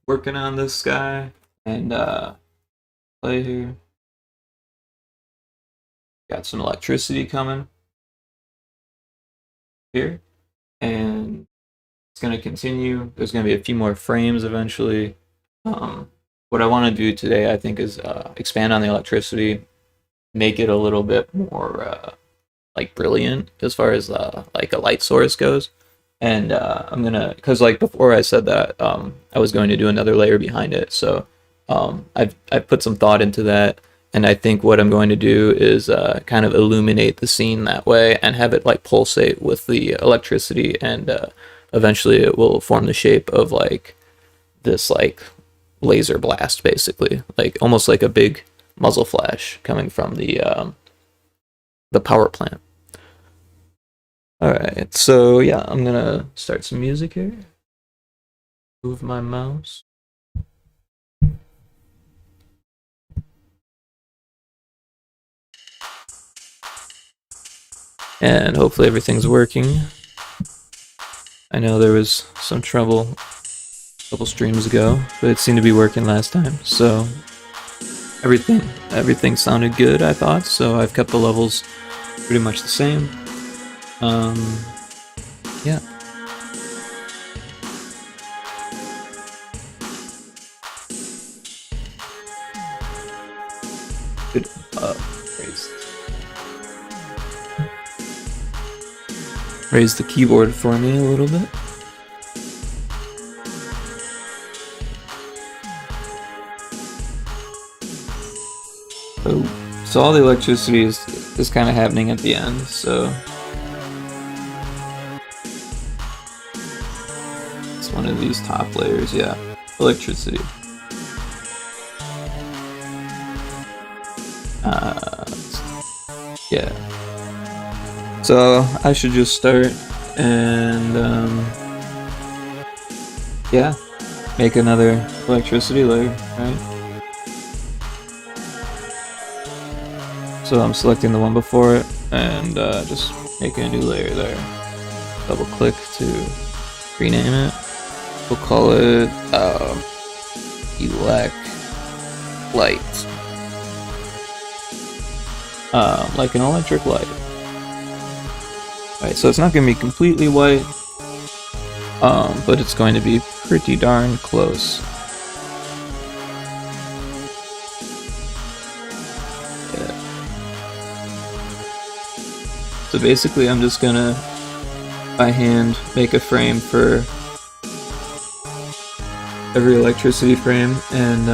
working on this guy and play here. Got some electricity coming here, and it's going to continue. There's going to be a few more frames eventually. What I want to do today, I think, is expand on the electricity, make it a little bit more like brilliant as far as like a light source goes. And I'm gonna, because like before I said that I was going to do another layer behind it, so I've put some thought into that, and I think what I'm going to do is kind of illuminate the scene that way and have it like pulsate with the electricity, and eventually it will form the shape of like this like laser blast, basically, like almost like a big muzzle flash coming from the power plant. Alright, so yeah, I'm gonna start some music here. Move my mouse. And hopefully everything's working. I know there was some trouble a couple streams ago, but it seemed to be working last time, so everything sounded good, I thought, so I've kept the levels pretty much the same. Yeah. Good. Raise the keyboard for me a little bit. So all the electricity is kind of happening at the end, so it's one of these top layers, yeah. Electricity. Yeah. So I should just start and yeah, make another electricity layer, right? So I'm selecting the one before it and just making a new layer there. Double click to rename it. We'll call it elect light. Like an electric light. Alright, so it's not going to be completely white, but it's going to be pretty darn close. Yeah. So basically I'm just going to, by hand, make a frame for every electricity frame, and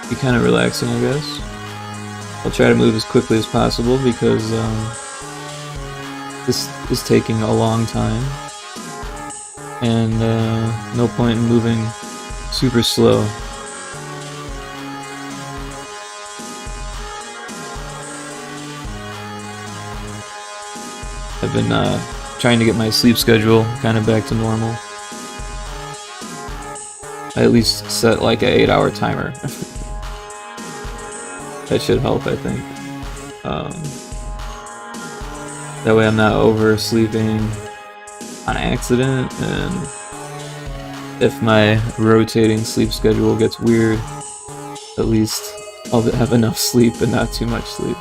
be kind of relaxing, I guess. I'll try to move as quickly as possible because this is taking a long time, and no point in moving super slow. I've been trying to get my sleep schedule kind of back to normal. I at least set like an 8-hour timer. That should help, I think. That way I'm not oversleeping on accident, and if my rotating sleep schedule gets weird, at least I'll have enough sleep and not too much sleep.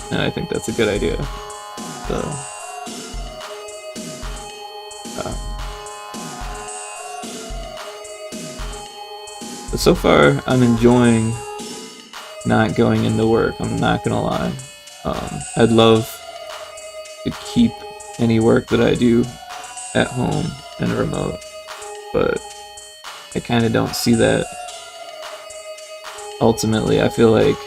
And I think that's a good idea. So, but so far, I'm enjoying not going into work, I'm not gonna lie. I'd love to keep any work that I do at home and remote, but I kind of don't see that. Ultimately, I feel like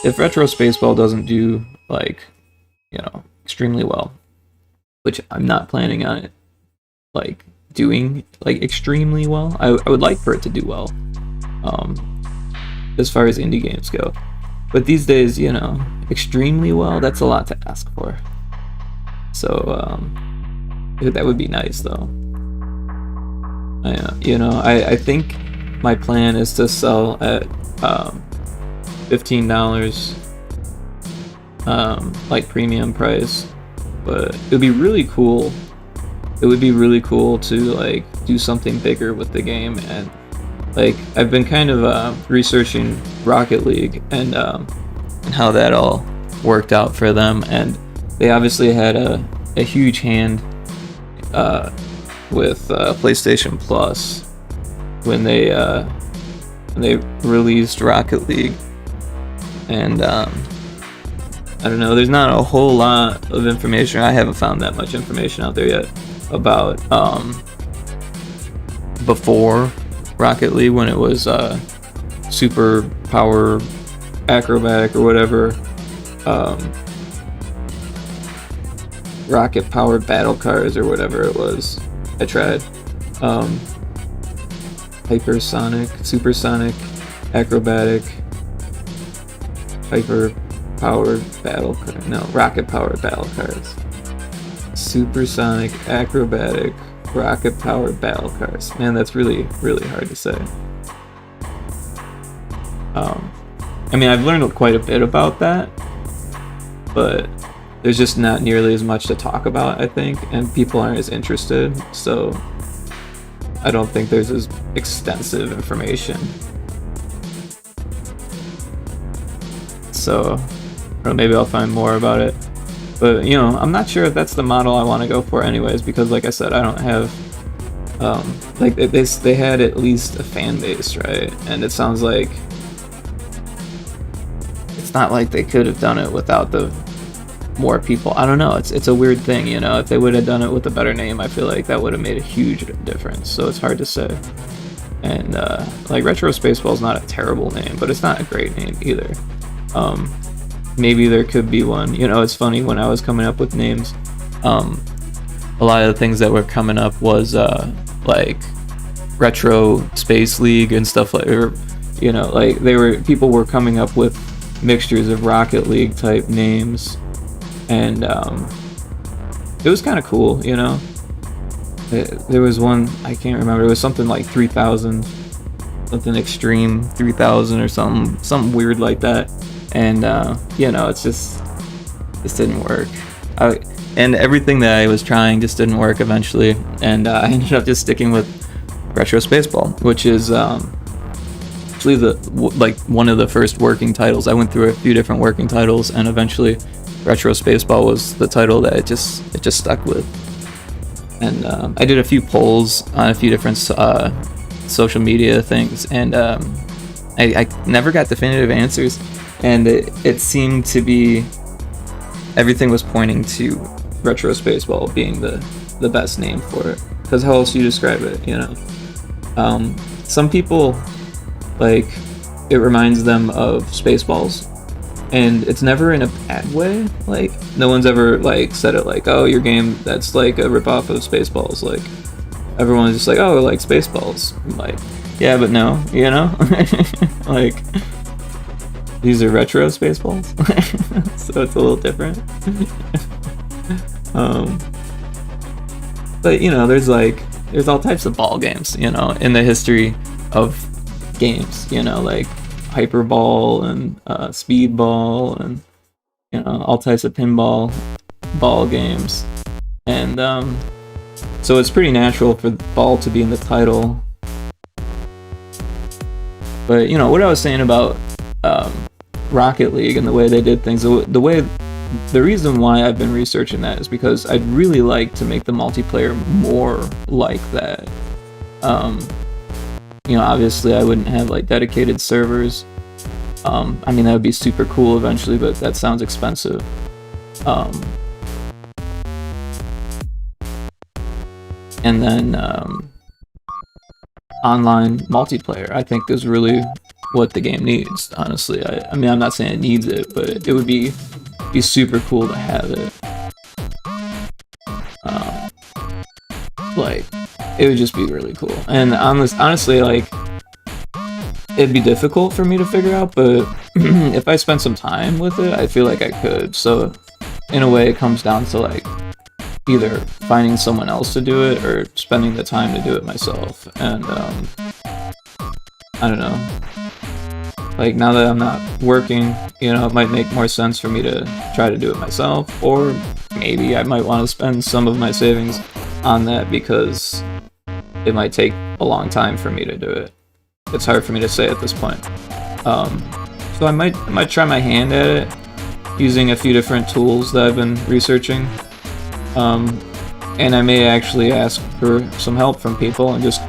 if Retro Spaceball doesn't do, like, you know, extremely well, which I'm not planning on it, like, doing, like, extremely well. I would like for it to do well, as far as indie games go. But these days, you know, extremely well, that's a lot to ask for. So, that would be nice, though. I think my plan is to sell at $15, like premium price, but it would be really cool. It would be really cool to like do something bigger with the game. And like I've been kind of researching Rocket League and how that all worked out for them, and they obviously had a huge hand with PlayStation Plus when they released Rocket League. And I don't know, there's not a whole lot of information. I haven't found that much information out there yet about before Rocket League, when it was super power acrobatic or whatever, rocket powered battle cars or whatever it was. I tried hypersonic, supersonic, acrobatic, hyper powered battle car, no, rocket powered battle cars, supersonic, acrobatic, rocket powered battle cars. Man, that's really hard to say. I mean, I've learned quite a bit about that, but there's just not nearly as much to talk about, I think, and people aren't as interested, so I don't think there's as extensive information. So, or maybe I'll find more about it. But, you know, I'm not sure if that's the model I want to go for anyways, because like I said, I don't have, like, they had at least a fan base, right? And it sounds like it's not like they could have done it without the more people. I don't know, it's a weird thing, you know. If they would have done it with a better name, I feel like that would have made a huge difference, so it's hard to say. And, like, Retro Spaceball is not a terrible name, but it's not a great name either. Maybe there could be one. You know, it's funny, when I was coming up with names, a lot of the things that were coming up was like Retro Space League and stuff like, or, you know, like people were coming up with mixtures of Rocket League type names, and it was kind of cool, you know. There was one, I can't remember, it was something like 3000, something extreme 3000 or something weird like that. And you know, it just didn't work. And everything that I was trying just didn't work eventually, and I ended up just sticking with Retro Spaceball, which is actually like one of the first working titles. I went through a few different working titles, and eventually Retro Spaceball was the title that it just stuck with. And I did a few polls on a few different social media things, and I never got definitive answers. And it seemed to be, everything was pointing to Retro Spaceball being the best name for it. Because how else do you describe it, you know? Some people, like, it reminds them of Spaceballs. And it's never in a bad way. Like, no one's ever, like, said it like, oh, your game, that's like a ripoff of Spaceballs. Like, everyone's just like, oh, like Spaceballs. I'm like, yeah, but no, you know? Like, these are retro Spaceballs, so it's a little different. But, you know, there's all types of ball games, you know, in the history of games, you know, like Hyperball and Speedball, and, you know, all types of pinball ball games. And so it's pretty natural for ball to be in the title. But, you know, what I was saying about Rocket League and the way they did things, the reason why I've been researching that is because I'd really like to make the multiplayer more like that. You know, obviously I wouldn't have like dedicated servers. I mean, that would be super cool eventually, but that sounds expensive. And then online multiplayer, I think, is really what the game needs, honestly. I mean, I'm not saying it needs it, but it would be super cool to have it. Like, it would just be really cool. And honestly, like, it'd be difficult for me to figure out, but if I spend some time with it, I feel like I could. So, in a way, it comes down to, like, either finding someone else to do it or spending the time to do it myself. And, I don't know. like now that I'm not working, you know, it might make more sense for me to try to do it myself, or maybe I might want to spend some of my savings on that because it might take a long time for me to do it. It's hard for me to say at this point. So I might try my hand at it using a few different tools that I've been researching. And I may actually ask for some help from people and just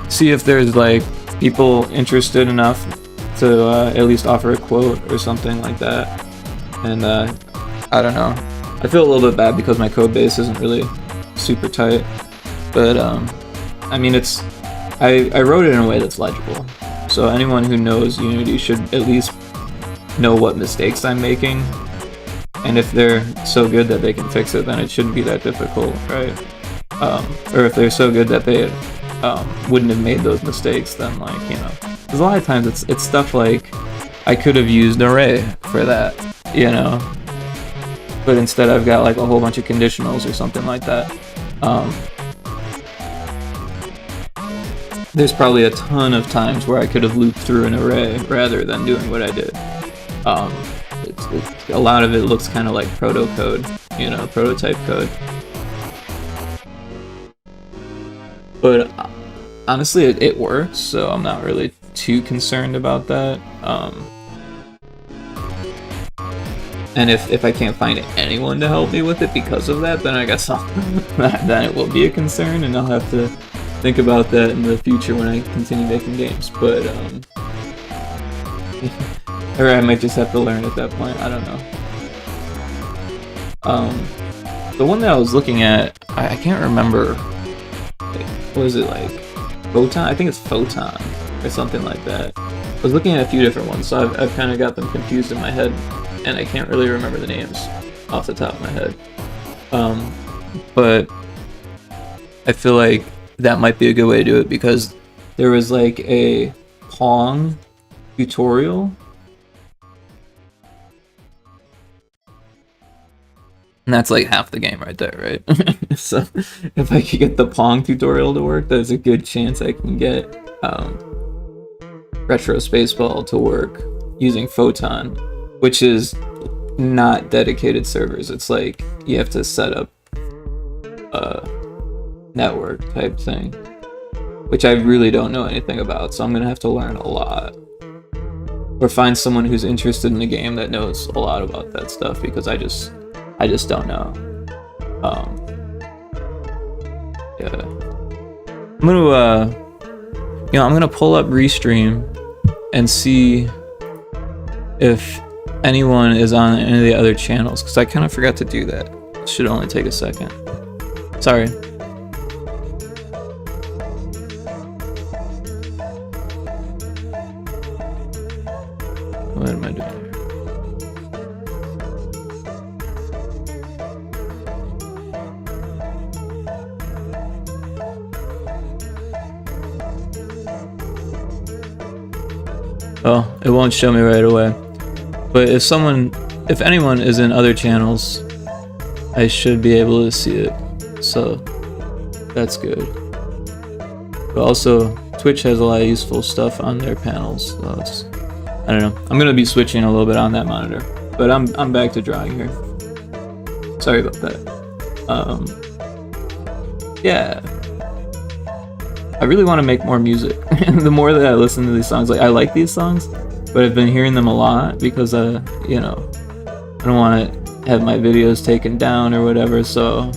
see if there's like people interested enough to at least offer a quote or something like that. And I don't know. I feel a little bit bad because my code base isn't really super tight, but I mean I wrote it in a way that's legible. So anyone who knows Unity should at least know what mistakes I'm making. And if they're so good that they can fix it, then it shouldn't be that difficult, right? Or if they're so good that they wouldn't have made those mistakes, then like, you know, because a lot of times it's stuff like I could have used array for that, you know, but instead I've got like a whole bunch of conditionals or something like that. There's probably a ton of times where I could have looped through an array rather than doing what I did. A lot of it looks kind of like proto code, you know, prototype code. But honestly, it works, so I'm not really too concerned about that. And if I can't find anyone to help me with it because of that, then I guess then it will be a concern, and I'll have to think about that in the future when I continue making games. But or I might just have to learn at that point. I don't know. The one that I was looking at, I can't remember. What is it, like Photon? I think it's Photon or something like that. I was looking at a few different ones, so I've kind of got them confused in my head, and I can't really remember the names off the top of my head. But I feel like that might be a good way to do it because there was like a Pong tutorial. And that's like half the game right there, right? So if I could get the Pong tutorial to work, there's a good chance I can get Retro Spaceball to work using Photon, which is not dedicated servers. It's like you have to set up a network type thing, which I really don't know anything about, so I'm gonna have to learn a lot. Or find someone who's interested in the game that knows a lot about that stuff, because I just don't know. Yeah. I'm gonna pull up Restream and see if anyone is on any of the other channels, because I kind of forgot to do that. It should only take a second. Sorry. What am I doing here? Oh, it won't show me right away. But if anyone is in other channels, I should be able to see it. So that's good. But also, Twitch has a lot of useful stuff on their panels. So I don't know. I'm gonna be switching a little bit on that monitor, but I'm back to drawing here. Sorry about that. Yeah. I really want to make more music. The more that I listen to these songs, like I like these songs, but I've been hearing them a lot because you know, I don't want to have my videos taken down or whatever, so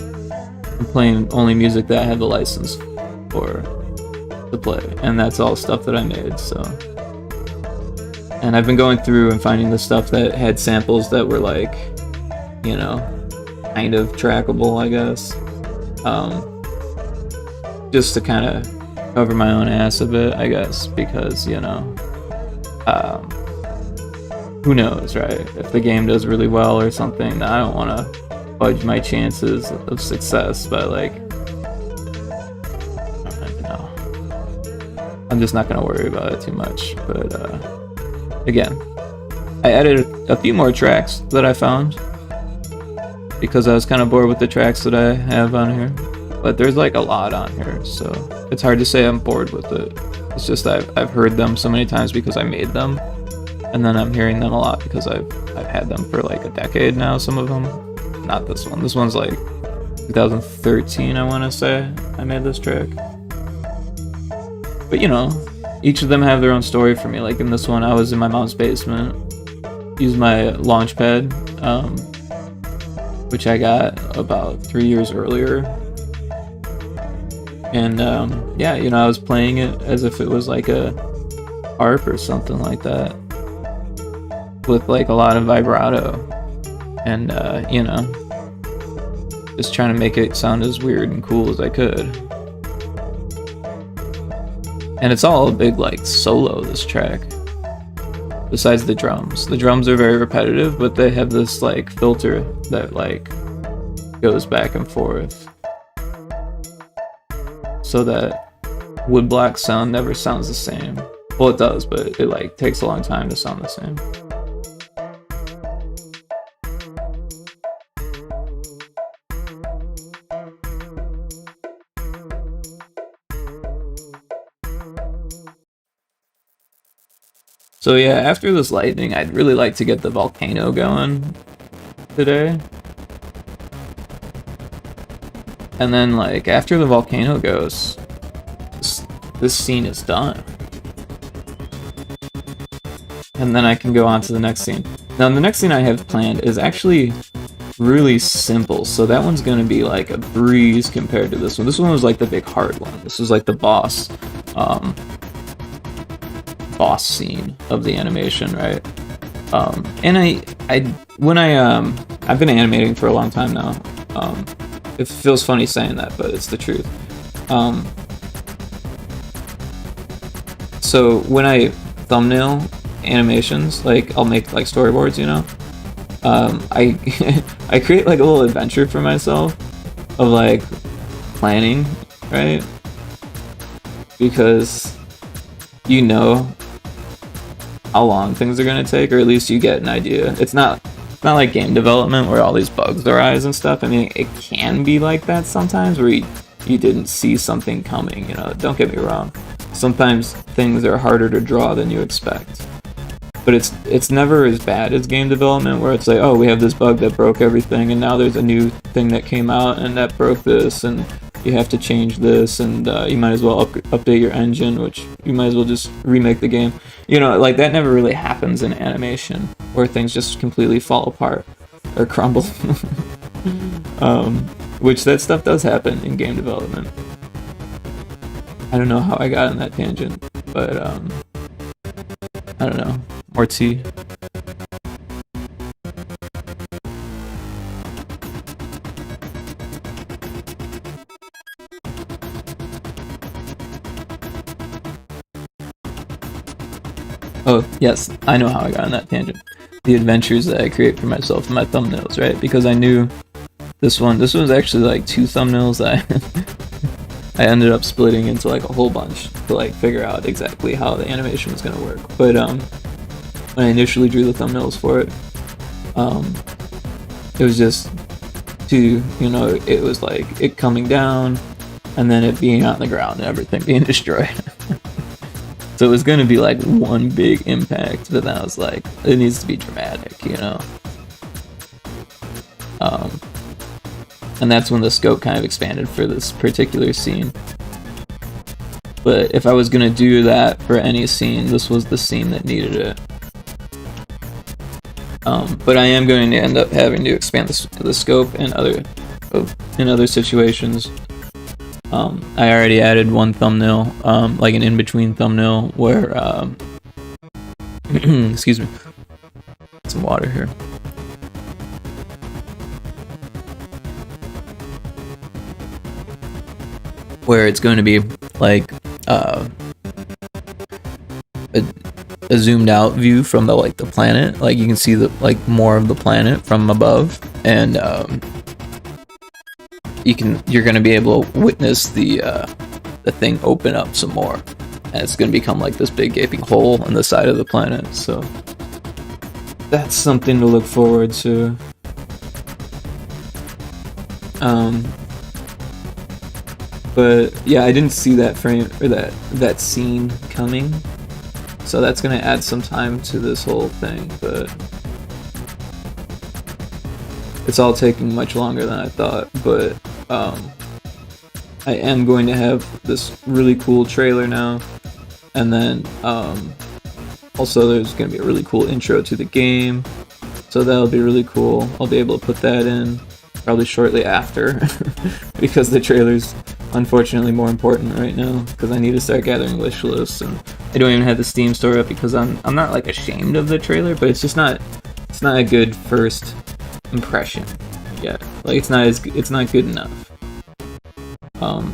I'm playing only music that I have the license for to play, and that's all stuff that I made. So, and I've been going through and finding the stuff that had samples that were like, you know, kind of trackable, I guess, just to kind of cover my own ass a bit, I guess, because, you know, who knows, right? If the game does really well or something, I don't want to fudge my chances of success by, like, I don't know. I'm just not going to worry about it too much, but, again, I added a few more tracks that I found, because I was kind of bored with the tracks that I have on here. But there's like a lot on here, so it's hard to say I'm bored with it. It's just I've heard them so many times because I made them, and then I'm hearing them a lot because I've had them for like a decade now. Some of them, not this one. This one's like 2013, I want to say I made this track. But you know, each of them have their own story for me. Like in this one, I was in my mom's basement, used my launch pad, which I got about 3 years earlier. And yeah, you know, I was playing it as if it was like a harp or something like that, with like a lot of vibrato, and you know, just trying to make it sound as weird and cool as I could. And it's all a big like solo, this track, besides the drums. The drums are very repetitive, but they have this like filter that like goes back and forth, so that woodblock sound never sounds the same. Well, it does, but it like takes a long time to sound the same. So yeah, after this lightning, I'd really like to get the volcano going today. And then like after the volcano goes, this scene is done. And then I can go on to the next scene. Now the next scene I have planned is actually really simple, so that one's gonna be like a breeze compared to this one. This one was like the big hard one. This was like the boss scene of the animation, right? And I've been animating for a long time now. It feels funny saying that, but it's the truth. So when I thumbnail animations, like I'll make like storyboards, you know, I I create like a little adventure for myself of like planning, right? Because you know how long things are gonna take, or at least you get an idea. It's not like game development where all these bugs arise and stuff. I mean, it can be like that sometimes where you didn't see something coming, you know, don't get me wrong. Sometimes things are harder to draw than you expect. But it's never as bad as game development where it's like, oh, we have this bug that broke everything, and now there's a new thing that came out and that broke this, and you have to change this, and you might as well update your engine, which you might as well just remake the game. You know, like that never really happens in animation, where things just completely fall apart or crumble. Which that stuff does happen in game development. I don't know how I got on that tangent, but I don't know. More tea. Oh, yes, I know how I got on that tangent. The adventures that I create for myself in my thumbnails, right? Because I knew this was actually like 2 thumbnails that I ended up splitting into like a whole bunch to like figure out exactly how the animation was gonna work. But when I initially drew the thumbnails for it, it was just to, you know, it was like it coming down and then it being on the ground and everything being destroyed. So it was going to be like one big impact, but then I was like, it needs to be dramatic, you know? And that's when the scope kind of expanded for this particular scene. But if I was going to do that for any scene, this was the scene that needed it. But I am going to end up having to expand the scope in other situations. I already added one thumbnail, like an in-between thumbnail where, excuse me, some water here. Where it's going to be like a zoomed out view from the planet, like you can see more of the planet from above, and you're going to be able to witness the thing open up some more, and it's going to become like this big gaping hole in the side of the planet. So that's something to look forward to. But yeah, I didn't see that frame or that scene coming. So that's gonna add some time to this whole thing, but it's all taking much longer than I thought. But I am going to have this really cool trailer now, and then also there's going to be a really cool intro to the game, so that'll be really cool. I'll be able to put that in probably shortly after because the trailer's unfortunately more important right now, because I need to start gathering wish lists, and I don't even have the Steam store up because I'm not like ashamed of the trailer, but it's just not a good first impression yet. Like it's not good enough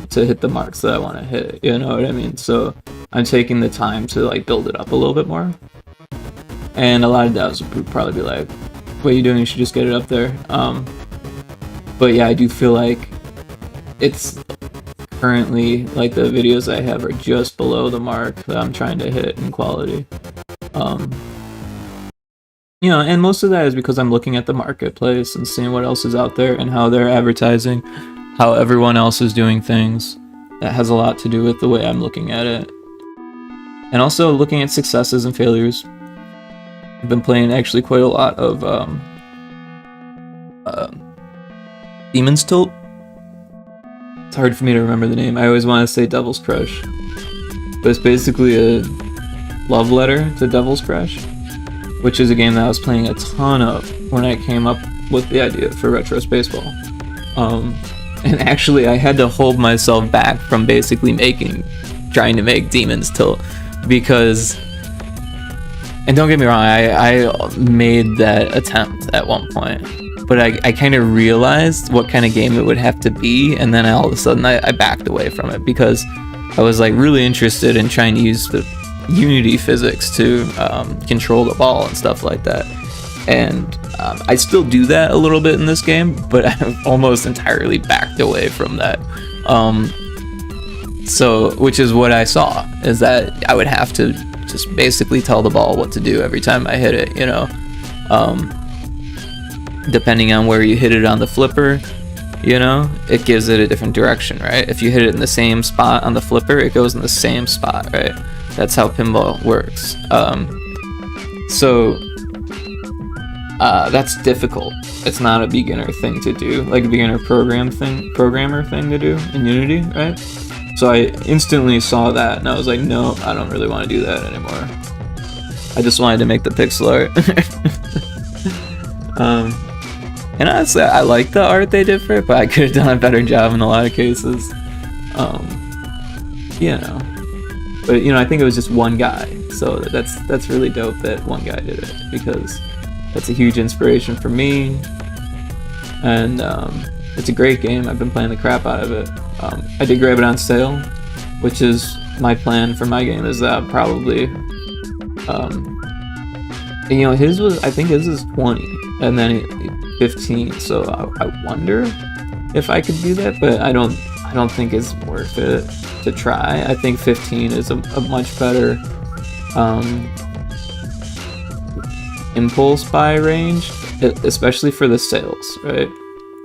to hit the marks that I want to hit, you know what I mean? So I'm taking the time to like build it up a little bit more, and a lot of devs would probably be like, what are you doing? You should just get it up there. But yeah, I do feel like it's currently, like, the videos I have are just below the mark that I'm trying to hit in quality. You know, and most of that is because I'm looking at the marketplace and seeing what else is out there and how they're advertising, how everyone else is doing things. That has a lot to do with the way I'm looking at it. And also looking at successes and failures. I've been playing actually quite a lot of Demon's Tilt. It's hard for me to remember the name. I always want to say Devil's Crush, but it's basically a love letter to Devil's Crush, which is a game that I was playing a ton of when I came up with the idea for Retro Spaceball. And actually I had to hold myself back from basically trying to make Demon's Tilt, because, and don't get me wrong, I made that attempt at one point, but I kind of realized what kind of game it would have to be, and then all of a sudden I backed away from it because I was like really interested in trying to use the Unity physics to control the ball and stuff like that. And I still do that a little bit in this game, but I've almost entirely backed away from that. So, which is what I saw, is that I would have to just basically tell the ball what to do every time I hit it, you know? Depending on where you hit it on the flipper, you know, it gives it a different direction, right? If you hit it in the same spot on the flipper, it goes in the same spot, right? That's how pinball works. That's difficult. It's not a beginner thing to do, like a beginner programmer thing to do in Unity, right? So I instantly saw that and I was like, no, I don't really want to do that anymore. I just wanted to make the pixel art. And honestly, I like the art they did for it, but I could have done a better job in a lot of cases. You know. But, you know, I think it was just one guy, so that's really dope that one guy did it, because that's a huge inspiration for me, and it's a great game. I've been playing the crap out of it. I did grab it on sale, which is my plan for my game, is that probably, you know, I think his is 20, and then 15, so I wonder if I could do that, but I don't think it's worth it to try. I think 15 is a much better impulse buy range, especially for the sales, right?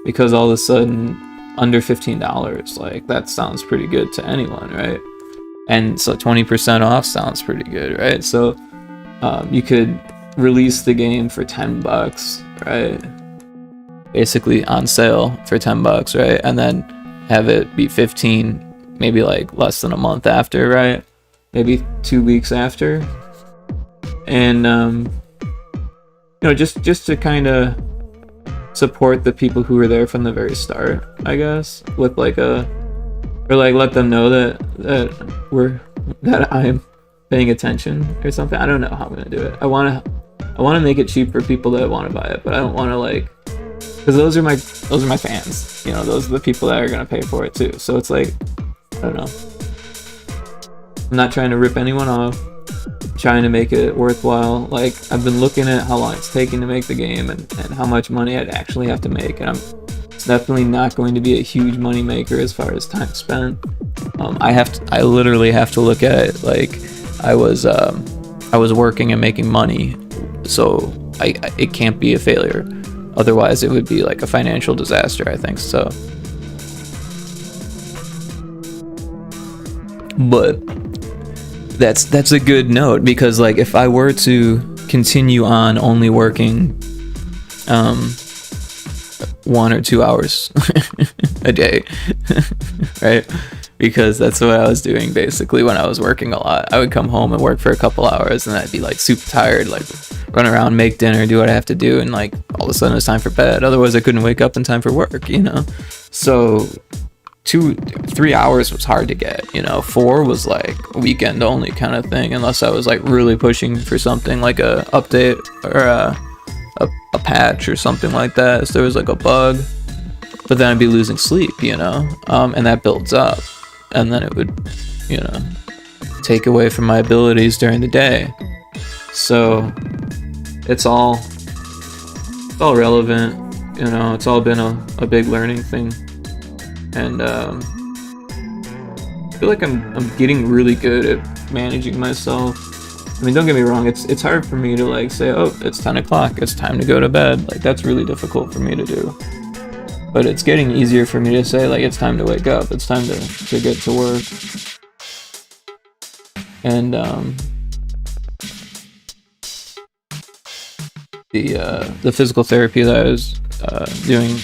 Because all of a sudden under $15, like, that sounds pretty good to anyone, right? And so 20% off sounds pretty good, right? So you could release the game for $10, right? Basically on sale for $10, right? And then have it be 15, maybe like less than a month after, right? Maybe 2 weeks after. And you know, just to kind of support the people who were there from the very start, I guess, with like or like let them know that I'm paying attention or something. I don't know how I'm gonna do it. I want to make it cheap for people that want to buy it, but I don't want to, like, because those are my fans, you know, those are the people that are gonna pay for it too. So it's like, I don't know, I'm not trying to rip anyone off, I'm trying to make it worthwhile. Like, I've been looking at how long it's taking to make the game and how much money I'd actually have to make, and it's definitely not going to be a huge money maker as far as time spent. I literally have to look at it like I was working and making money, so it can't be a failure. Otherwise, it would be like a financial disaster, I think. So, but That's a good note, because like if I were to continue on only working 1 or 2 hours a day, right? Because that's what I was doing basically when I was working a lot. I would come home and work for a couple hours, and I'd be like super tired, like run around, make dinner, do what I have to do, and like all of a sudden it's time for bed. Otherwise I couldn't wake up in time for work, you know? So 3 hours was hard to get, you know. 4 was like weekend only kind of thing, unless I was like really pushing for something like a update or a patch or something like that. So there was like a bug, but then I'd be losing sleep, you know, and that builds up, and then it would, you know, take away from my abilities during the day. So it's all relevant, you know. It's all been a big learning thing. And I feel like I'm getting really good at managing myself. I mean, don't get me wrong, it's hard for me to like say, oh, it's 10 o'clock, it's time to go to bed. Like, that's really difficult for me to do. But it's getting easier for me to say, like, it's time to wake up, it's time to get to work. And the physical therapy that I was doing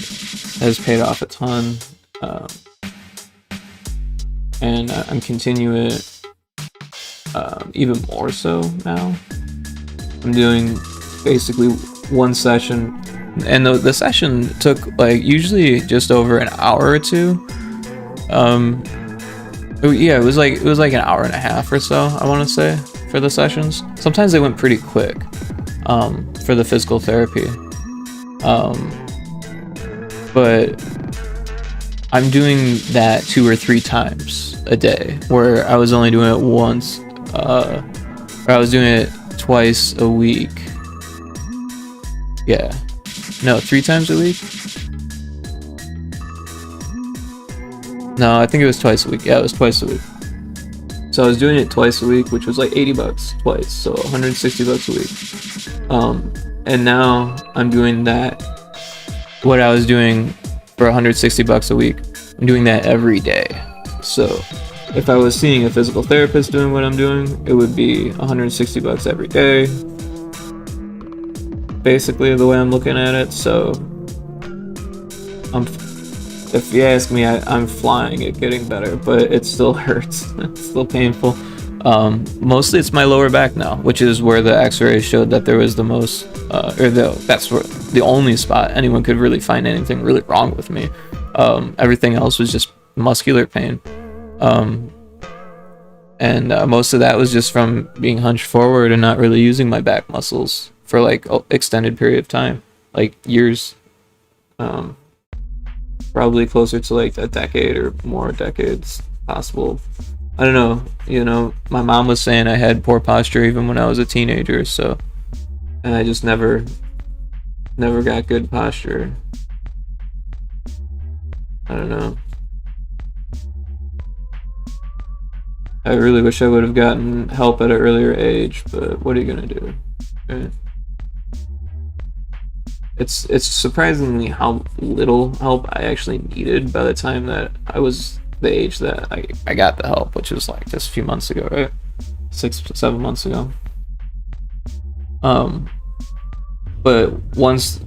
has paid off a ton. And I'm continuing it even more so now. I'm doing basically one session, and the session took like usually just over an hour or two. Yeah, it was like an hour and a half or so, I want to say, for the sessions. Sometimes they went pretty quick for the physical therapy, but I'm doing that 2 or 3 times a day, where I was only doing it once, or I was doing it twice a week. Yeah. No, 3 times a week? No, I think it was twice a week. Yeah, it was twice a week. So I was doing it twice a week, which was like $80 twice, so $160 a week. And now I'm doing that, what I was doing for $160 a week, I'm doing that every day. So if I was seeing a physical therapist doing what I'm doing, it would be $160 every day, basically, the way I'm looking at it. So if you ask me, I'm flying at getting better, but it still hurts. It's still painful. Mostly it's my lower back now, which is where the x-ray showed that there was the most, that's where the only spot anyone could really find anything really wrong with me. Everything else was just muscular pain. And most of that was just from being hunched forward and not really using my back muscles for like an extended period of time, like years, probably closer to like a decade or more decades possible. I don't know, you know, my mom was saying I had poor posture even when I was a teenager, so, and I just never got good posture. I don't know. I really wish I would have gotten help at an earlier age, but what are you gonna do, right? It's surprisingly how little help I actually needed by the time that I was the age that I got the help, which was like just a few months ago, right? 6-7 months ago. But once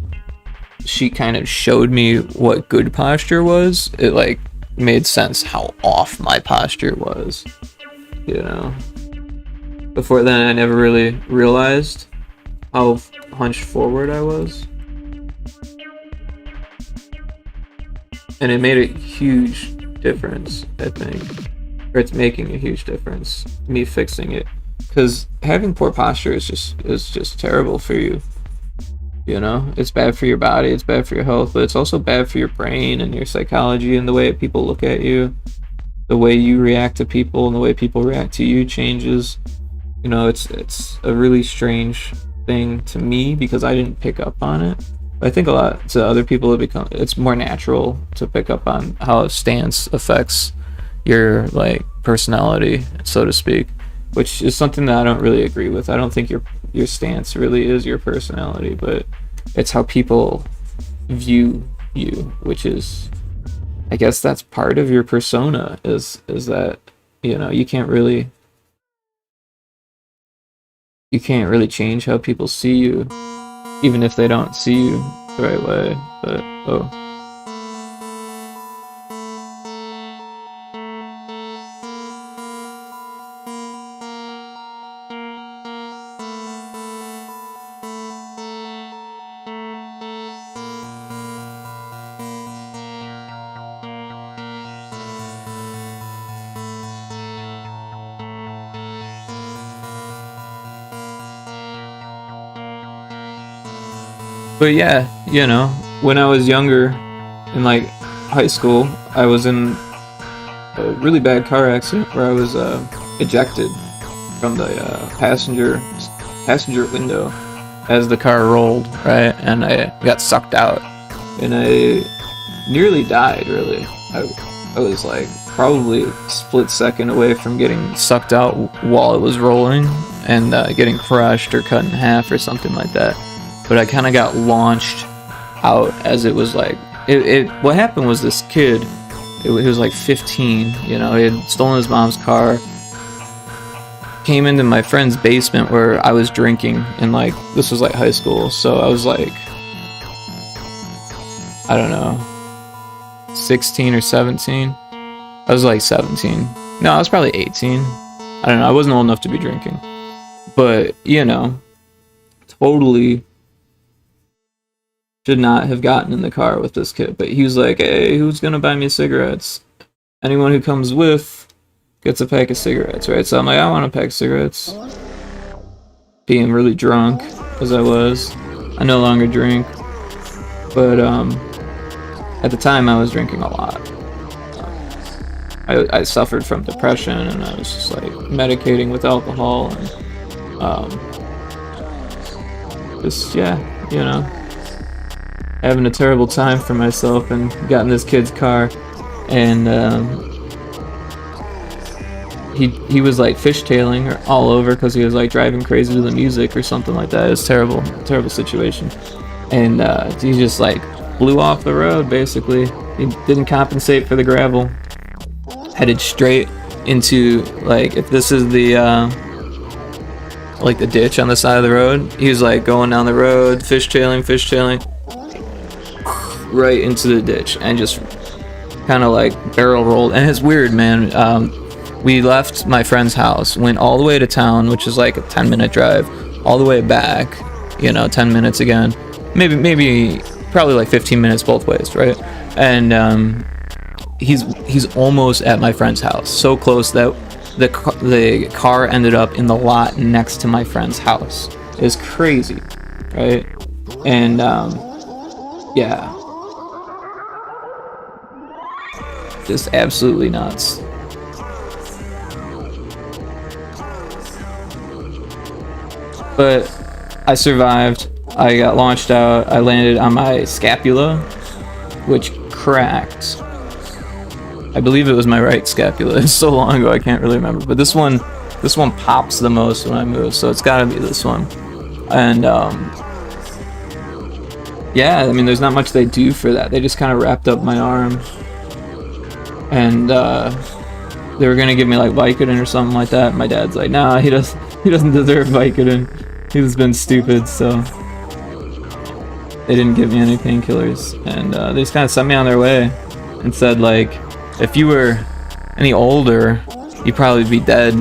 she kind of showed me what good posture was, it like made sense how off my posture was, you know. Before then I never really realized how hunched forward I was, and it made a huge difference, I think, or it's making a huge difference, me fixing it, because having poor posture is just terrible for you, you know. It's bad for your body, it's bad for your health, but it's also bad for your brain and your psychology, and the way people look at you, the way you react to people and the way people react to you changes, you know. It's a really strange thing to me because I didn't pick up on it. I think a lot to other people it's more natural to pick up on how a stance affects your like personality, so to speak, which is something that I don't really agree with. I don't think your stance really is your personality, but it's how people view you, which is, I guess that's part of your persona, is that, you know, you can't really you can't really change how people see you, even if they don't see you the right way. But oh. But yeah, you know, when I was younger, in like high school, I was in a really bad car accident where I was ejected from the passenger window as the car rolled, right, and I got sucked out, and I nearly died. Really, I was like probably a split second away from getting sucked out while it was rolling and getting crushed or cut in half or something like that. But I kind of got launched out as it was like what happened was this kid, he was like 15, you know, he had stolen his mom's car, came into my friend's basement where I was drinking, and like this was like high school, so I was like, I don't know, 16 or 17. I was like 17. No, I was probably 18. I don't know, I wasn't old enough to be drinking, but you know, totally should not have gotten in the car with this kid. But he was like, hey, who's gonna buy me cigarettes? Anyone who comes with gets a pack of cigarettes, right? So I'm like, I want a pack of cigarettes. Being really drunk, as I was. I no longer drink. But at the time I was drinking a lot. I suffered from depression, and I was just like medicating with alcohol, and just, yeah, you know, having a terrible time for myself, and got in this kid's car, and he was like fishtailing all over because he was like driving crazy to the music or something like that. It was terrible situation, and he just like blew off the road. Basically, he didn't compensate for the gravel, headed straight into, like, if this is the like the ditch on the side of the road, he was like going down the road, fishtailing right into the ditch, and just kind of like barrel rolled. And it's weird, man. We left my friend's house, went all the way to town, which is like a 10-minute drive, all the way back, you know, 10 minutes again, maybe probably like 15 minutes both ways, right? And he's almost at my friend's house, so close that the car ended up in the lot next to my friend's house. It's crazy, right? And yeah, just absolutely nuts. But I survived. I got launched out. I landed on my scapula, which cracked. I believe it was my right scapula. It's so long ago I can't really remember. But this one pops the most when I move, so it's gotta be this one. And yeah, I mean, there's not much they do for that. They just kind of wrapped up my arm, and they were gonna give me like Vicodin or something like that. My dad's like, nah, he doesn't deserve Vicodin. He's been stupid, so they didn't give me any painkillers, and they just kind of sent me on their way and said, like, if you were any older, you'd probably be dead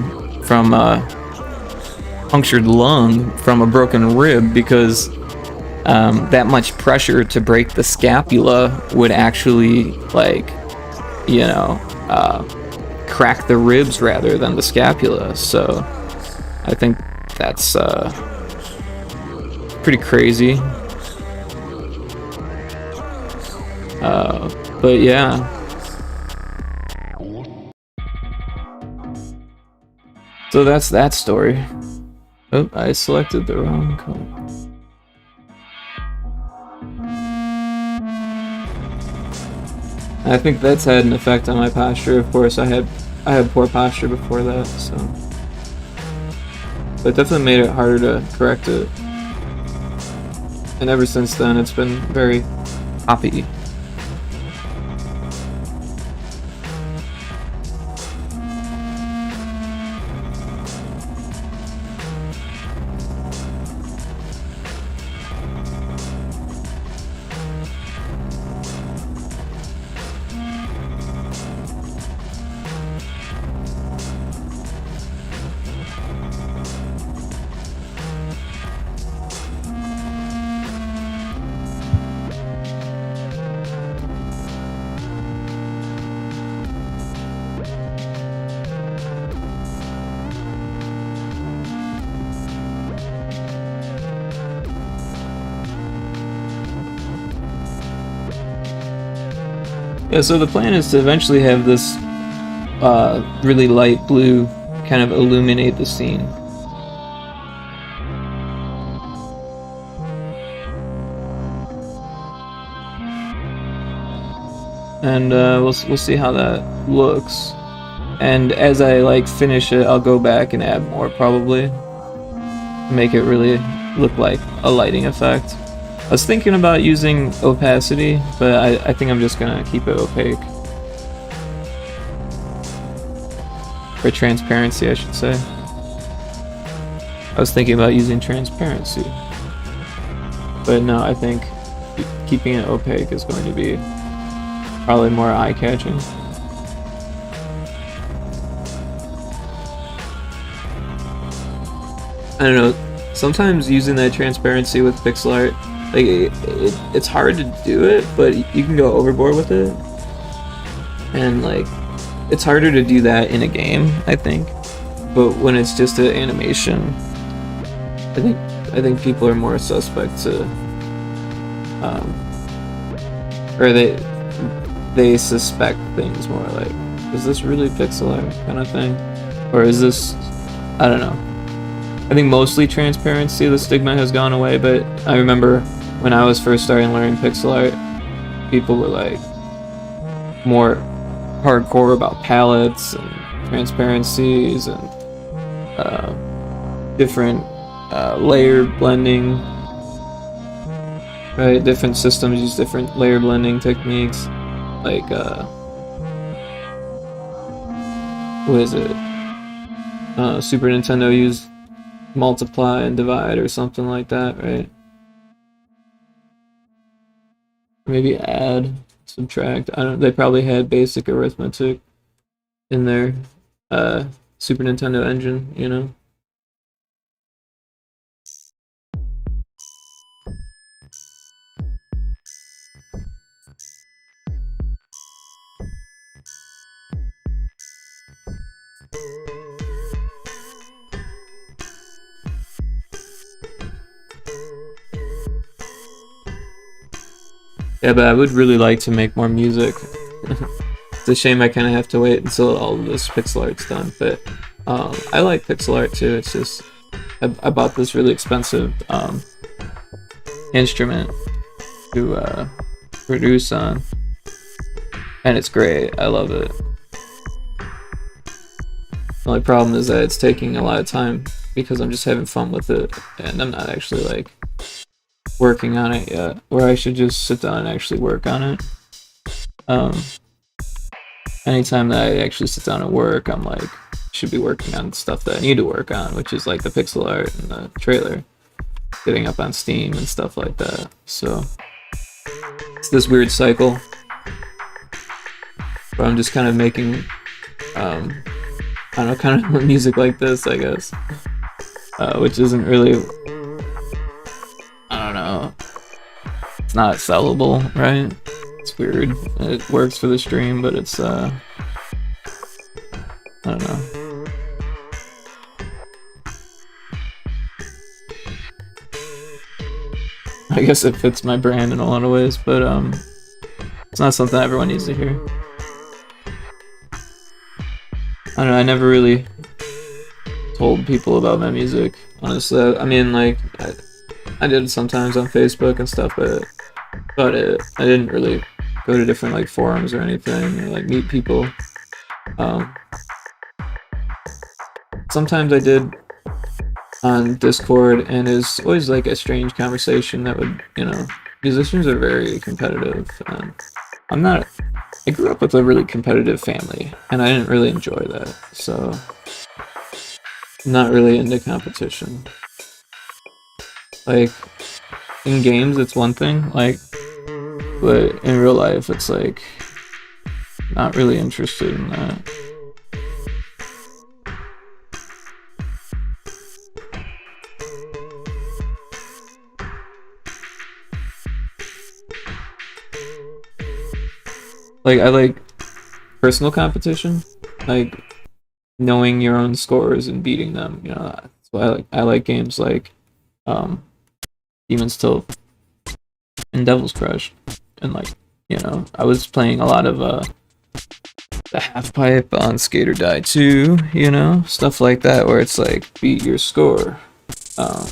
from a punctured lung from a broken rib, because that much pressure to break the scapula would actually, like, you know, crack the ribs rather than the scapula. So I think that's pretty crazy. But yeah. So that's that story. Oh, I selected the wrong color. I think that's had an effect on my posture. Of course, I had poor posture before that, so it definitely made it harder to correct it. And ever since then, it's been very poppy. Yeah, so the plan is to eventually have this really light blue kind of illuminate the scene. And we'll see how that looks. And as I like finish it, I'll go back and add more probably, make it really look like a lighting effect. I was thinking about using opacity, but I think I'm just gonna keep it opaque. Or transparency, I should say. I was thinking about using transparency. But no, I think keeping it opaque is going to be probably more eye-catching. I don't know, sometimes using that transparency with pixel art, like it's hard to do it, but you can go overboard with it. And like, it's harder to do that in a game, I think. But when it's just an animation, I think people are more suspect to, or they suspect things more, like, is this really pixel art kind of thing, or is this, I don't know. I think mostly transparency, the stigma has gone away, but I remember when I was first starting learning pixel art, people were like more hardcore about palettes and transparencies and different layer blending. Right, different systems use different layer blending techniques. Like what is it? Super Nintendo used multiply and divide or something like that, right? Maybe add, subtract. I don't. They probably had basic arithmetic in their Super Nintendo engine, you know. Yeah, but I would really like to make more music. It's a shame I kind of have to wait until all of this pixel art's done, but I like pixel art too. It's just I bought this really expensive instrument to produce on, and it's great. I love it. The only problem is that it's taking a lot of time because I'm just having fun with it, and I'm not actually like working on it yet, where I should just sit down and actually work on it. Anytime that I actually sit down and work, I'm like, should be working on stuff that I need to work on, which is like the pixel art and the trailer, getting up on Steam and stuff like that. So it's this weird cycle where I'm just kind of making, I don't know, kind of music like this, I guess, which isn't really, I don't know, it's not sellable, right? It's weird. It works for the stream, but it's I don't know. I guess it fits my brand in a lot of ways, but it's not something everyone needs to hear. I don't know, I never really told people about my music, honestly. I mean, like, I did it sometimes on Facebook and stuff, but about it. I didn't really go to different like forums or anything, or like meet people. Sometimes I did on Discord, and it's always like a strange conversation that would, you know, musicians are very competitive. I'm not. I grew up with a really competitive family, and I didn't really enjoy that, so I'm not really into competition. Like, in games, it's one thing, like, but in real life, it's like, not really interested in that. Like, I like personal competition, like knowing your own scores and beating them, you know, that's why I like games like Demon's Tilt and Devil's Crush, and like you know, I was playing a lot of the half pipe on Skate or Die 2, you know, stuff like that where it's like beat your score. Um,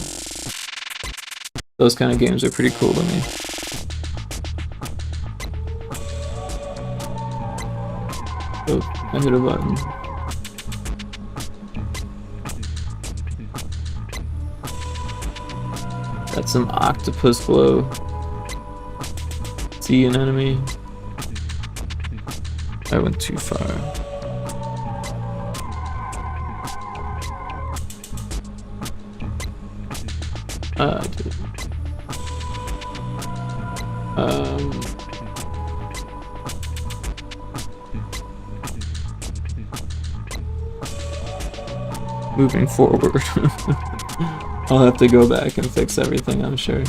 those kind of games are pretty cool to me. Oh, I hit a button. Got some octopus glow. See an enemy? I went too far. I did. Moving forward. I'll have to go back and fix everything, I'm sure.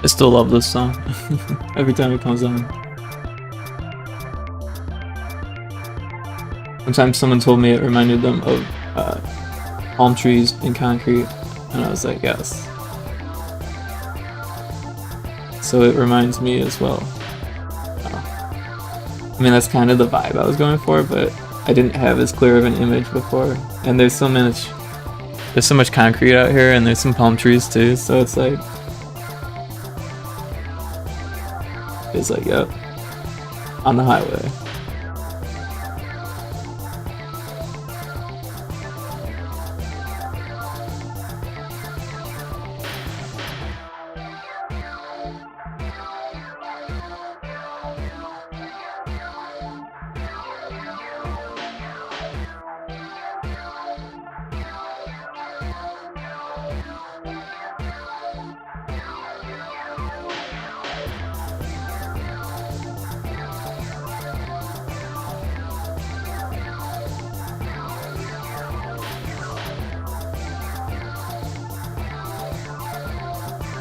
I still love this song every time it comes on. One time someone told me it reminded them of palm trees and concrete, and I was like, yes. So it reminds me as well. I mean, that's kind of the vibe I was going for, but I didn't have as clear of an image before. And there's so much concrete out here, and there's some palm trees too, so it's like, yep, on the highway.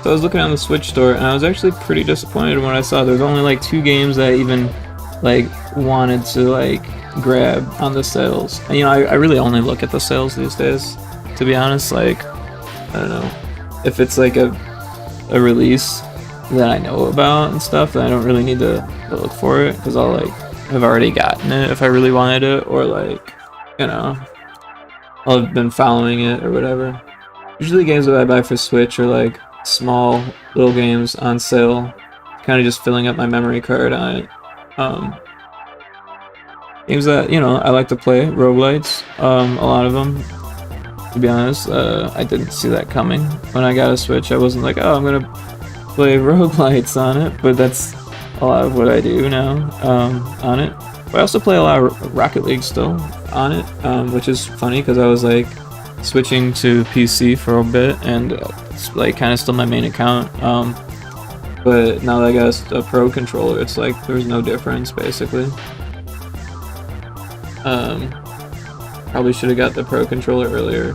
So I was looking on the Switch store, and I was actually pretty disappointed when I saw there's only like 2 games that I even like wanted to like grab on the sales. And you know, I really only look at the sales these days, to be honest. Like, I don't know, if it's like a release that I know about and stuff, then I don't really need to look for it, because I'll like have already gotten it if I really wanted it, or like, you know, I'll have been following it or whatever. Usually games that I buy for Switch are like small little games on sale, kind of just filling up my memory card on it. Games that, you know, I like to play, roguelites, a lot of them. To be honest, I didn't see that coming when I got a Switch. I wasn't like, oh, I'm gonna play roguelites on it, but that's a lot of what I do now on it. But I also play a lot of Rocket League still on it, which is funny because I was like switching to PC for a bit, and it's like kind of still my main account. But now that I got a Pro controller, it's like there's no difference basically. Probably should have got the Pro controller earlier.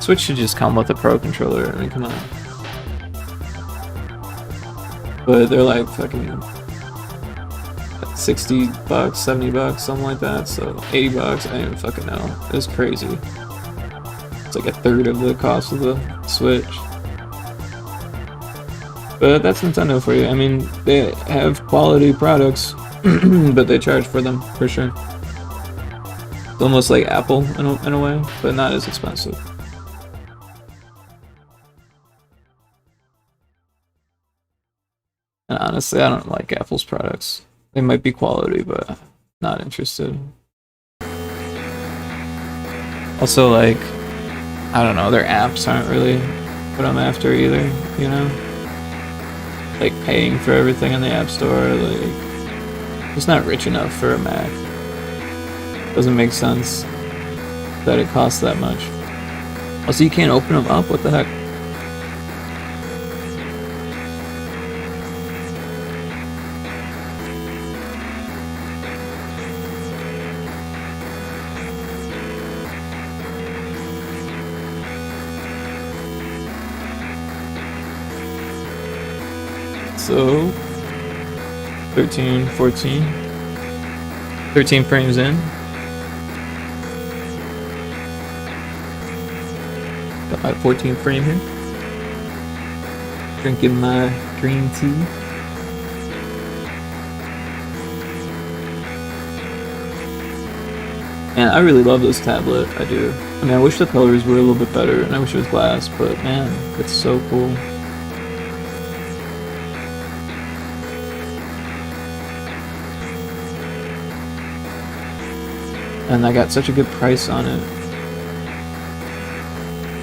Switch should just come with a Pro controller. I mean, come on. But they're like fucking 60 bucks, 70 bucks, something like that. So 80 bucks, I don't even fucking know. It's crazy. It's like a third of the cost of the Switch. But that's Nintendo for you. I mean, they have quality products, but they charge for them for sure. It's almost like Apple in a way, but not as expensive. And honestly, I don't like Apple's products. They might be quality, but not interested. Also, like, I don't know, their apps aren't really what I'm after either, you know? Like, paying for everything in the App Store, like, it's not rich enough for a Mac. Doesn't make sense that it costs that much. Also, you can't open them up, what the heck? So, 13, 14, 13 frames in. Got my 14th frame here. Drinking my green tea. And I really love this tablet, I do. I mean, I wish the colors were a little bit better, and I wish it was glass, but man, it's so cool. And I got such a good price on it.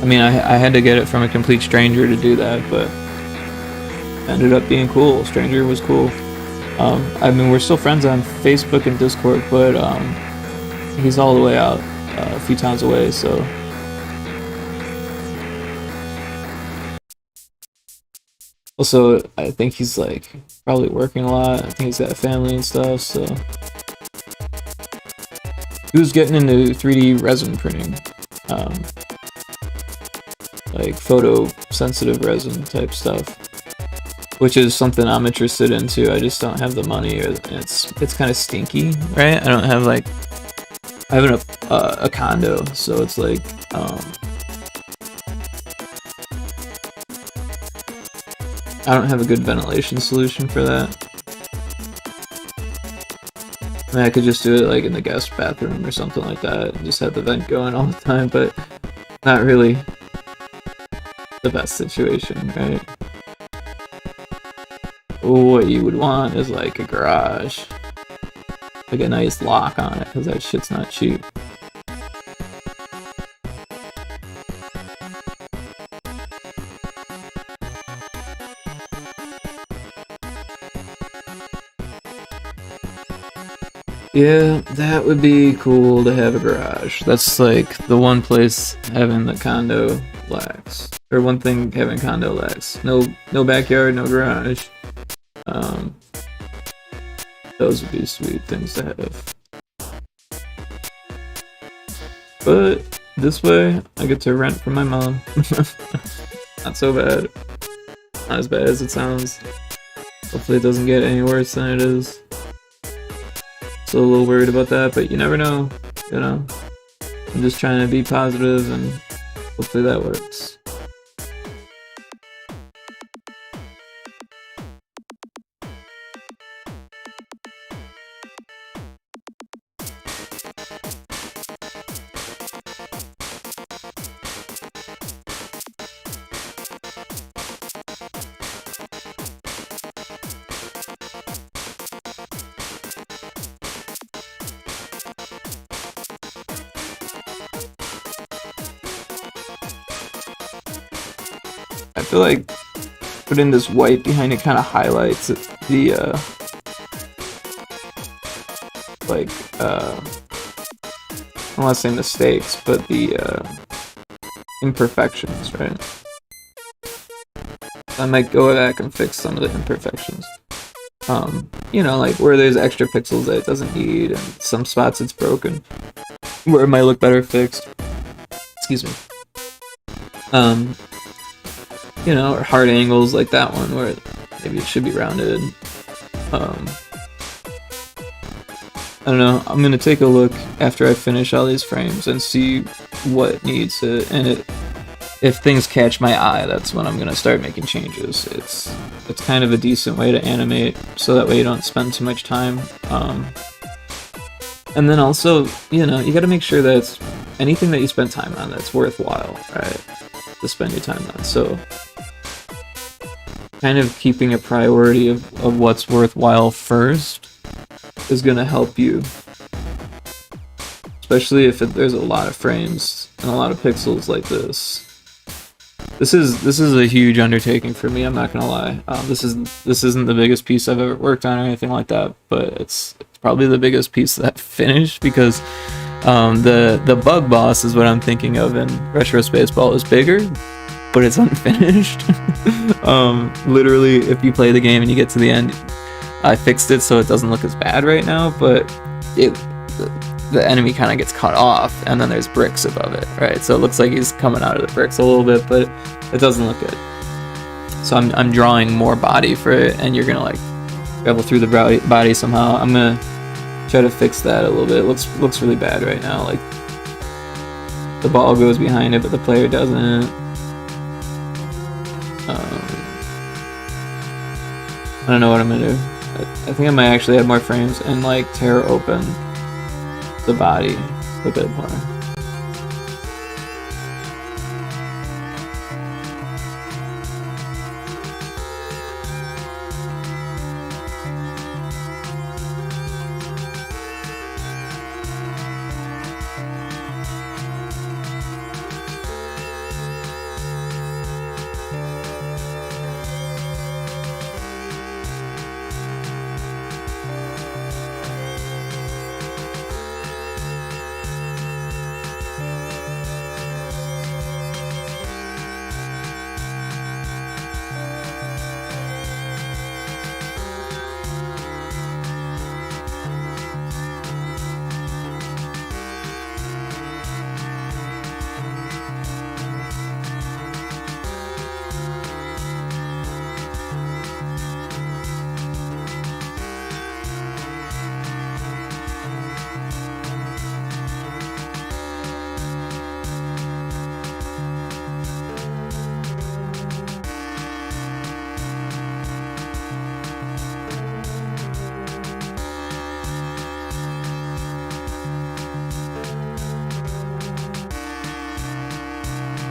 I mean, I had to get it from a complete stranger to do that, but it ended up being cool. Stranger was cool. I mean, we're still friends on Facebook and Discord, but he's all the way out, a few towns away, so. Also, I think he's like probably working a lot. I think he's got a family and stuff, so. He was getting into 3D resin printing, like photo-sensitive resin type stuff, which is something I'm interested in too. I just don't have the money, or it's kind of stinky, right? I don't have like, I have a condo, so it's like, I don't have a good ventilation solution for that. I mean, I could just do it like in the guest bathroom or something like that, and just have the vent going all the time, but not really the best situation, right? What you would want is like a garage, like a nice lock on it, because that shit's not cheap. Yeah, that would be cool to have a garage. That's like the one place having the condo lacks. Or one thing having condo lacks. No backyard, no garage. Those would be sweet things to have. But this way, I get to rent from my mom. Not so bad. Not as bad as it sounds. Hopefully it doesn't get any worse than it is. Still a little worried about that, but you never know, you know? I'm just trying to be positive, and hopefully that works. I feel like putting this white behind it kind of highlights the like I don't want to say mistakes, but the imperfections, right? I might go back and fix some of the imperfections. You know, like where there's extra pixels that it doesn't need, and some spots it's broken, where it might look better fixed. Excuse me. You know, or hard angles like that one where maybe it should be rounded. I don't know. I'm gonna take a look after I finish all these frames and see what needs it, and if things catch my eye, that's when I'm gonna start making changes. It's kind of a decent way to animate, so that way you don't spend too much time. And then also, you know, you got to make sure that it's anything that you spend time on that's worthwhile, right? To spend your time on. So, kind of keeping a priority of what's worthwhile first is gonna help you, especially if there's a lot of frames and a lot of pixels like this. This is a huge undertaking for me. I'm not gonna lie. This isn't the biggest piece I've ever worked on or anything like that, but it's probably the biggest piece that finished because the bug boss is what I'm thinking of in Retro Spaceball is bigger, but it's unfinished. Literally, if you play the game and you get to the end, I fixed it so it doesn't look as bad right now, but the enemy kind of gets cut off, and then there's bricks above it, right? So it looks like he's coming out of the bricks a little bit, but it doesn't look good. So I'm drawing more body for it, and you're gonna like travel through the body somehow. I'm gonna try to fix that a little bit. It looks really bad right now. Like the ball goes behind it, but the player doesn't. I don't know what I'm gonna do. I think I might actually add more frames and like tear open the body a bit more.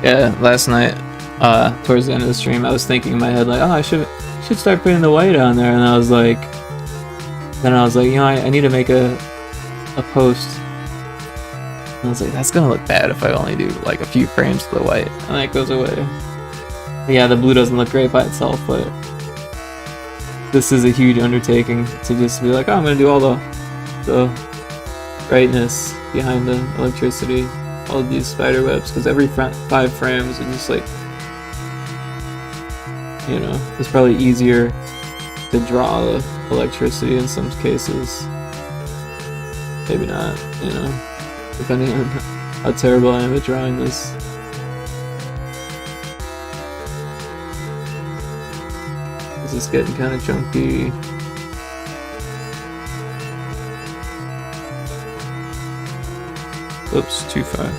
Yeah, last night, towards the end of the stream, I was thinking in my head like, oh, I should start putting the white on there, and I was like, you know, I need to make a post. And I was like, that's gonna look bad if I only do like a few frames to the white, and then it goes away. But yeah, the blue doesn't look great by itself, but this is a huge undertaking to just be like, oh, I'm gonna do all the brightness behind the electricity, all of these spider webs, because every 5 frames is just like, you know, it's probably easier to draw the electricity in some cases. Maybe not, you know, depending on how terrible I am at drawing this. This is getting kind of chunky. Oops, too far.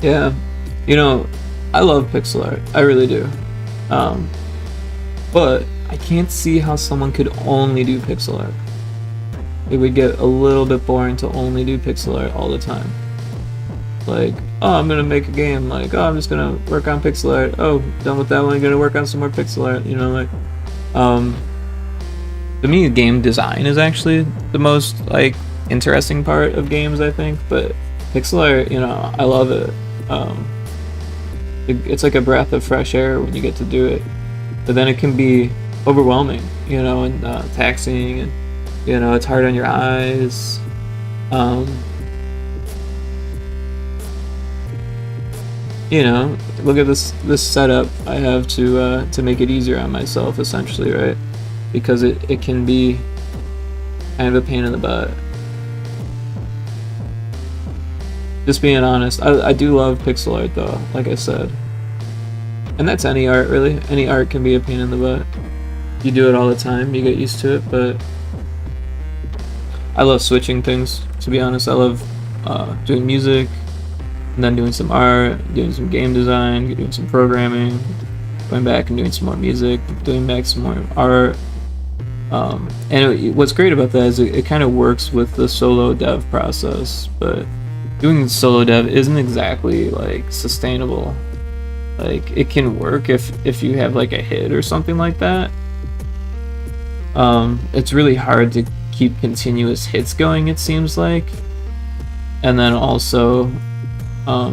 Yeah, you know, I love pixel art. I really do. Um, but I can't see how someone could only do pixel art. It would get a little bit boring to only do pixel art all the time. Like, oh, I'm gonna make a game. Like, oh, I'm just gonna work on pixel art. Oh, done with that one. Gonna work on some more pixel art. You know, like, um, to me, game design is actually the most like interesting part of games, I think. But pixel art, you know, I love it. Um, it's like a breath of fresh air when you get to do it. But then it can be overwhelming, you know, and taxing, and you know, it's hard on your eyes. Um, you know, look at this setup I have to make it easier on myself, essentially, right? Because it can be kind of a pain in the butt. Just being honest, I do love pixel art though, like I said. And that's any art, really. Any art can be a pain in the butt. You do it all the time, you get used to it, but I love switching things, to be honest. I love doing music, and then doing some art, doing some game design, doing some programming, going back and doing some more music, doing back some more art. What's great about that is it kind of works with the solo dev process, but doing solo dev isn't exactly like sustainable. Like, it can work if you have like a hit or something like that. It's really hard to keep continuous hits going, it seems like. And then also, I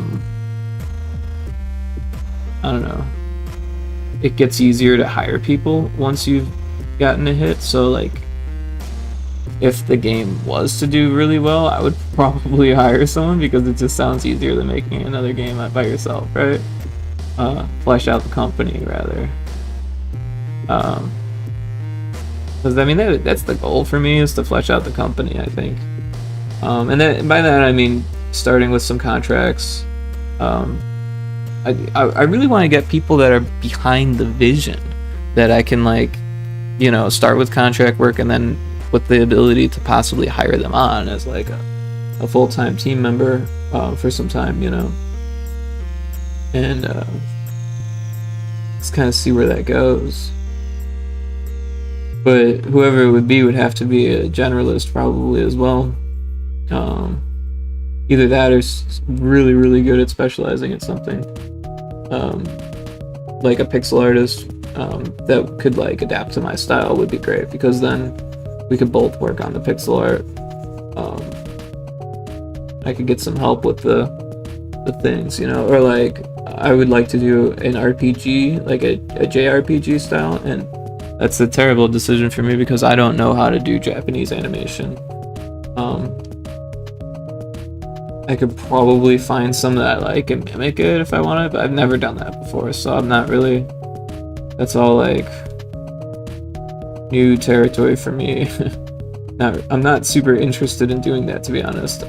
don't know, it gets easier to hire people once you've gotten a hit. So like, if the game was to do really well, I would probably hire someone, because it just sounds easier than making another game by yourself, right? Flesh out the company, rather. Because I mean, that's the goal for me, is to flesh out the company, I think. And then by that I mean starting with some contracts. I really want to get people that are behind the vision, that I can, like, you know, start with contract work and then with the ability to possibly hire them on as like a full-time team member for some time, you know. And let's kind of see where that goes. But whoever it would have to be a generalist probably as well. Either that or really, really good at specializing in something. Like a pixel artist that could like adapt to my style would be great, because then we could both work on the pixel art. I could get some help with the things, you know, or like I would like to do an RPG, like a JRPG style, and that's a terrible decision for me because I don't know how to do Japanese animation. I could probably find some that I like and mimic it if I wanted, but I've never done that before, so I'm not really, that's all like new territory for me. I'm not super interested in doing that, to be honest.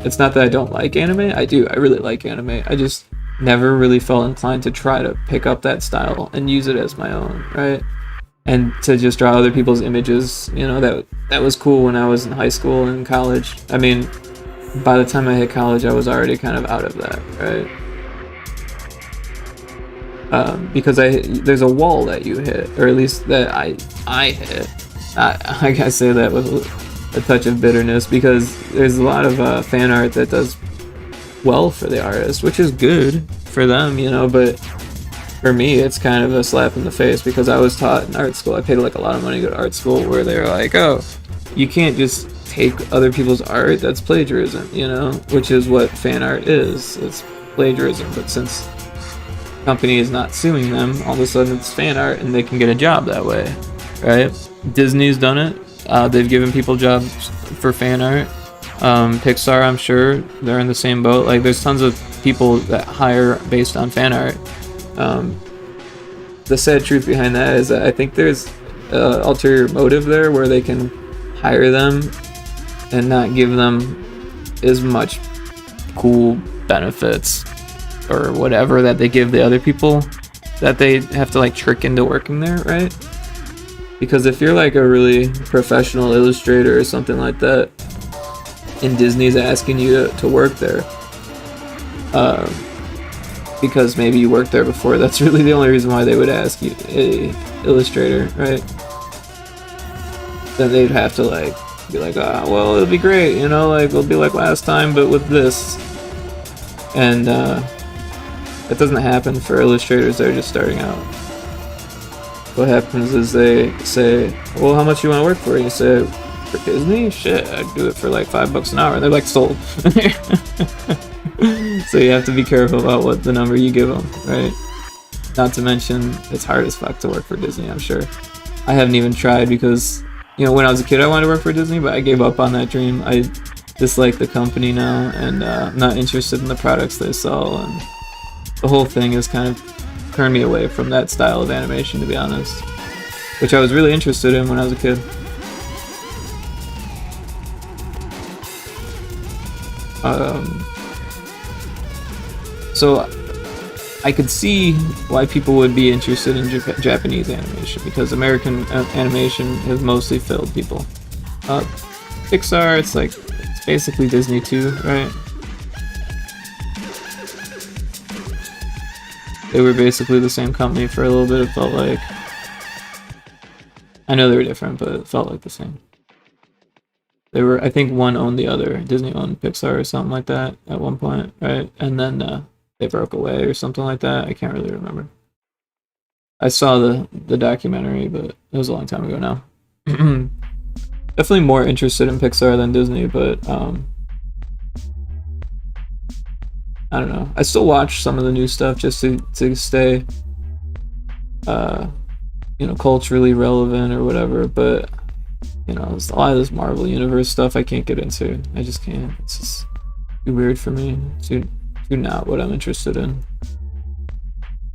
It's not that I don't like anime. I do. I really like anime. I just never really felt inclined to try to pick up that style and use it as my own, right? And to just draw other people's images, you know, that was cool when I was in high school and college. I mean, by the time I hit college, I was already kind of out of that, right? Because there's a wall that you hit, or at least that I hit. I say that with a touch of bitterness, because there's a lot of fan art that does well for the artist, which is good for them, you know, but for me it's kind of a slap in the face, because I was taught in art school, I paid like a lot of money to go to art school, where they're like, oh, you can't just take other people's art, that's plagiarism, you know, which is what fan art is, it's plagiarism. But since the company is not suing them, all of a sudden it's fan art and they can get a job that way, right? Disney's done it. They've given people jobs for fan art. Pixar, I'm sure they're in the same boat. Like, there's tons of people that hire based on fan art. The sad truth behind that is that I think there's ulterior motive there, where they can hire them and not give them as much cool benefits or whatever that they give the other people that they have to like trick into working there, right? Because if you're like a really professional illustrator or something like that, and Disney's asking you to work there, Because maybe you worked there before. That's really the only reason why they would ask you a illustrator, right? Then they'd have to like be like, ah, well, it'll be great, you know, like it'll be like last time, but with this. And that doesn't happen for illustrators that are just starting out. What happens is they say, well, how much you want to work for? And you say, for Disney? Shit, I'd do it for like $5 an hour. And they're like, sold. So you have to be careful about what the number you give them, right? Not to mention, it's hard as fuck to work for Disney, I'm sure. I haven't even tried because, you know, when I was a kid I wanted to work for Disney, but I gave up on that dream. I dislike the company now, and I'm not interested in the products they sell, and the whole thing has kind of turned me away from that style of animation, to be honest. Which I was really interested in when I was a kid. So I could see why people would be interested in Japanese animation, because American animation has mostly failed people. Pixar, it's like, it's basically Disney too, right? They were basically the same company for a little bit, it felt like. I know they were different, but it felt like the same. They were, I think one owned the other. Disney owned Pixar or something like that at one point, right? And then they broke away or something like that. I can't really remember. I saw the documentary, but it was a long time ago now. Definitely more interested in Pixar than Disney, but I don't know. I still watch some of the new stuff just to stay, you know, culturally relevant or whatever. But you know, a lot of this Marvel Universe stuff I can't get into. I just can't. It's just too weird for me. Too not what I'm interested in.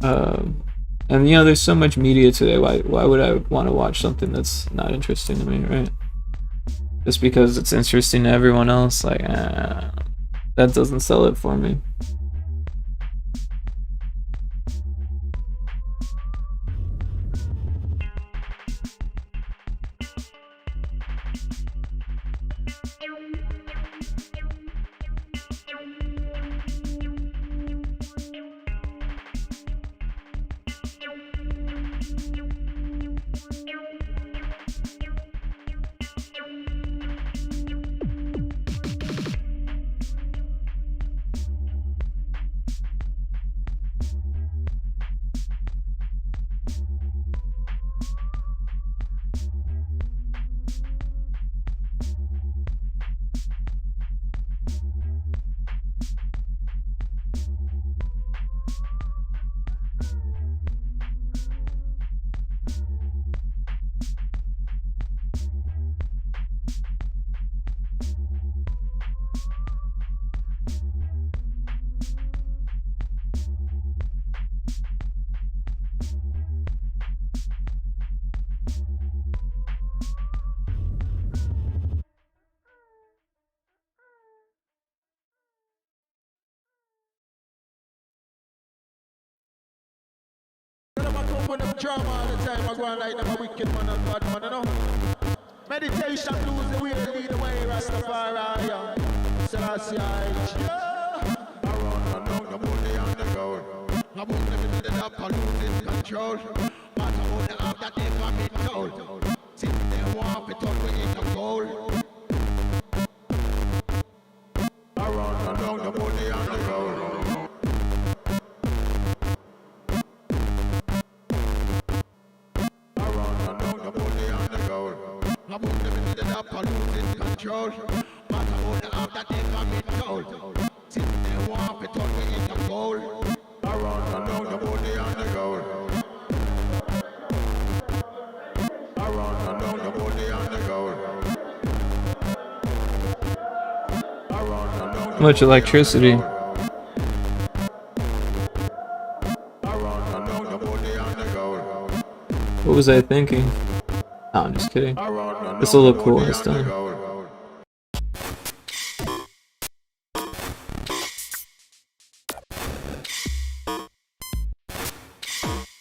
And you know, there's so much media today. Why would I want to watch something that's not interesting to me, right? Just because it's interesting to everyone else, like, that doesn't sell it for me. Drama all the time, I go on like them a wicked man and bad man, you know. Meditation lose the way, lead the way, Rastafari. Selassie, yeah. Around and down the money and the gold. I won't live in the dark, I lose control. But I won't have that never been told. Since they want it up, we in the gold. Around and down the money and the gold. I won't live in the dark, I lose control. But I won't have that never been told. Since they want it up, we in the gold. Around and down the money and the gold. Around and down the money and the gold. Around and down the Much electricity. Around and down the money and the gold. What was I thinking? Oh, I'm just kidding. This will look cool this time.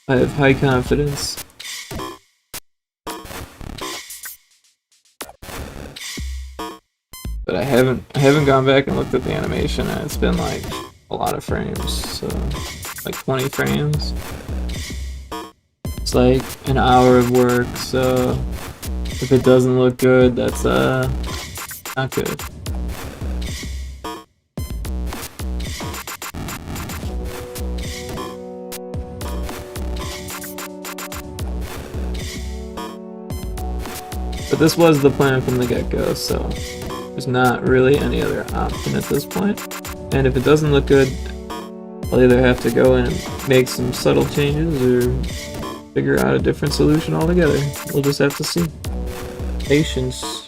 I have high confidence. But I haven't gone back and looked at the animation, and it's been like a lot of frames, so like 20 frames. It's like an hour of work, so if it doesn't look good, that's not good. But this was the plan from the get-go, so there's not really any other option at this point. And if it doesn't look good, I'll either have to go in and make some subtle changes or figure out a different solution altogether. We'll just have to see. Patience.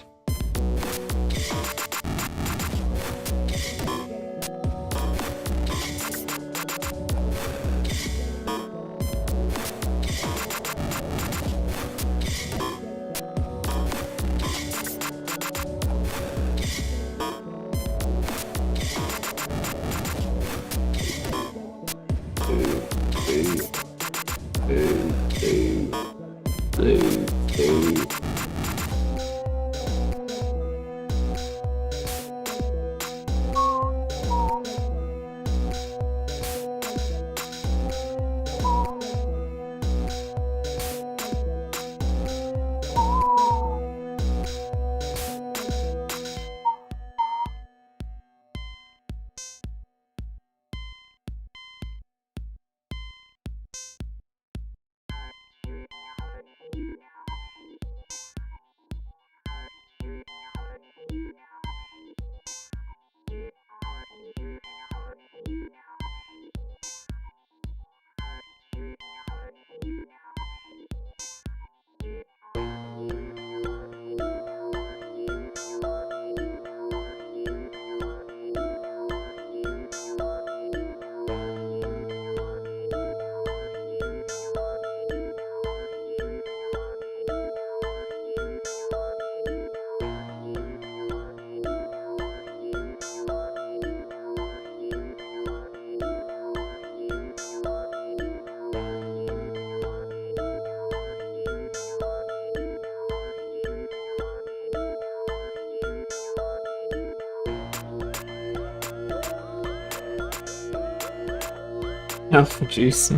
Oh, jeez.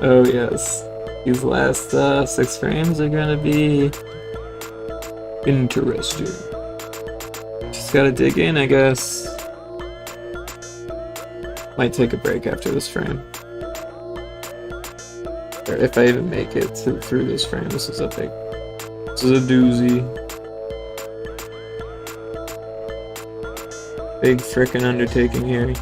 Oh, yes. These last 6 frames are gonna be interesting. Just gotta dig in, I guess. Might take a break after this frame. Or if I even make it through this frame, this is a doozy. Big frickin' undertaking here.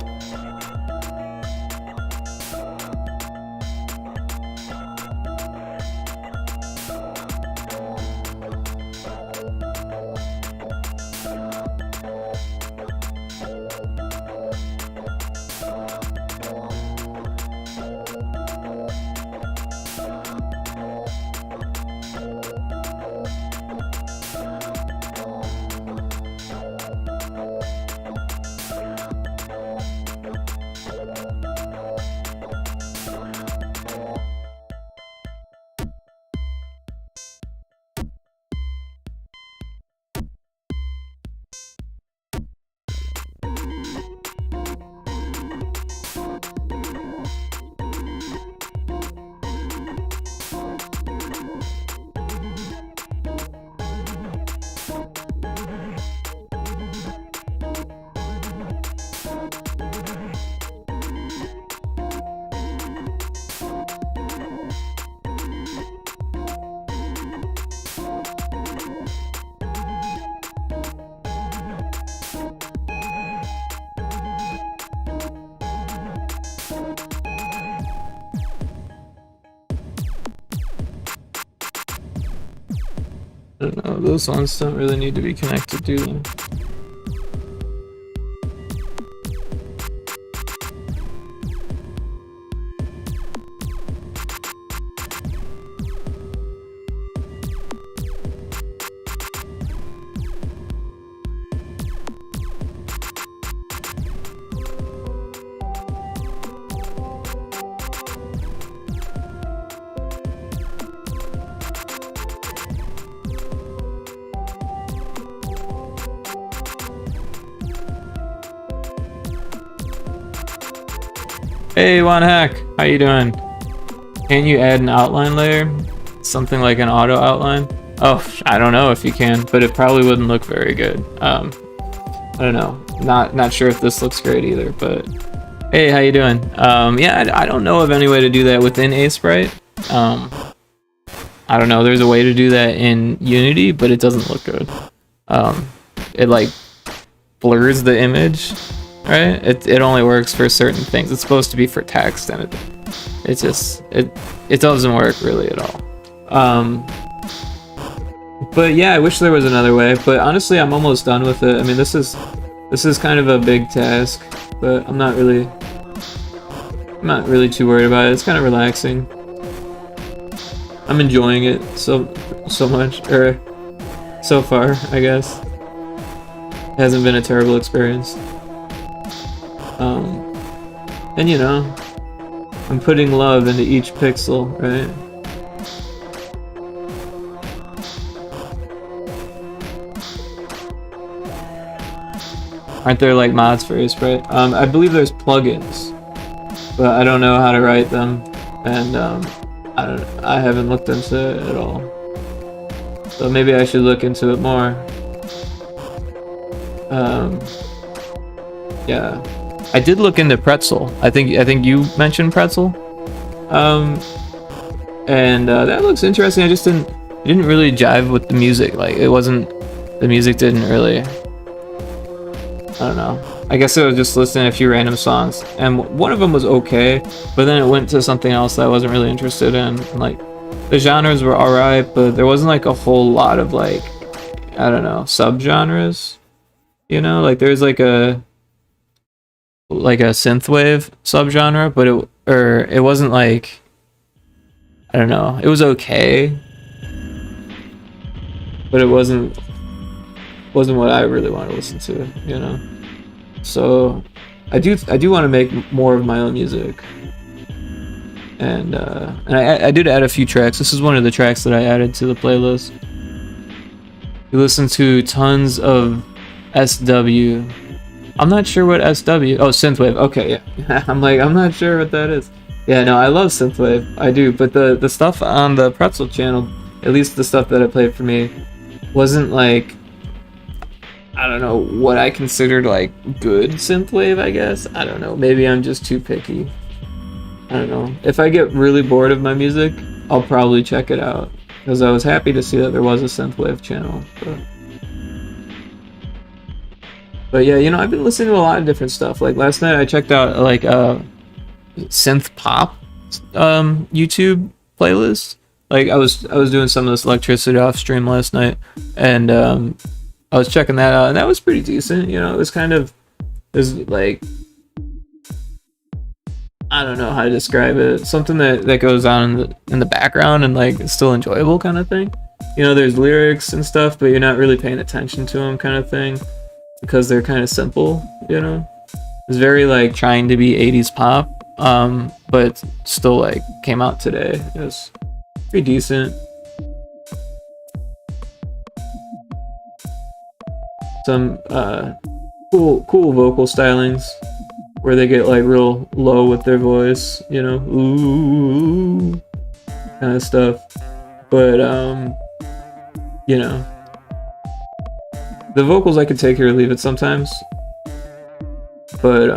I don't know, those ones don't really need to be connected, do they? Hey, One Hack, how you doing? Can you add an outline layer? Something like an auto outline? Oh, I don't know if you can, but it probably wouldn't look very good. I don't know. Not sure if this looks great either, but hey, how you doing? Yeah, I don't know of any way to do that within Aseprite. I don't know. There's a way to do that in Unity, but it doesn't look good. It like blurs the image, right? It only works for certain things. It's supposed to be for text, and it doesn't work really at all. But yeah, I wish there was another way. But honestly, I'm almost done with it. I mean, this is kind of a big task, but I'm not really too worried about it. It's kind of relaxing. I'm enjoying it so much, or so far, I guess. It hasn't been a terrible experience. And you know, I'm putting love into each pixel, right? Aren't there like mods for Aseprite? I believe there's plugins, but I don't know how to write them, and I haven't looked into it at all. So maybe I should look into it more. Yeah, I did look into Pretzel. I think you mentioned Pretzel. And that looks interesting. I just didn't really jive with the music. Like the music didn't really. I don't know. I guess I was just listening to a few random songs, and one of them was okay, but then it went to something else that I wasn't really interested in. And, like, the genres were alright, but there wasn't like a whole lot of like, I don't know, subgenres. You know, like there's like a synthwave subgenre, but it wasn't like, I don't know. It was okay, but it wasn't what I really want to listen to, you know. So I do want to make more of my own music, and I did add a few tracks. This is one of the tracks that I added to the playlist. You listen to tons of SW. I'm not sure what SW. Oh, synthwave. Okay, yeah. I'm not sure what that is. Yeah, no, I love synthwave. I do, but the stuff on the Pretzel channel, at least the stuff that it played for me, wasn't like, I don't know, what I considered like good synthwave, I guess. I don't know. Maybe I'm just too picky. I don't know. If I get really bored of my music, I'll probably check it out, because I was happy to see that there was a synthwave channel. But yeah, you know, I've been listening to a lot of different stuff. Like last night I checked out like synth pop YouTube playlist. Like I was doing some of this electricity off stream last night, and I was checking that out, and that was pretty decent. You know, it was like, I don't know how to describe it. Something that goes on in the background and like it's still enjoyable kind of thing. You know, there's lyrics and stuff, but you're not really paying attention to them kind of thing, because they're kind of simple, you know. It's very like trying to be 80s pop, but still like came out today. It was pretty decent. Some cool vocal stylings where they get like real low with their voice, you know, ooh, kind of stuff. But you know, the vocals I could take it or leave it sometimes, but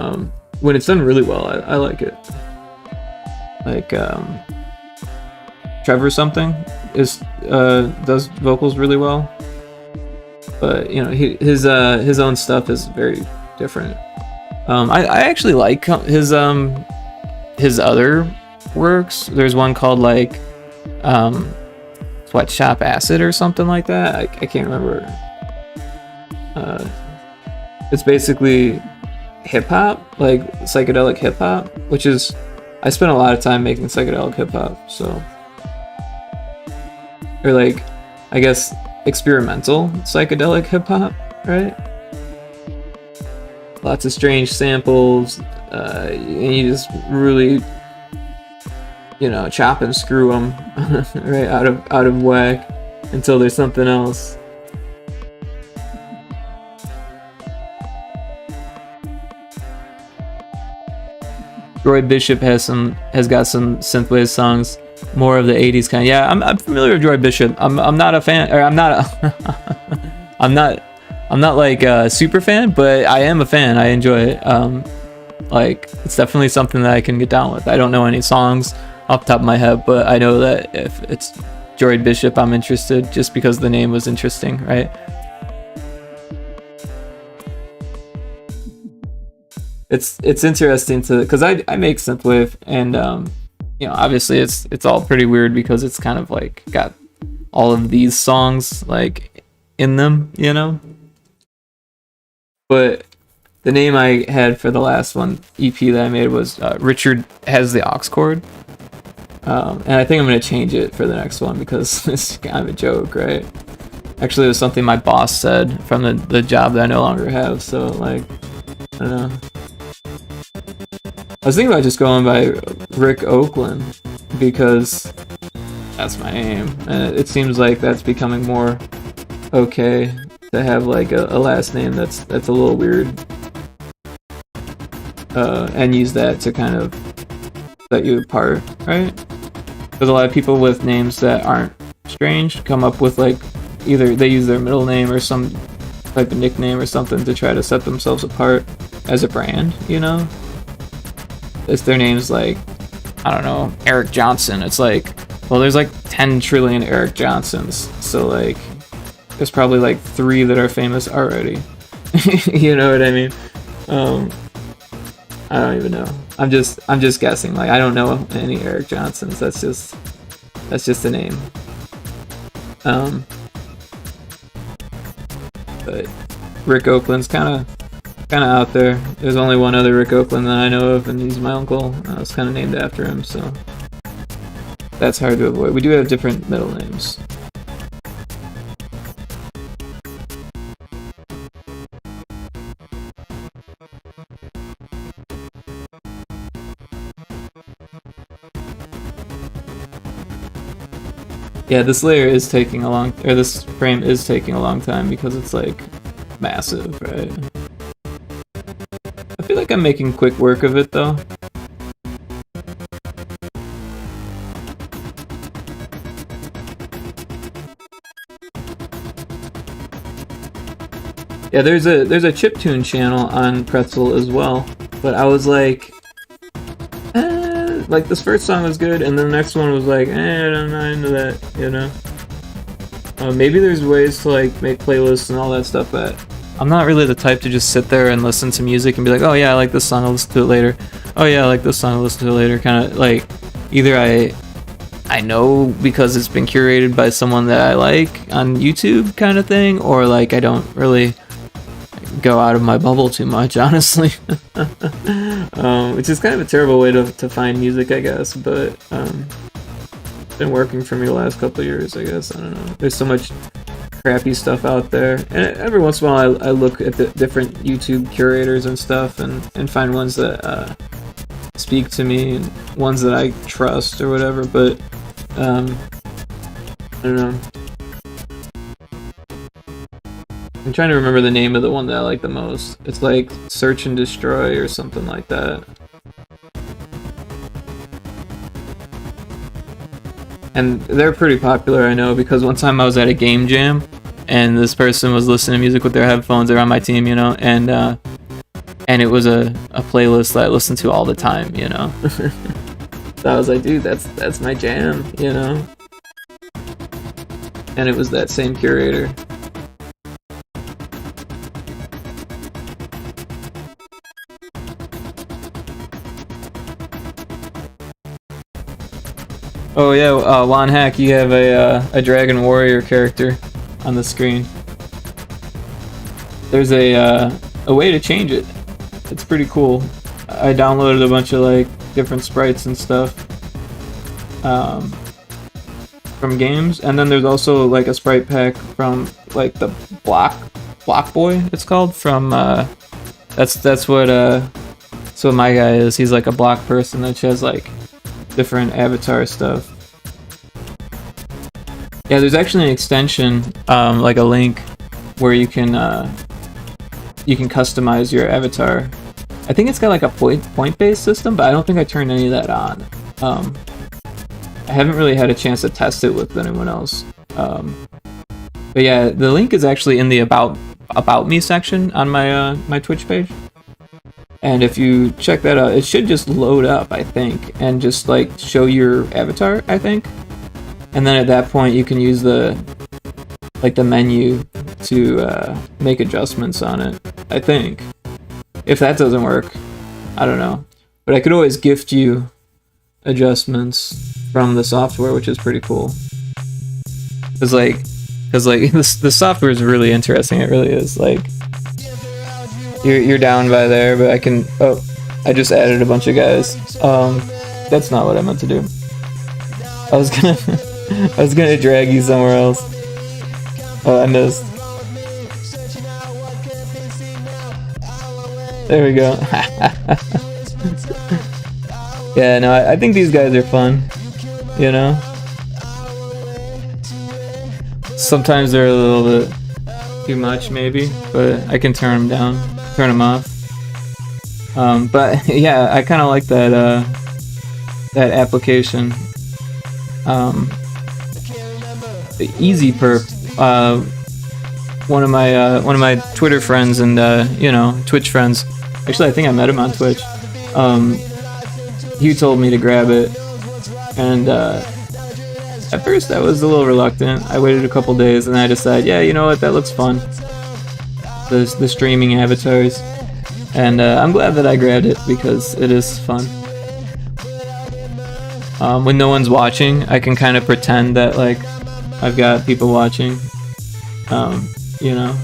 when it's done really well, I like it. Like Trevor something does vocals really well, but you know, his own stuff is very different. I actually like his other works. There's one called like Sweatshop Acid or something like that. I can't remember. It's basically hip hop, like psychedelic hip hop, which is, I spent a lot of time making psychedelic hip hop, so, or like, I guess experimental psychedelic hip hop, right? Lots of strange samples, and you just really, you know, chop and screw them right out of whack until there's something else. Droid Bishop has got some synthwave songs, more of the 80s kind. Yeah, I'm familiar with Droid Bishop. I'm not a fan, or I'm not I'm not like a super fan, but I am a fan. I enjoy it. Like, it's definitely something that I can get down with. I don't know any songs off the top of my head, but I know that if it's Droid Bishop, I'm interested just because the name was interesting, right? It's interesting to, because I make synthwave, and you know, obviously it's all pretty weird because it's kind of like got all of these songs like in them, you know. But the name I had for the last one EP that I made was Richard Has the Aux Cord, and I think I'm gonna change it for the next one because it's kind of a joke, right? Actually, it was something my boss said from the job that I no longer have, so like, I don't know. I was thinking about just going by Rick Oakland because that's my name, and it seems like that's becoming more okay to have like a last name that's a little weird, and use that to kind of set you apart, right? Because a lot of people with names that aren't strange come up with like either they use their middle name or some type of nickname or something to try to set themselves apart as a brand, you know? If their name's like, I don't know, Eric Johnson, it's like, well, there's like 10 trillion Eric Johnsons, so like there's probably like 3 that are famous already. You know what I mean? I don't even know. I'm just guessing. Like, I don't know any Eric Johnsons. That's just a name. But Rick Oakland's kind of out there. There's only one other Rick Oakland that I know of, and he's my uncle. I was kind of named after him, so that's hard to avoid. We do have different middle names. Yeah, this layer is taking a long, or this frame is taking a long time because it's like massive, right? I feel like I'm making quick work of it though. Yeah, there's a chiptune channel on Pretzel as well, but I was like this first song was good, and then the next one was like, I'm not into that, you know? Maybe there's ways to like make playlists and all that stuff, but I'm not really the type to just sit there and listen to music and be like, oh yeah, I like this song, I'll listen to it later. Oh yeah, I like this song, I'll listen to it later. Kind of like, either I know because it's been curated by someone that I like on YouTube kind of thing, or like I don't really go out of my bubble too much, honestly. Which is kind of a terrible way to find music, I guess, but it's been working for me the last couple of years, I guess. I don't know. There's so much crappy stuff out there, and every once in a while I look at the different YouTube curators and stuff and find ones that speak to me and ones that I trust or whatever, but I don't know. I'm trying to remember the name of the one that I like the most. It's like Search and Destroy or something like that. And they're pretty popular, I know, because one time I was at a game jam and this person was listening to music with their headphones. They're on my team, you know, and it was a playlist that I listened to all the time, you know. So I was like, dude, that's my jam, you know. And it was that same curator. Oh yeah, Juan Hack, you have a Dragon Warrior character on the screen. There's a way to change it. It's pretty cool. I downloaded a bunch of like different sprites and stuff from games, and then there's also like a sprite pack from like the Block Boy, it's called, from that's what my guy is. He's like a block person that has like different avatar stuff. Yeah, there's actually an extension, like a link, where you can customize your avatar I think it's got like a point based system, but I don't think I turned any of that on. I haven't really had a chance to test it with anyone else. But yeah, the link is actually in the about me section on my my Twitch page. And if you check that out, it should just load up, I think, and just like show your avatar, I think. And then at that point, you can use the menu to make adjustments on it, I think. If that doesn't work, I don't know. But I could always gift you adjustments from the software, which is pretty cool. Cause the software is really interesting. It really is. Like, you're down by there, but I can. Oh, I just added a bunch of guys. That's not what I meant to do. I was gonna drag you somewhere else. Oh, I missed. There we go. Yeah, no, I think these guys are fun. You know? Sometimes they're a little bit too much, maybe, but I can turn them down, turn them off. But yeah, I kind of like that that application. The Easy Perp. One of my Twitter friends and you know, Twitch friends. Actually, I think I met him on Twitch. He told me to grab it, and at first I was a little reluctant. I waited a couple days, and I decided, yeah, you know what, that looks fun. The streaming avatars, and I'm glad that I grabbed it because it is fun. When no one's watching, I can kind of pretend that like I've got people watching. You know,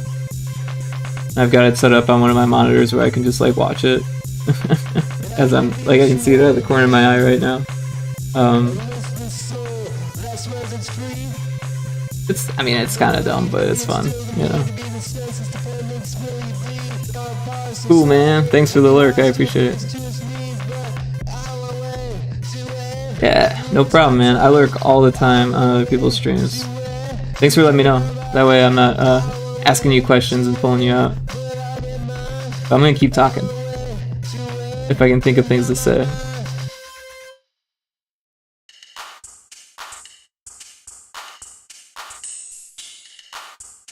I've got it set up on one of my monitors where I can just like watch it as I'm like, I can see it out of the corner of my eye right now. It's kind of dumb, but it's fun, you know. Cool, man. Thanks for the lurk. I appreciate it. Yeah, no problem, man. I lurk all the time on other people's streams. Thanks for letting me know. That way I'm not asking you questions and pulling you out. But I'm gonna keep talking if I can think of things to say.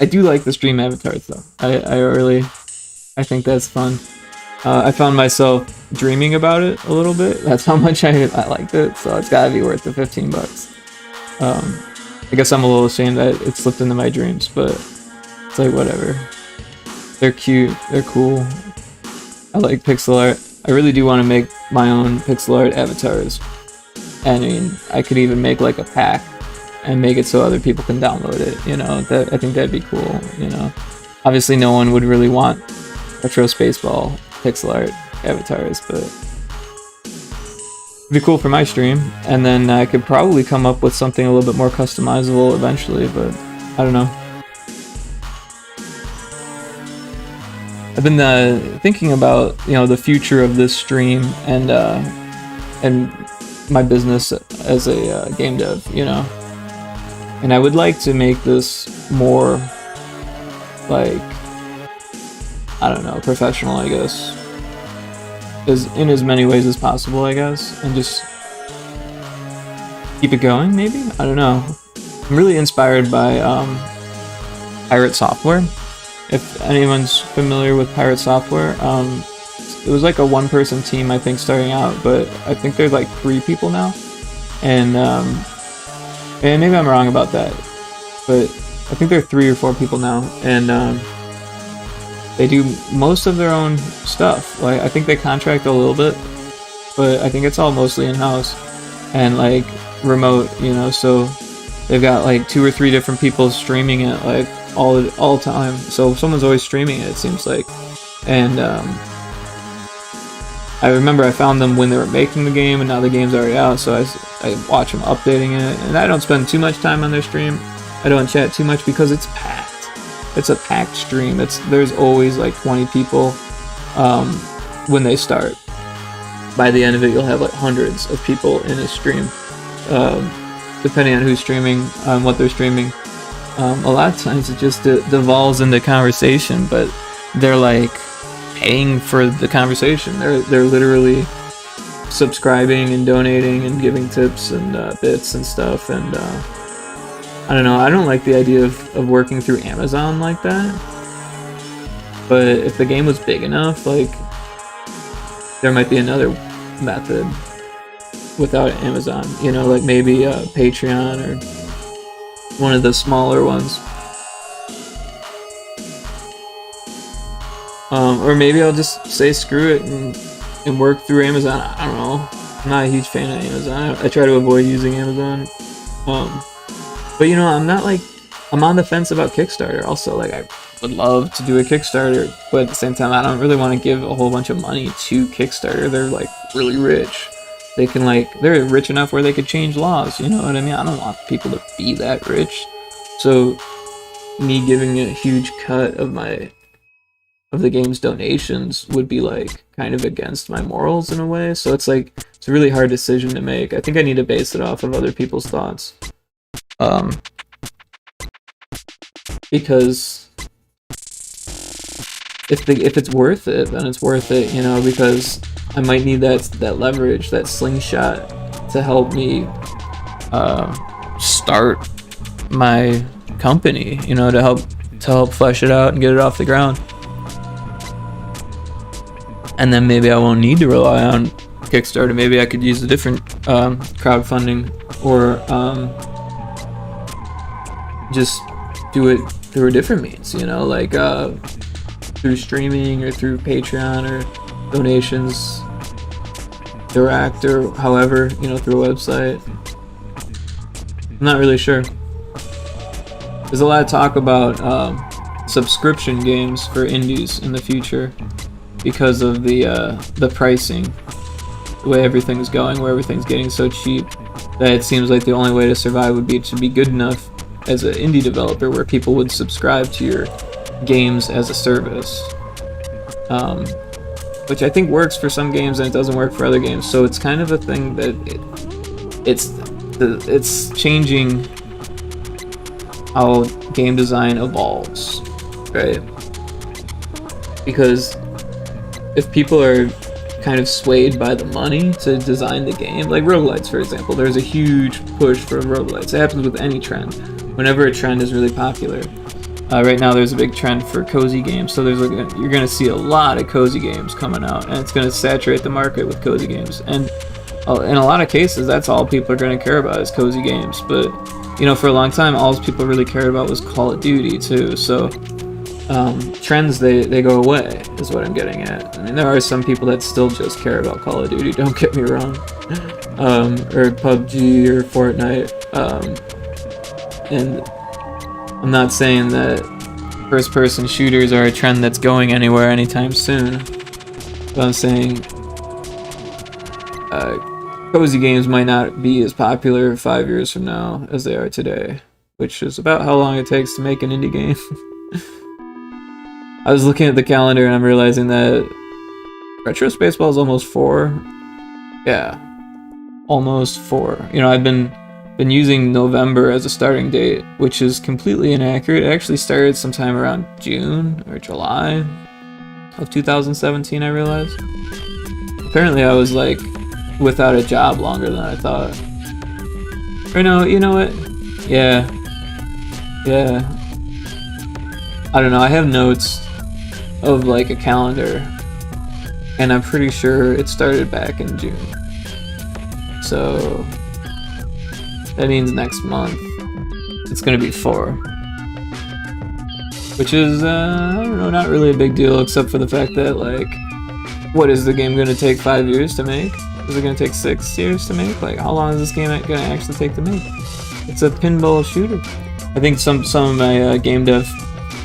I do like the stream avatars though. I think that's fun. I found myself dreaming about it a little bit. That's how much I liked it, so it's gotta be worth the $15. I guess I'm a little ashamed that it slipped into my dreams, but it's like whatever. They're cute, they're cool. I like pixel art. I really do want to make my own pixel art avatars. I mean, I could even make like a pack and make it so other people can download it, you know. I think that'd be cool, you know. Obviously no one would really want retro Spaceball pixel art avatars, but it'd be cool for my stream, and then I could probably come up with something a little bit more customizable eventually, but I don't know. I've been thinking about, you know, the future of this stream and my business as a game dev, you know. And I would like to make this more like, I don't know, professional, I guess. In as many ways as possible, I guess, and just keep it going, maybe? I don't know. I'm really inspired by Pirate Software. If anyone's familiar with Pirate Software, it was like a one-person team, I think, starting out, but I think there's like 3 people now, and maybe I'm wrong about that, but I think there are 3 or 4 people now, and they do most of their own stuff. Like, I think they contract a little bit, but I think it's all mostly in-house and like remote, you know. So they've got like 2 or 3 different people streaming it like all the time. So someone's always streaming it, it seems like. And I remember I found them when they were making the game, and now the game's already out. So I watch them updating it, and I don't spend too much time on their stream. I don't chat too much because it's packed. It's a packed stream. There's always like 20 people when they start. By the end of it, you'll have like hundreds of people in a stream, depending on who's streaming, what they're streaming. A lot of times it just devolves into conversation, but they're like paying for the conversation. They're literally subscribing and donating and giving tips and bits and stuff. And I don't know. I don't like the idea of working through Amazon like that. But if the game was big enough, like, there might be another method without Amazon. You know, like maybe Patreon or one of the smaller ones. Or maybe I'll just say screw it and work through Amazon. I don't know. I'm not a huge fan of Amazon. I try to avoid using Amazon. But you know, I'm on the fence about Kickstarter. Also, like, I would love to do a Kickstarter, but at the same time, I don't really want to give a whole bunch of money to Kickstarter. They're like really rich. They can they're rich enough where they could change laws. You know what I mean? I don't want people to be that rich. So me giving a huge cut of the game's donations would be like kind of against my morals in a way. So it's like, it's a really hard decision to make. I think I need to base it off of other people's thoughts. Because if it's worth it, then it's worth it, you know, because I might need that leverage, that slingshot to help me start my company, you know, to help flesh it out and get it off the ground. And then maybe I won't need to rely on Kickstarter. Maybe I could use a different crowdfunding, or just do it through a different means, you know, like through streaming or through Patreon or donations direct, or however, you know, through a website. I'm not really sure. There's a lot of talk about subscription games for indies in the future because of the pricing, the way everything's going, where everything's getting so cheap that it seems like the only way to survive would be to be good enough as an indie developer where people would subscribe to your games as a service, which I think works for some games and it doesn't work for other games. So it's kind of a thing that it's changing how game design evolves, right? Because if people are kind of swayed by the money to design the game, like roguelites, for example, there's a huge push for roguelites. It happens with any trend. Whenever a trend is really popular, right now there's a big trend for cozy games. So you're going to see a lot of cozy games coming out, and it's going to saturate the market with cozy games. And in a lot of cases, that's all people are going to care about is cozy games. But you know, for a long time, all people really cared about was Call of Duty too. So trends, they go away, is what I'm getting at. I mean, there are some people that still just care about Call of Duty, don't get me wrong, or PUBG or Fortnite, and I'm not saying that first-person shooters are a trend that's going anywhere anytime soon, but I'm saying cozy games might not be as popular 5 years from now as they are today, which is about how long it takes to make an indie game. I was looking at the calendar and I'm realizing that Retro Spaceball is almost 4. Yeah, almost 4. You know, I've been using November as a starting date, which is completely inaccurate. It actually started sometime around June or July of 2017, I realized. Apparently I was like without a job longer than I thought. Or no, you know what? Yeah. I don't know, I have notes of like a calendar, and I'm pretty sure it started back in June. So that means next month it's gonna be 4. Which is, I don't know, not really a big deal, except for the fact that, like, what is the game gonna take 5 years to make? Is it gonna take 6 years to make? Like, how long is this game gonna actually take to make? It's a pinball shooter. I think some of my game dev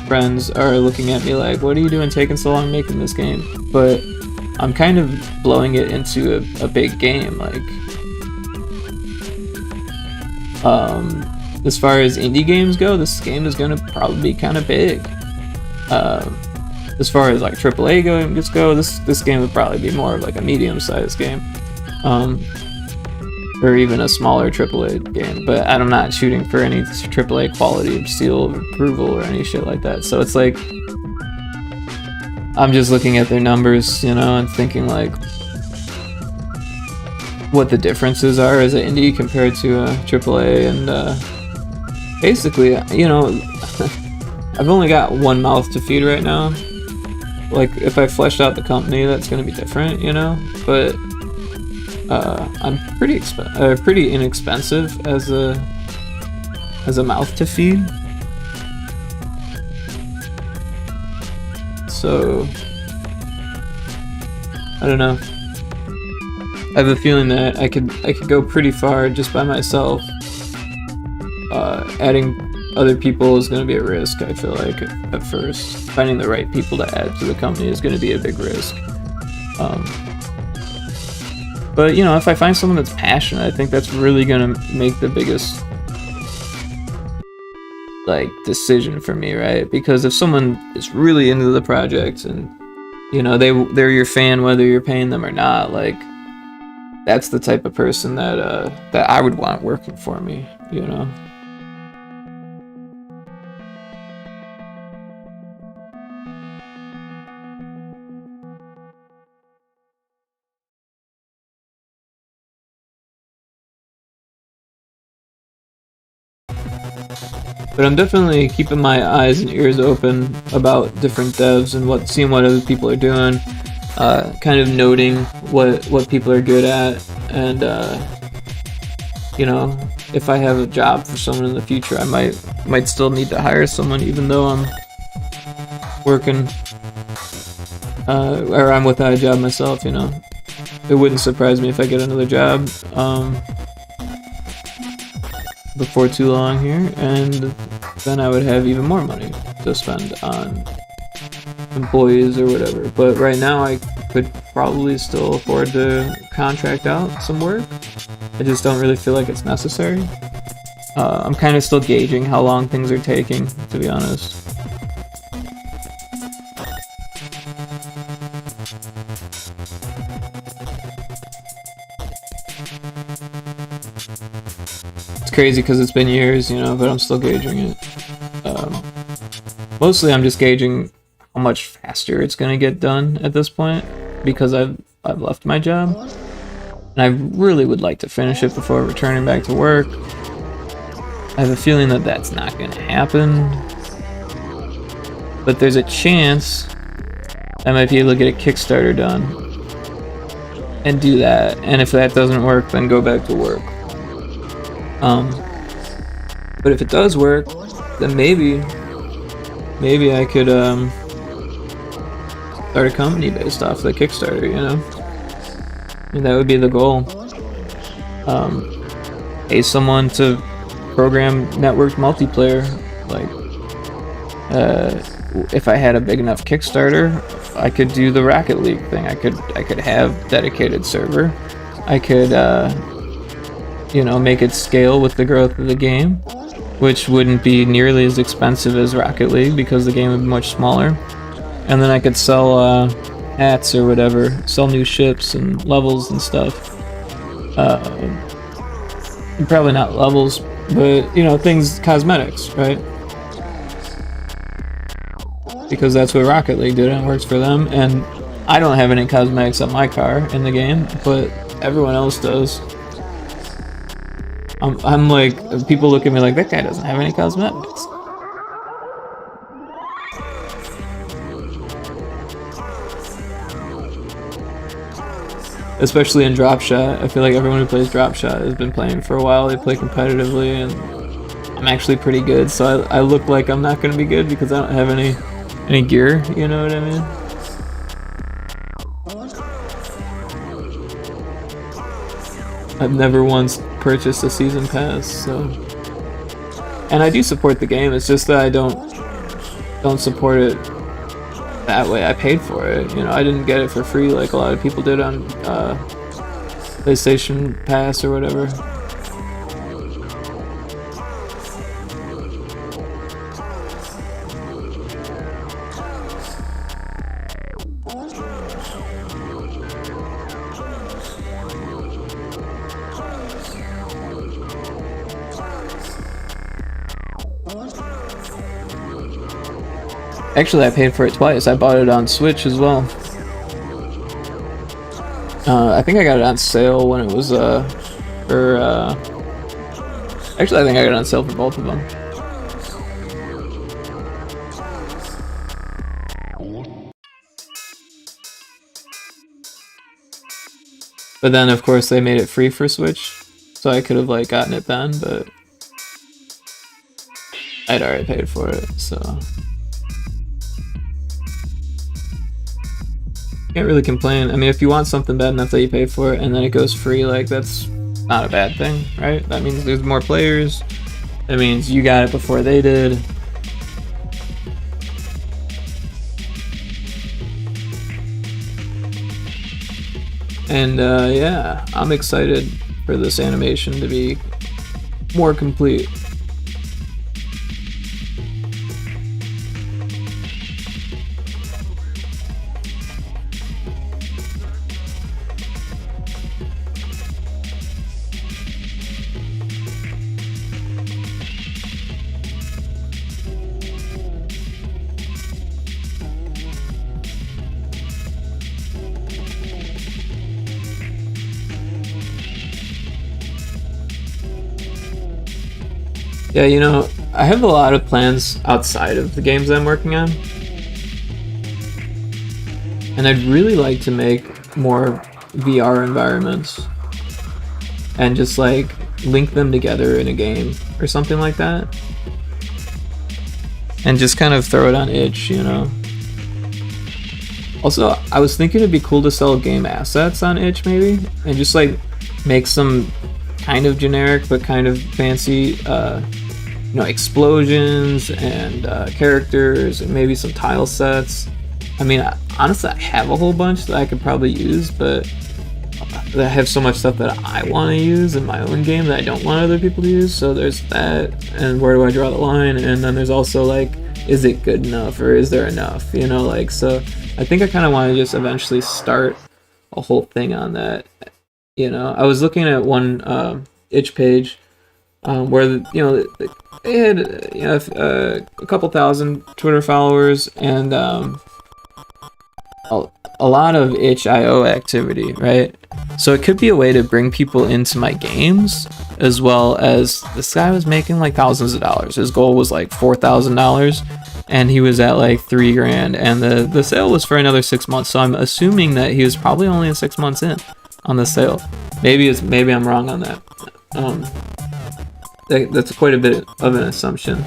friends are looking at me like, what are you doing taking so long making this game? But I'm kind of blowing it into a big game. Like, as far as indie games go, this game is gonna probably be kind of big. As far as like AAA games go, this game would probably be more of like a medium-sized game, or even a smaller AAA game. But I'm not shooting for any AAA quality of seal of approval or any shit like that. So it's like, I'm just looking at their numbers, you know, and thinking like what the differences are as an indie compared to a AAA, and basically, you know, I've only got one mouth to feed right now. Like if I fleshed out the company, that's gonna be different, you know. But I'm pretty inexpensive as a mouth to feed. So I don't know. I have a feeling that I could go pretty far just by myself. Adding other people is going to be a risk. I feel like at first, finding the right people to add to the company is going to be a big risk. But you know, if I find someone that's passionate, I think that's really going to make the biggest like decision for me, right? Because if someone is really into the project and you know they're your fan whether you're paying them or not, like that's the type of person that that I would want working for me, you know. But I'm definitely keeping my eyes and ears open about different devs and seeing what other people are doing, kind of noting what people are good at, and you know, if I have a job for someone in the future, I might still need to hire someone, even though I'm working or I'm without a job myself. You know, it wouldn't surprise me if I get another job before too long here, and then I would have even more money to spend on employees or whatever. But right now I could probably still afford to contract out some work. I just don't really feel like it's necessary. I'm kind of still gauging how long things are taking, to be honest. It's crazy because it's been years, you know, but I'm still gauging it. Mostly I'm just gauging how much faster it's going to get done at this point, because I've left my job. And I really would like to finish it before returning back to work. I have a feeling that that's not going to happen. But there's a chance I might be able to get a Kickstarter done and do that. And if that doesn't work, then go back to work. But if it does work, then maybe I could start a company based off the Kickstarter, you know? And that would be the goal. Pay someone to program networked multiplayer. Like, if I had a big enough Kickstarter, I could do the Rocket League thing. I could have dedicated server. I could, you know, make it scale with the growth of the game, which wouldn't be nearly as expensive as Rocket League because the game would be much smaller. And then I could sell hats or whatever, sell new ships and levels and stuff. Probably not levels, but you know, things, cosmetics, right? Because that's what Rocket League did and it works for them. And I don't have any cosmetics on my car in the game, but everyone else does. I'm like, people look at me like, that guy doesn't have any cosmetics. Especially in Drop Shot. I feel like everyone who plays Drop Shot has been playing for a while. They play competitively, and I'm actually pretty good. So I look like I'm not going to be good because I don't have any gear. You know what I mean? I've never once purchased a season pass, so. And I do support the game. It's just that I don't support it that way. I paid for it, you know. I didn't get it for free like a lot of people did on PlayStation Pass or whatever. Actually, I paid for it twice. I bought it on Switch as well. I think I got it on sale when it was for actually I think I got it on sale for both of them. But then of course they made it free for Switch, so I could have like gotten it then, but I'd already paid for it, so can't really complain. I mean, if you want something bad enough that you pay for it and then it goes free, like that's not a bad thing, right? That means there's more players. That means you got it before they did. And yeah, I'm excited for this animation to be more complete. Yeah, you know, I have a lot of plans outside of the games I'm working on. And I'd really like to make more VR environments and just like link them together in a game or something like that. And just kind of throw it on itch, you know. Also, I was thinking it'd be cool to sell game assets on itch maybe, and just like make some kind of generic but kind of fancy you know, explosions and characters and maybe some tile sets. I mean, honestly, I have a whole bunch that I could probably use, but I have so much stuff that I want to use in my own game that I don't want other people to use. So there's that, and where do I draw the line? And then there's also like, is it good enough or is there enough? You know, like, so I think I kind of want to just eventually start a whole thing on that. You know, I was looking at one itch page where you know they had you know a couple thousand Twitter followers and a lot of itch.io activity, right? So it could be a way to bring people into my games, as well as this guy was making like thousands of dollars. His goal was like $4,000, and he was at like $3,000, and the sale was for another 6 months. So I'm assuming that he was probably only 6 months in on the sale. Maybe I'm wrong on that. That's quite a bit of an assumption.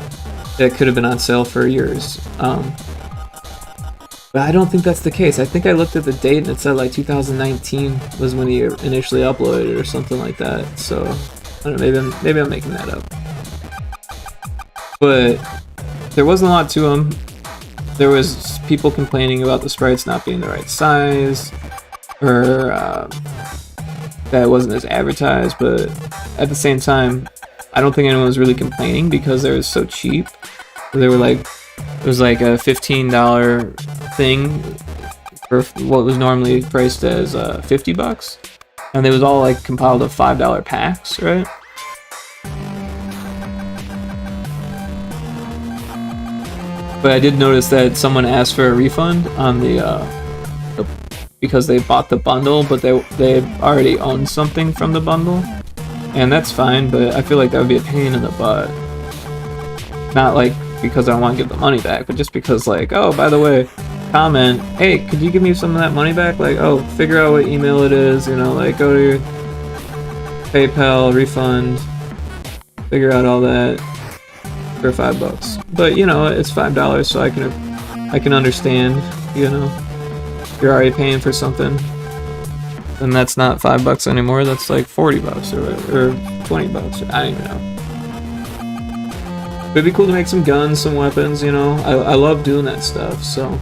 That could have been on sale for years. But I don't think that's the case. I think I looked at the date and it said like 2019 was when he initially uploaded it or something like that. So I don't know, maybe I'm making that up. But there wasn't a lot to him. There was people complaining about the sprites not being the right size, or that it wasn't as advertised. But at the same time, I don't think anyone was really complaining because they were so cheap. They were like, it was like a $15 thing for what was normally priced as $50, and they was all like compiled of $5 packs, right? But I did notice that someone asked for a refund on the because they bought the bundle, but they already owned something from the bundle. And that's fine, but I feel like that would be a pain in the butt. Not like because I want to give the money back, but just because like, oh, by the way, comment, hey, could you give me some of that money back? Like, oh, figure out what email it is, you know, like go to your PayPal, refund, figure out all that for $5. But you know, it's $5, so I can understand, you know, you're already paying for something. And that's not $5 anymore, that's like $40 or $20, I don't even know. But it'd be cool to make some guns, some weapons, you know. I love doing that stuff, so.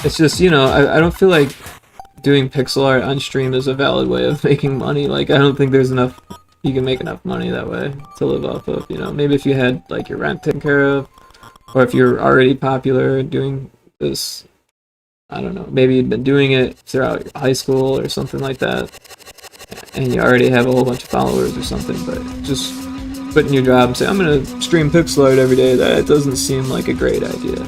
It's just, you know, I don't feel like doing pixel art on stream is a valid way of making money. Like, I don't think there's enough, you can make enough money that way to live off of, you know. Maybe if you had, like, your rent taken care of, or if you're already popular doing this I don't know, maybe you've been doing it throughout high school or something like that, and you already have a whole bunch of followers or something, but just quitting your job and say, I'm gonna stream pixel art every day, that doesn't seem like a great idea.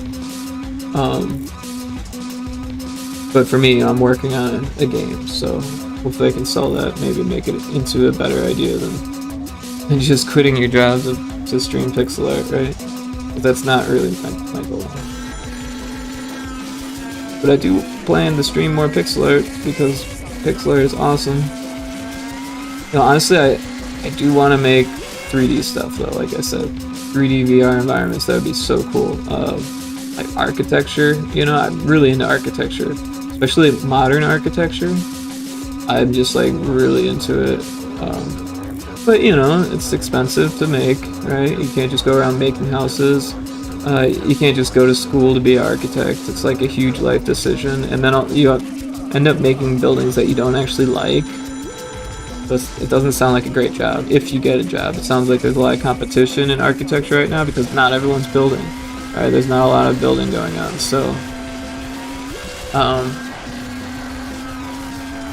But for me, I'm working on a game, so hopefully I can sell that, maybe make it into a better idea than just quitting your job to stream pixel art, right? But that's not really my goal. But I do plan to stream more pixel art because pixel art is awesome. You know, honestly, I do want to make 3D stuff though. Like I said, 3D VR environments, that would be so cool. Like architecture, you know, I'm really into architecture, especially modern architecture. I'm just like really into it. But you know, it's expensive to make, right? You can't just go around making houses. You can't just go to school to be an architect. It's like a huge life decision, and then you end up making buildings that you don't actually like. So it doesn't sound like a great job if you get a job. It sounds like there's a lot of competition in architecture right now because not everyone's building. Right? There's not a lot of building going on. So,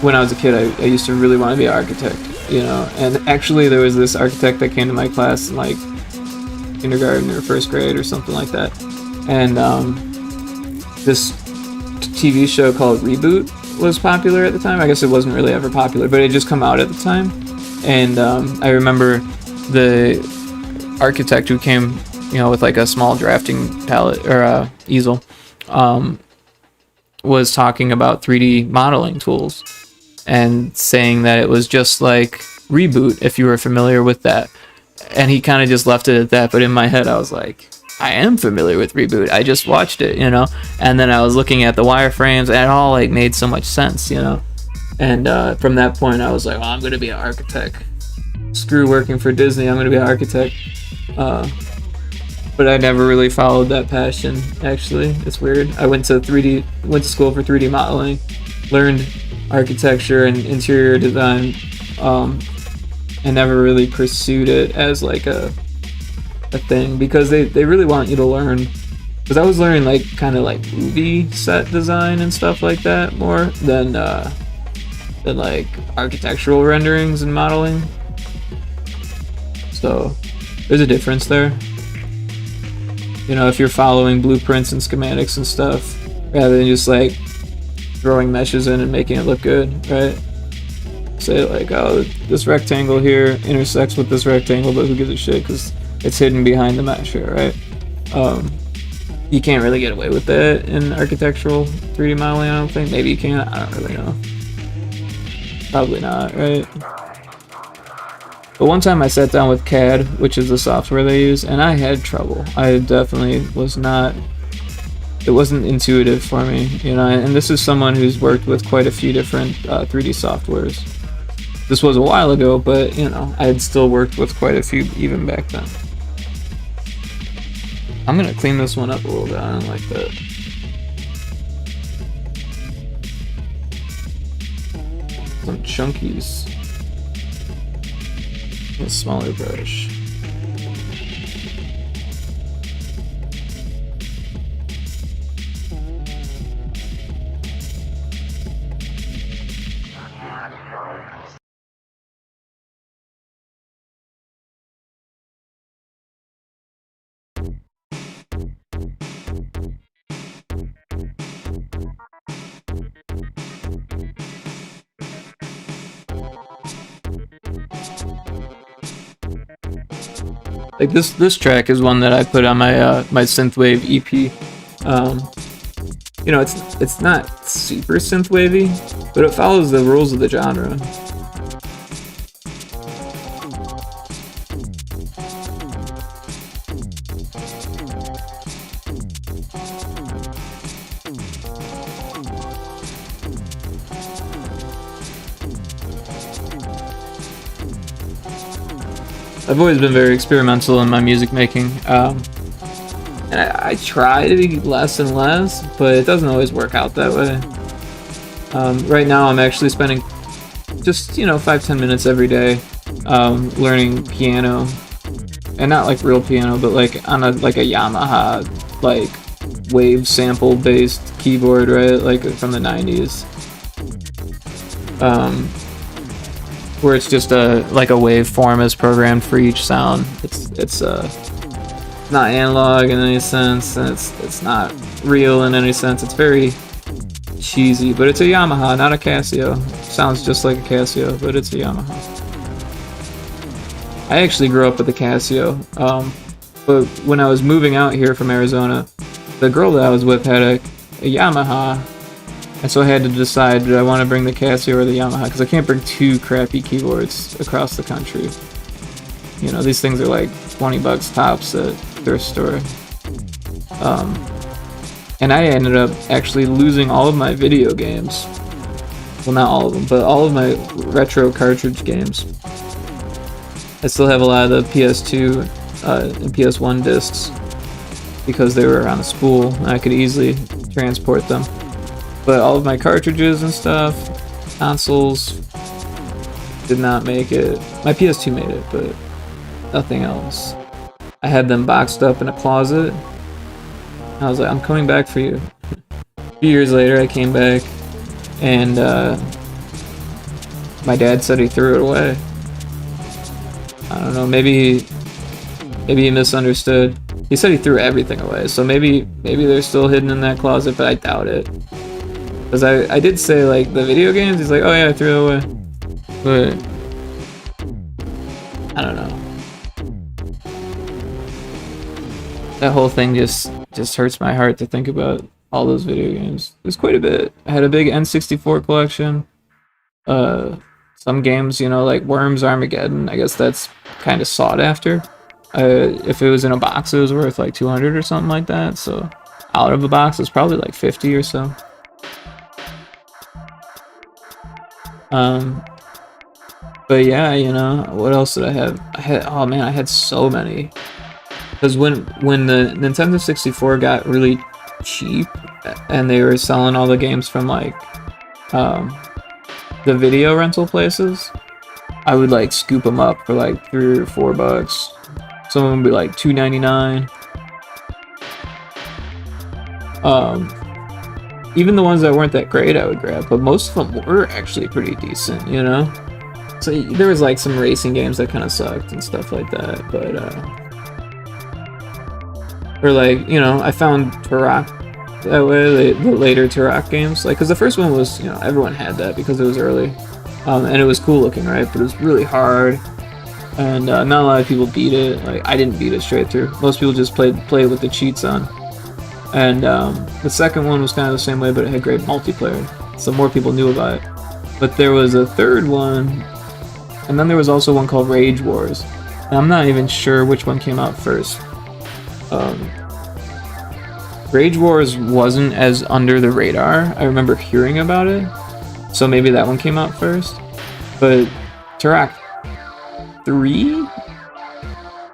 when I was a kid, I used to really want to be an architect, you know. And actually, there was this architect that came to my class in like kindergarten or first grade or something like that, and this TV show called Reboot was popular at the time. I guess it wasn't really ever popular, but it had just come out at the time. And I remember the architect who came, you know, with like a small drafting palette or easel, was talking about 3D modeling tools and saying that it was just like Reboot, if you were familiar with that. And he kind of just left it at that, but in my head I was like, I am familiar with Reboot, I just watched it, you know. And then I was looking at the wireframes, and it all like made so much sense, you know. And from that point I was like, well, I'm gonna be an architect. Screw working for Disney, I'm gonna be an architect. But I never really followed that passion, actually. It's weird. I went to school for 3D modeling, learned architecture and interior design, and never really pursued it as like a thing because they really want you to learn. Because I was learning like kind of like movie set design and stuff like that more than like architectural renderings and modeling. So there's a difference there. You know, if you're following blueprints and schematics and stuff, rather than just like throwing meshes in and making it look good, right? Say like, oh, this rectangle here intersects with this rectangle, but who gives a shit because it's hidden behind the mesh here, right? You can't really get away with that in architectural 3D modeling, I don't think. Maybe you can, I don't really know. Probably not, right? But one time I sat down with CAD, which is the software they use, and I had trouble. I definitely was not, it wasn't intuitive for me, you know, and this is someone who's worked with quite a few different 3D softwares. This was a while ago, but, you know, I had still worked with quite a few even back then. I'm gonna clean this one up a little bit, I don't like that. Some chunkies. A smaller brush. Like this track is one that I put on my my synthwave EP. You know, it's not super synthwavy, but it follows the rules of the genre. I've always been very experimental in my music making, and I try to be less and less, but it doesn't always work out that way. Right now I'm actually spending just, you know, 5-10 minutes every day learning piano, and not like real piano, but like on a Yamaha like wave sample based keyboard, right? Like from the 90s. Where it's just like a waveform is programmed for each sound. It's not analog in any sense, and it's not real in any sense. It's very cheesy, but it's a Yamaha, not a Casio. Sounds just like a Casio, but it's a Yamaha. I actually grew up with a Casio, but when I was moving out here from Arizona, the girl that I was with had a Yamaha, and so I had to decide, did I want to bring the Casio or the Yamaha, because I can't bring two crappy keyboards across the country. You know, these things are like 20 bucks tops at thrift store. And I ended up actually losing all of my video games. Well, not all of them, but all of my retro cartridge games. I still have a lot of the PS2 and PS1 discs because they were on a spool and I could easily transport them. But all of my cartridges and stuff, consoles, did not make it. My PS2 made it, but nothing else. I had them boxed up in a closet. I was like, I'm coming back for you. A few years later, I came back, and my dad said he threw it away. I don't know, maybe he misunderstood. He said he threw everything away, so maybe they're still hidden in that closet, but I doubt it. Because I did say, like, the video games, he's like, oh yeah, I threw it away. But I don't know. That whole thing just hurts my heart to think about all those video games. It was quite a bit. I had a big N64 collection. Some games, you know, like Worms Armageddon, I guess that's kind of sought after. If it was in a box, it was worth like 200 or something like that. So out of the box, it's probably like 50 or so. But yeah, you know, what else did I have? Oh man, I had so many. Because when the Nintendo 64 got really cheap and they were selling all the games from like the video rental places, I would like scoop them up for like $3 or $4. Some of them would be like $2.99. Even the ones that weren't that great I would grab, but most of them were actually pretty decent, you know? So there was like some racing games that kind of sucked and stuff like that, but or like, you know, I found Turok that way, the later Turok games, like, because the first one was, you know, everyone had that because it was early, and it was cool looking, right? But it was really hard, and not a lot of people beat it. Like, I didn't beat it straight through. Most people just played with the cheats on. And the second one was kind of the same way, but it had great multiplayer, so more people knew about it. But there was a third one, and then there was also one called Rage Wars. And I'm not even sure which one came out first. Rage Wars wasn't as under the radar. I remember hearing about it, so maybe that one came out first. But Turok 3,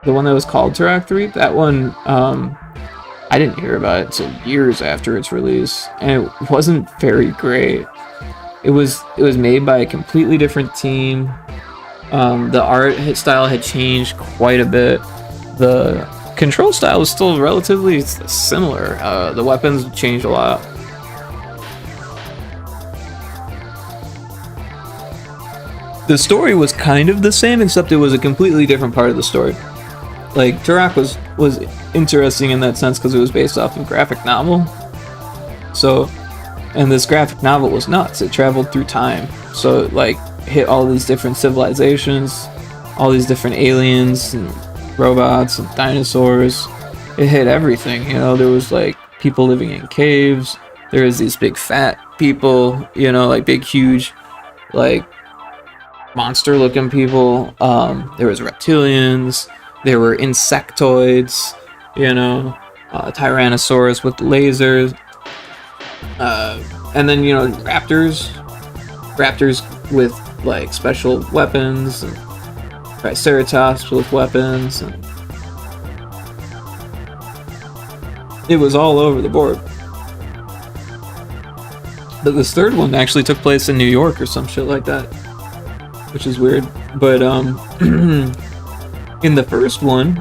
the one that was called Turok 3, that one, I didn't hear about it until years after its release, and it wasn't very great. It was made by a completely different team. The art style had changed quite a bit. The control style was still relatively similar. The weapons changed a lot. The story was kind of the same, except it was a completely different part of the story. Like, Turok was interesting in that sense because it was based off of a graphic novel. So, and this graphic novel was nuts. It traveled through time. So it, like, hit all these different civilizations, all these different aliens and robots and dinosaurs. It hit everything, you know. There was, like, people living in caves. There was these big fat people, you know, like big, huge, like, monster-looking people. There was reptilians. There were insectoids, you know, Tyrannosaurus with lasers, and then, you know, raptors with like special weapons, and Triceratops with weapons, and it was all over the board. But this third one actually took place in New York or some shit like that, which is weird. But in the first one,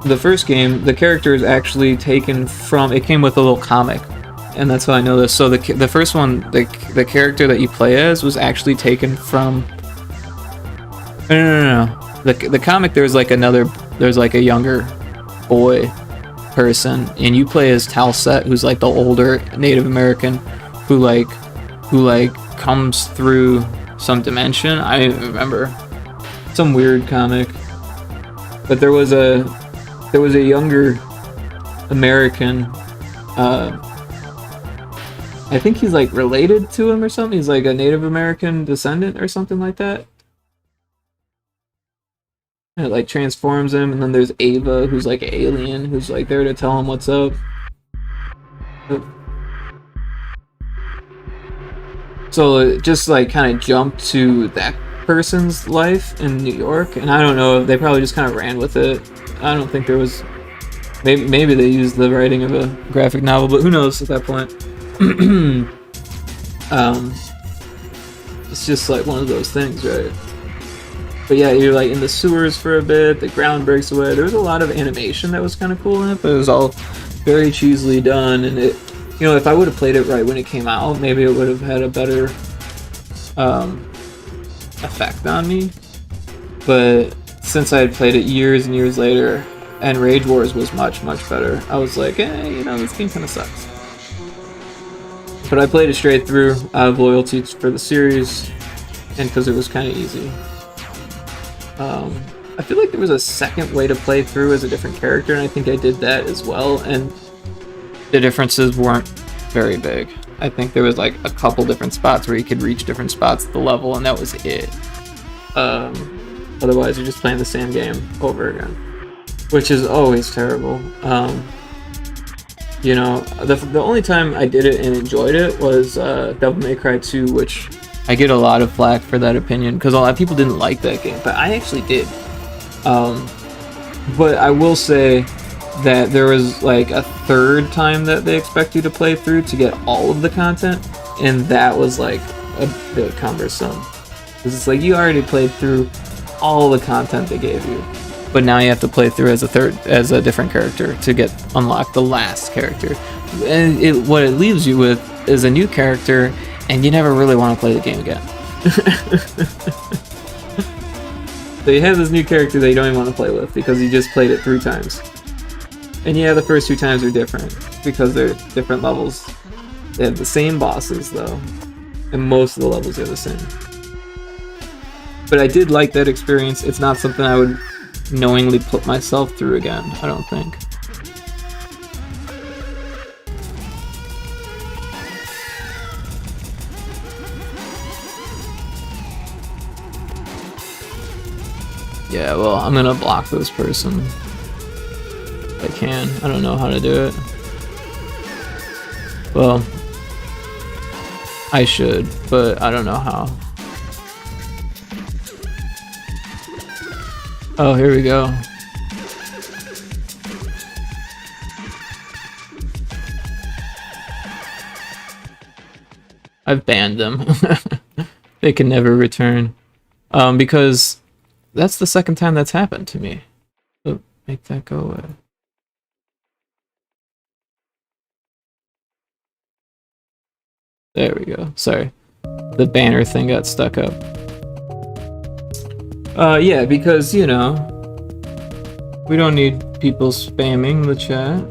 the first game, the character is actually taken from. It came with a little comic, and that's how I know this. So the first one, the character that you play as was actually taken from. No. The comic, there's like a younger boy person, and you play as Talset, who's like the older Native American, who comes through some dimension. I don't even remember, some weird comic. But there was a younger American. I think he's like related to him or something. He's like a Native American descendant or something like that. And it like transforms him, and then there's Ava, who's like an alien, who's like there to tell him what's up. So it just like kind of jumped to that person's life in New York, and I don't know, they probably just kind of ran with it. I don't think there was, maybe they used the writing of a graphic novel, but who knows at that point. It's just like one of those things, right? But yeah, you're like in the sewers for a bit, the ground breaks away. There was a lot of animation that was kind of cool in it, but it was all very cheesily done, and it, you know, if I would have played it right when it came out, maybe it would have had a better effect on me. But since I had played it years and years later, and Rage Wars was much, much better, I was like, you know, this game kind of sucks. But I played it straight through out of loyalty for the series, and because it was kind of easy. I feel like there was a second way to play through as a different character, and I think I did that as well, and the differences weren't very big. I think there was like a couple different spots where you could reach different spots of the level, and that was it. Otherwise, you're just playing the same game over again, which is always terrible. You know, the only time I did it and enjoyed it was Devil May Cry 2, which I get a lot of flack for that opinion because a lot of people didn't like that game, but I actually did. But I will say that there was like a third time that they expect you to play through to get all of the content, and that was like a bit cumbersome because it's like you already played through all the content they gave you, but now you have to play through as a different character to unlock the last character, and what it leaves you with is a new character, and you never really want to play the game again. So you have this new character that you don't even want to play with because you just played it 3 times. And yeah, the first 2 times are different because they're different levels. They have the same bosses though, and most of the levels are the same. But I did like that experience. It's not something I would knowingly put myself through again, I don't think. Yeah, well, I'm gonna block this person. If I can. I don't know how to do it. Well, I should, but I don't know how. Oh, here we go. I've banned them. They can never return. Because that's the second time that's happened to me. So make that go away. There we go. Sorry. The banner thing got stuck up. Yeah, because, you know, we don't need people spamming the chat.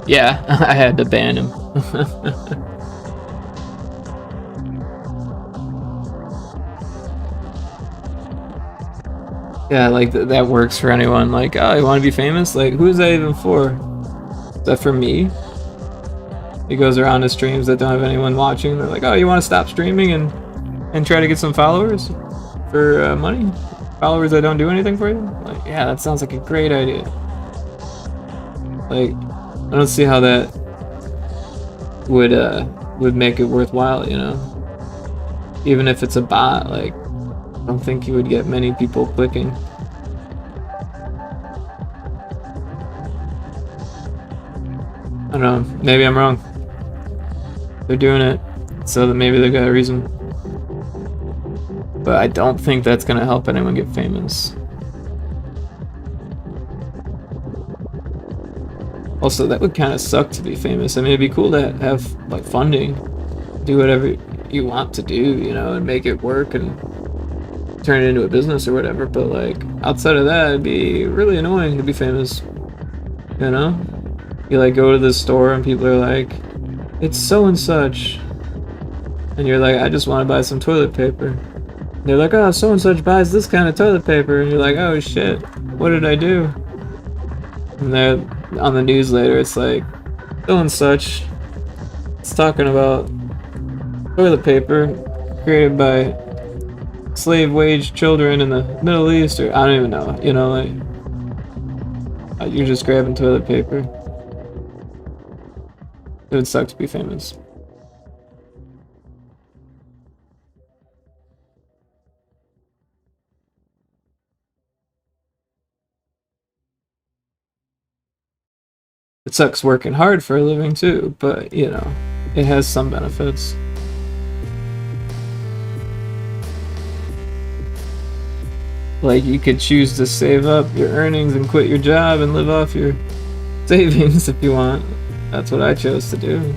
Yeah, I had to ban him. Yeah, like that works for anyone. Like, oh, you want to be famous? Like, who is that even for? Is that for me? He goes around to streams that don't have anyone watching. They're like, oh, you want to stop streaming and try to get some followers for money? Followers that don't do anything for you? Like, yeah, that sounds like a great idea. Like, I don't see how that would make it worthwhile, you know? Even if it's a bot, like, I don't think you would get many people clicking. I don't know, maybe I'm wrong. They're doing it so that maybe they got a reason. But I don't think that's gonna help anyone get famous. Also, that would kind of suck to be famous. I mean, it'd be cool to have like funding, do whatever you want to do, you know, and make it work and turn it into a business or whatever. But like outside of that, it'd be really annoying to be famous. You know, you like go to the store and people are like, "It's so and such," and you're like, "I just want to buy some toilet paper." And they're like, "Oh, so and such buys this kind of toilet paper," and you're like, "Oh shit, what did I do?" And they're on the news later, it's like, so and such, it's talking about toilet paper created by slave wage children in the Middle East, or I don't even know, you know, like, you're just grabbing toilet paper. It would suck to be famous. It sucks working hard for a living too, but you know, it has some benefits. Like, you could choose to save up your earnings and quit your job and live off your savings if you want. That's what I chose to do.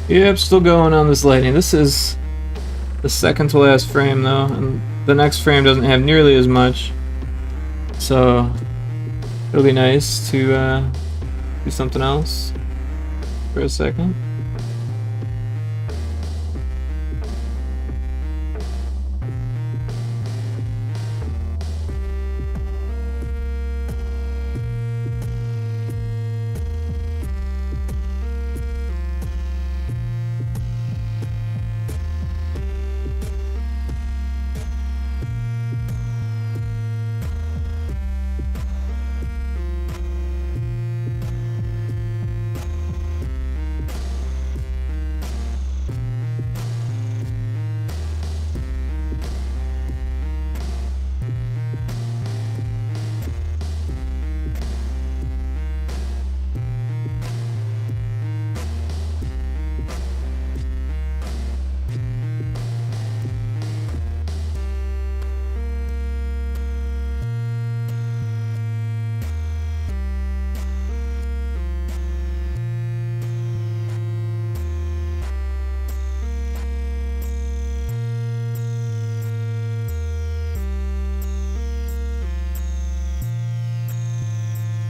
Yep, still going on this lighting. This is the second to last frame though, and the next frame doesn't have nearly as much. So it'll be nice to do something else for a second.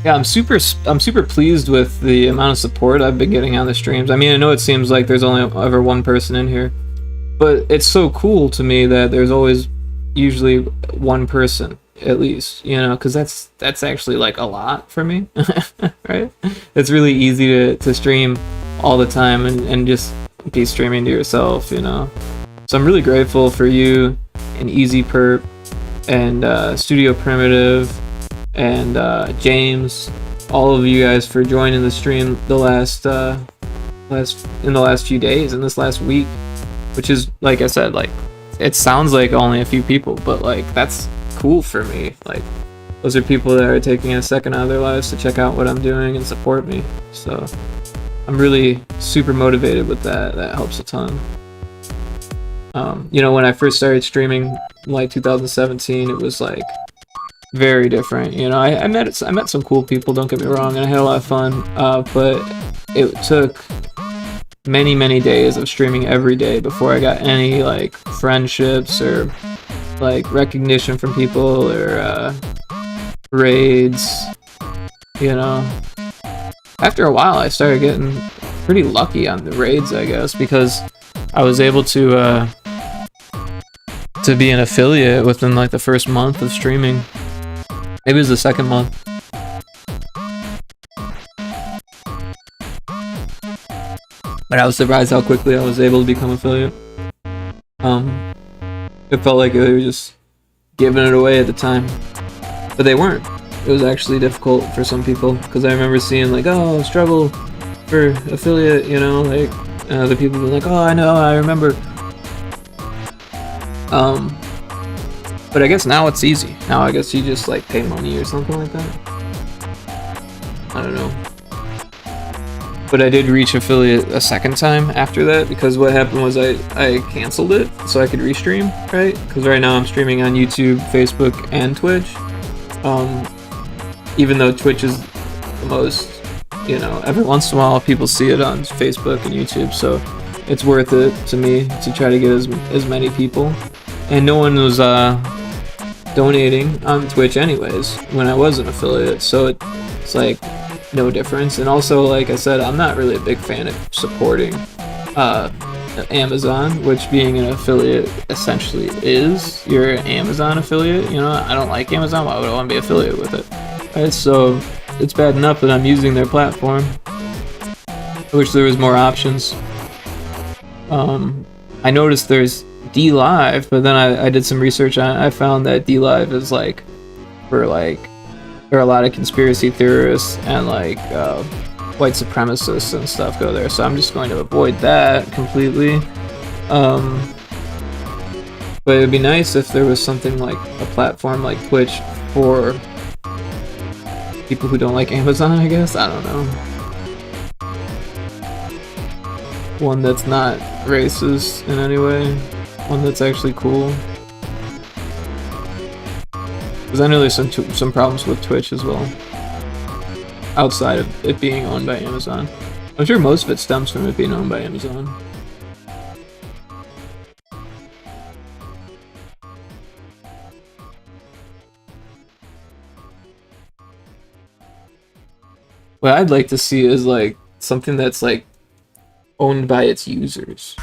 Yeah, I'm super pleased with the amount of support I've been getting on the streams. I mean, I know it seems like there's only ever one person in here, but it's so cool to me that there's always usually one person at least, you know, because that's actually like a lot for me. Right? It's really easy to stream all the time and just be streaming to yourself, you know. So I'm really grateful for you and Easy Perp and Studio Primitive and James, all of you guys for joining the stream the last few days in this last week, which is, like I said, like it sounds like only a few people, but like that's cool for me. Like those are people that are taking a second out of their lives to check out what I'm doing and support me. So I'm really super motivated with that. That helps a ton. You know, when I first started streaming, like 2017, it was like very different. You know, I met some cool people, don't get me wrong, and I had a lot of fun. But it took many days of streaming every day before I got any like friendships or like recognition from people or raids. You know, after a while, I started getting pretty lucky on the raids, I guess, because I was able to be an affiliate within like the first month of streaming. Maybe it was the second month. But I was surprised how quickly I was able to become affiliate. It felt like they were just giving it away at the time, but they weren't. It was actually difficult for some people, because I remember seeing like, oh, struggle for affiliate, you know, like other people were like, oh, I know, I remember. But I guess now it's easy. Now I guess you just like pay money or something like that. I don't know. But I did reach affiliate a second time after that, because what happened was I canceled it so I could restream, right? Because right now I'm streaming on YouTube, Facebook, and Twitch. Even though Twitch is the most, you know, every once in a while people see it on Facebook and YouTube, so it's worth it to me to try to get as many people. And no one was donating on Twitch anyways when I was an affiliate, so it's like no difference. And also, like I said, I'm not really a big fan of supporting Amazon, which being an affiliate essentially is. You're an Amazon affiliate, you know. I don't like Amazon. Why would I want to be affiliate with it? Right, so it's bad enough that I'm using their platform. I wish there was more options. I noticed there's DLive, but then I did some research on it. I found that DLive is like for like, there are a lot of conspiracy theorists and like white supremacists and stuff go there, so I'm just going to avoid that completely. But it'd be nice if there was something like a platform like Twitch for people who don't like Amazon, I guess. I don't know. One that's not racist in any way. One that's actually cool. Because I know there's some problems with Twitch as well, outside of it being owned by Amazon. I'm sure most of it stems from it being owned by Amazon. What I'd like to see is like something that's like owned by its users.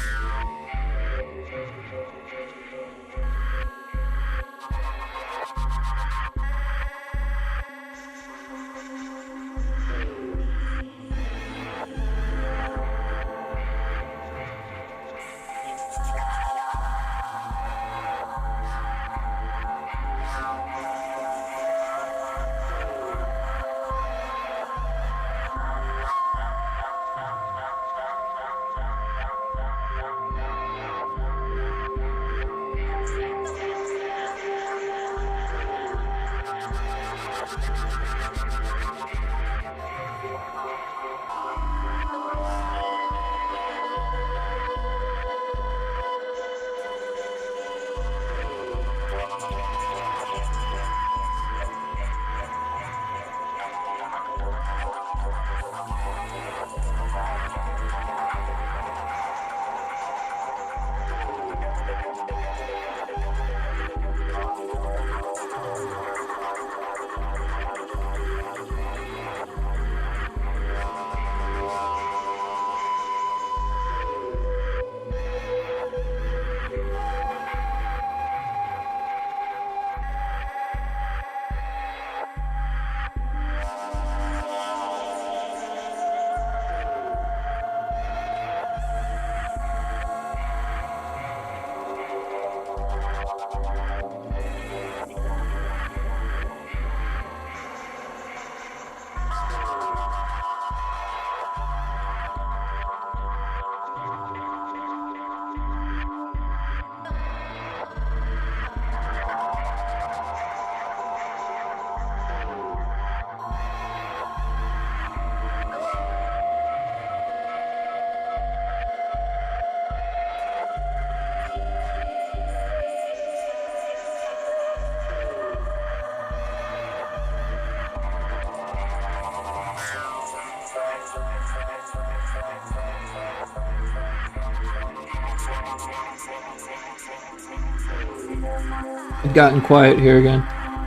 I've gotten quiet here again.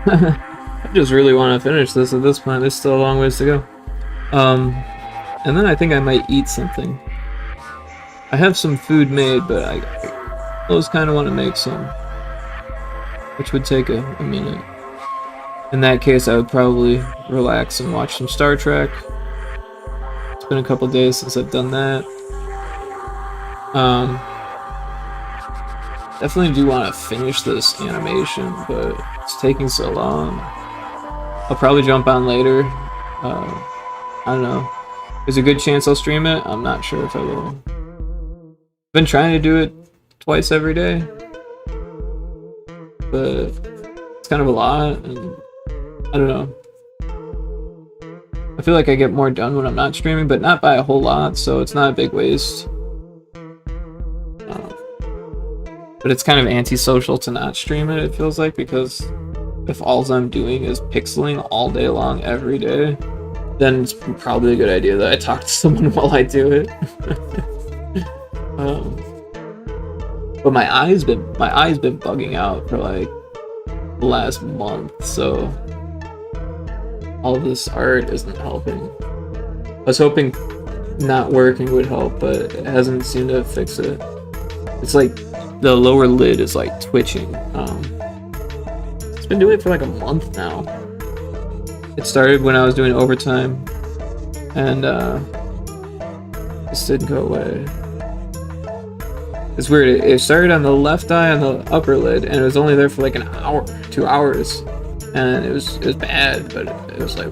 I just really want to finish this at this point. There's still a long ways to go. And then I think I might eat something. I have some food made, but I always kind of want to make some, which would take a minute. In that case, I would probably relax and watch some Star Trek. It's been a couple days since I've done that. Definitely do want to finish this animation, but it's taking so long. I'll probably jump on later. I don't know. There's a good chance I'll stream it. I'm not sure if I will. I've been trying to do it twice every day, but it's kind of a lot, and I don't know. I feel like I get more done when I'm not streaming, but not by a whole lot, so it's not a big waste. But it's kind of antisocial to not stream it, it feels like, because if all I'm doing is pixeling all day long every day, then it's probably a good idea that I talk to someone while I do it. But my eyes been bugging out for like the last month, so all of this art isn't helping. I was hoping not working would help, but it hasn't seemed to fix it. It's like the lower lid is like twitching. It's been doing it for like a month now. It started when I was doing overtime, and this didn't go away. It's weird. It started on the left eye on the upper lid, and it was only there for like an hour, 2 hours, and it was bad, but it was like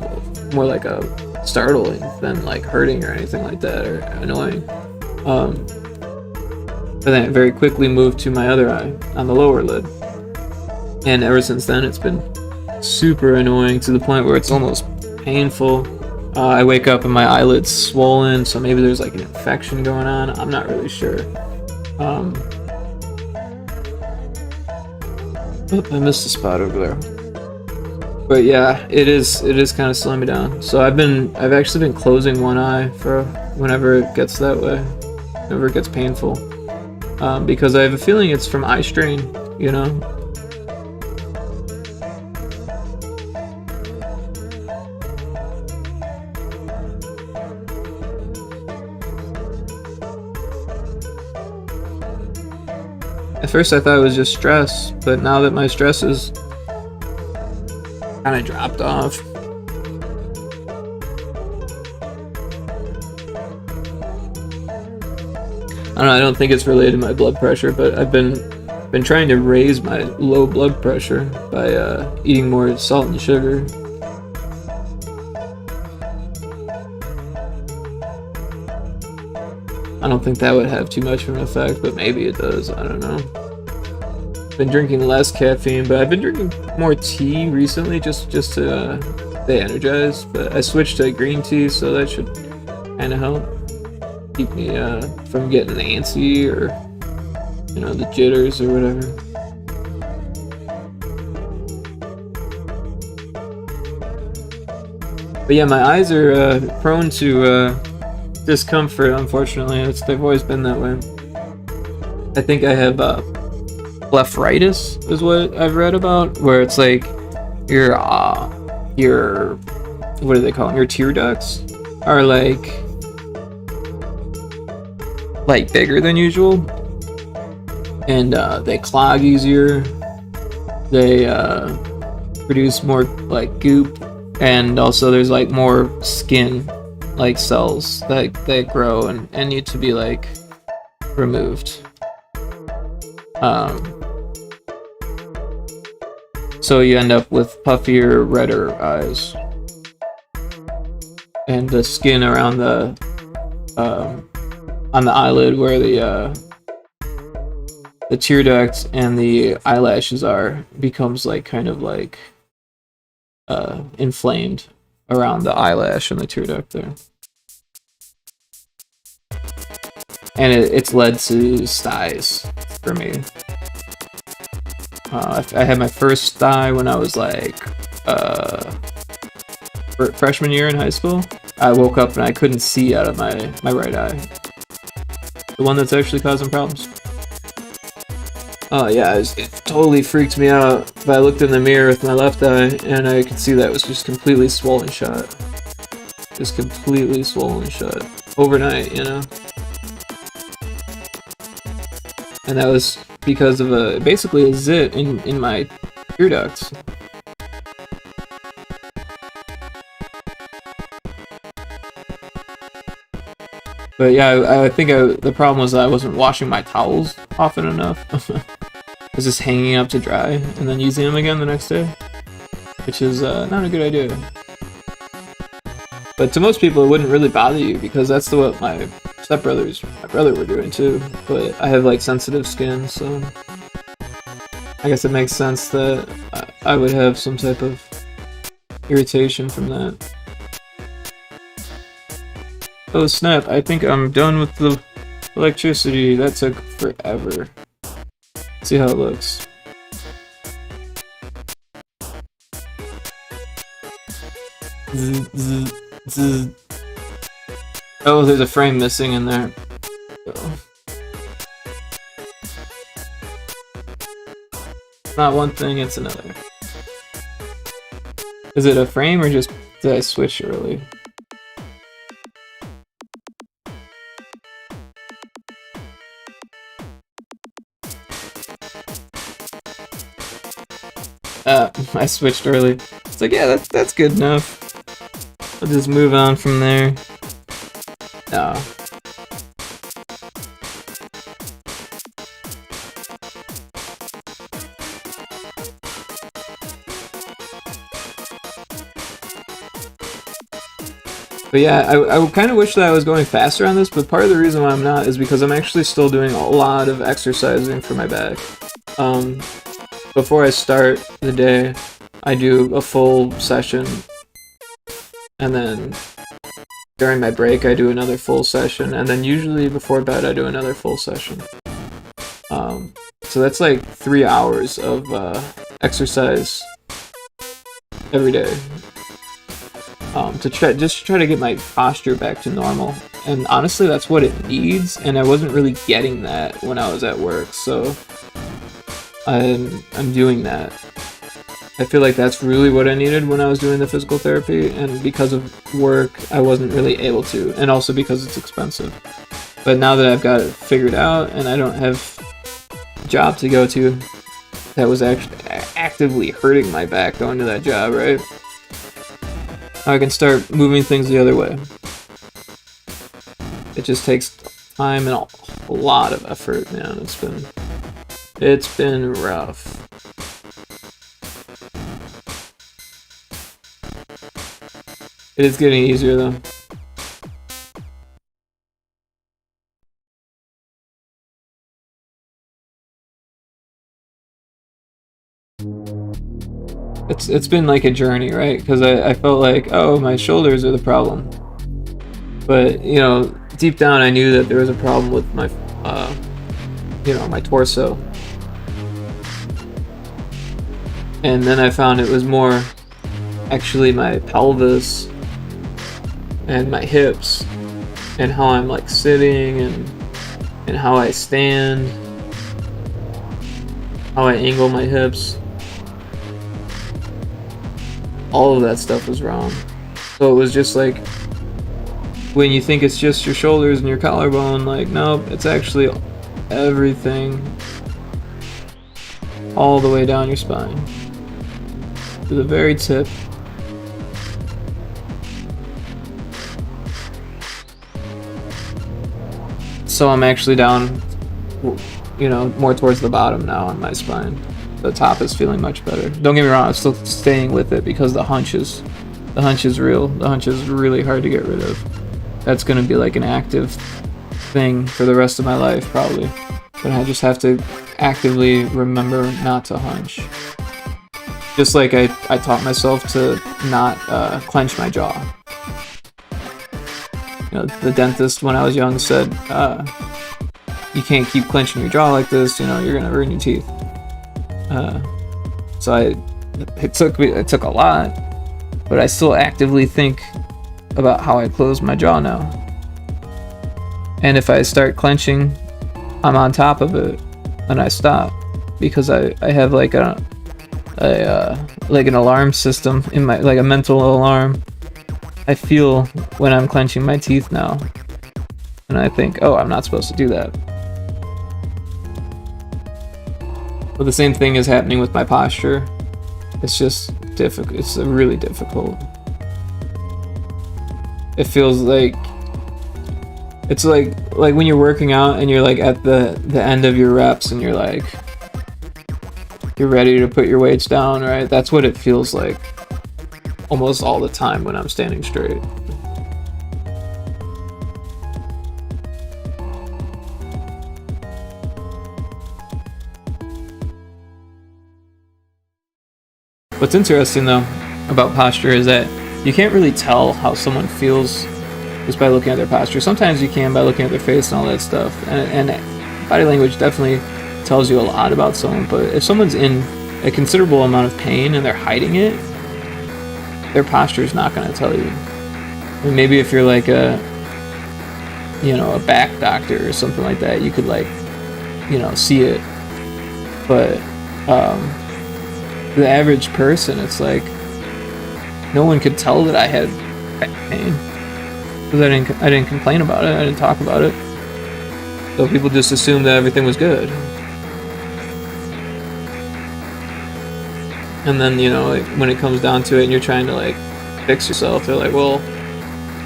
more like a startling than like hurting or anything like that, or annoying. But then it very quickly moved to my other eye on the lower lid, and ever since then it's been super annoying to the point where it's almost painful. I wake up and my eyelid's swollen, so maybe there's like an infection going on. I'm not really sure. I missed a spot over there. But yeah, it is kind of slowing me down. So I've actually been closing one eye for whenever it gets that way, whenever it gets painful, because I have a feeling it's from eye strain, you know. At first I thought it was just stress, but now that my stress is kind of dropped off, I don't know, I don't think it's related to my blood pressure, but I've been trying to raise my low blood pressure by eating more salt and sugar. I don't think that would have too much of an effect, but maybe it does. I don't know. Been drinking less caffeine, but I've been drinking more tea recently just to stay energized. But I switched to green tea, so that should kind of help keep me from getting antsy or, you know, the jitters or whatever. But yeah, my eyes are prone to discomfort, unfortunately. They've always been that way. I think I have blepharitis is what I've read about, where it's like your what do they call them? Your tear ducts are like bigger than usual, and they clog easier. They produce more like goop, and also there's like more skin like cells that grow and need to be like removed. So you end up with puffier, redder eyes, and the skin around the on the eyelid where the tear duct and the eyelashes are becomes like kind of like inflamed around the eyelash and the tear duct there, and it's led to styes for me. I had my first sty when I was like freshman year in high school. I woke up and I couldn't see out of my right eye, the one that's actually causing problems. Yeah, it totally freaked me out. But I looked in the mirror with my left eye, and I could see that it was just completely swollen shut. Just completely swollen shut. Overnight, you know? And that was because of basically a zit in my ear ducts. But yeah, I think the problem was that I wasn't washing my towels often enough. I was just hanging up to dry and then using them again the next day, which is not a good idea. But to most people, it wouldn't really bother you because that's what my brother were doing too. But I have like sensitive skin, so I guess it makes sense that I would have some type of irritation from that. Oh snap, I think I'm done with the electricity. That took forever. Let's see how it looks. Zzz, zzz, zzz. Oh, there's a frame missing in there. Not one thing, it's another. Is it a frame or just did I switch early? I switched early. It's like, yeah, that's good enough. I'll just move on from there. No. But yeah, I kind of wish that I was going faster on this, but part of the reason why I'm not is because I'm actually still doing a lot of exercising for my back. Before I start the day, I do a full session, and then during my break I do another full session, and then usually before bed I do another full session. So that's like 3 hours of exercise every day. To try to get my posture back to normal, and honestly that's what it needs, and I wasn't really getting that when I was at work, so I'm doing that. I feel like that's really what I needed when I was doing the physical therapy, and because of work I wasn't really able to, and also because it's expensive. But now that I've got it figured out and I don't have a job to go to that was actually actively hurting my back going to that job, right? I can start moving things the other way. It just takes time and a lot of effort, man. It's been rough. It is getting easier though. It's been like a journey, right? Because I felt like, oh, my shoulders are the problem. But, you know, deep down I knew that there was a problem with my, my torso. And then I found it was more actually my pelvis and my hips and how I'm like sitting and how I stand, how I angle my hips. All of that stuff was wrong. So it was just like, when you think it's just your shoulders and your collarbone, like, nope, it's actually everything all the way down your spine to the very tip. So I'm actually down, more towards the bottom now on my spine. The top is feeling much better. Don't get me wrong, I'm still staying with it because the hunch is real. The hunch is really hard to get rid of. That's gonna be like an active thing for the rest of my life probably. But I just have to actively remember not to hunch. Just like I taught myself to not clench my jaw. The dentist when I was young said, you can't keep clenching your jaw like this, you're gonna ruin your teeth. So it took a lot, but I still actively think about how I close my jaw now. And if I start clenching, I'm on top of it, and I stop. because I have like like an alarm system in my, like a mental alarm. I feel when I'm clenching my teeth now, and I think, oh, I'm not supposed to do that. But the same thing is happening with my posture. It's just difficult. It's really difficult. It feels like it's like when you're working out and you're like at the end of your reps and you're like you're ready to put your weights down, right? That's what it feels like almost all the time when I'm standing straight. What's interesting though about posture is that you can't really tell how someone feels just by looking at their posture. Sometimes you can by looking at their face and all that stuff. And body language definitely tells you a lot about someone. But if someone's in a considerable amount of pain and they're hiding it, their posture is not going to tell you. I mean, maybe if you're like a back doctor or something like that, you could like, see it. But the average person, it's like no one could tell that I had back pain because I didn't complain about it. I didn't talk about it. So people just assumed that everything was good. And then, like when it comes down to it and you're trying to like fix yourself, they're like, well,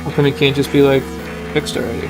how come you can't just be like fixed already?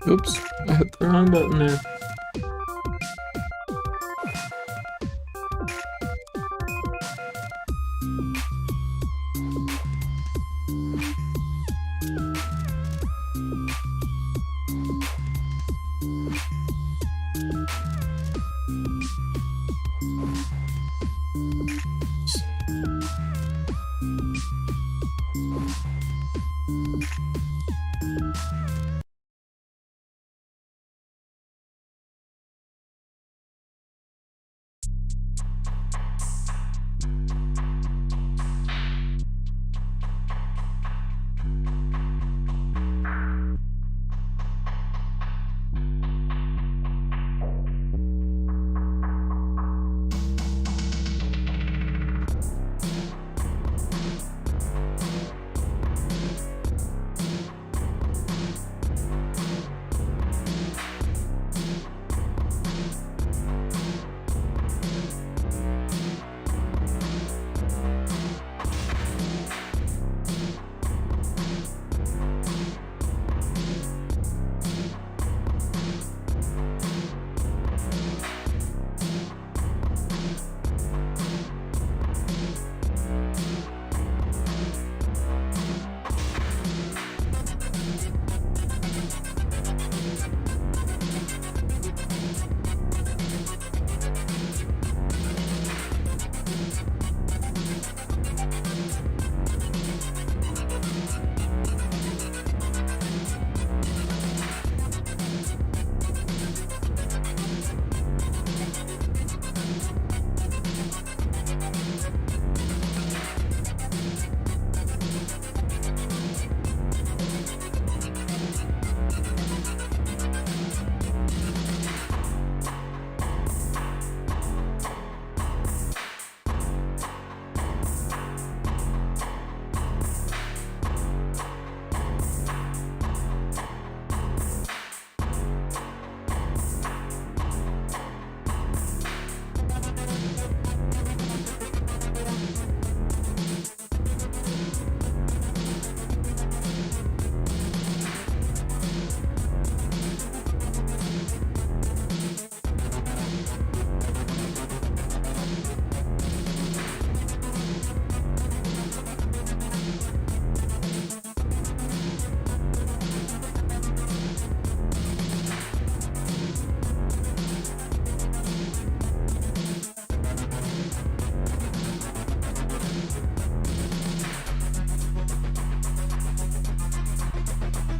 Oops, I hit the wrong button there.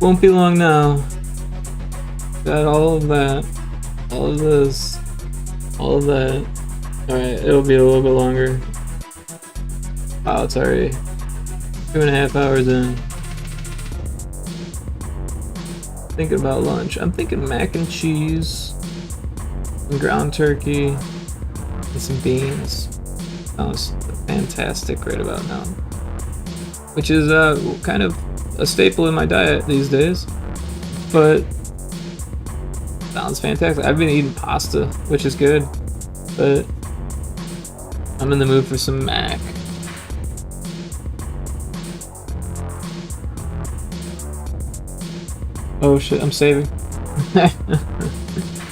Won't be long now. Got all of that. All of this. All of that. Alright, it'll be a little bit longer. Wow, it's already 2.5 hours in. Thinking about lunch. I'm thinking mac and cheese, some ground turkey, and some beans. Sounds fantastic right about now. Which is kind of a staple in my diet these days. But sounds fantastic. I've been eating pasta, which is good. But I'm in the mood for some mac. Oh shit, I'm saving.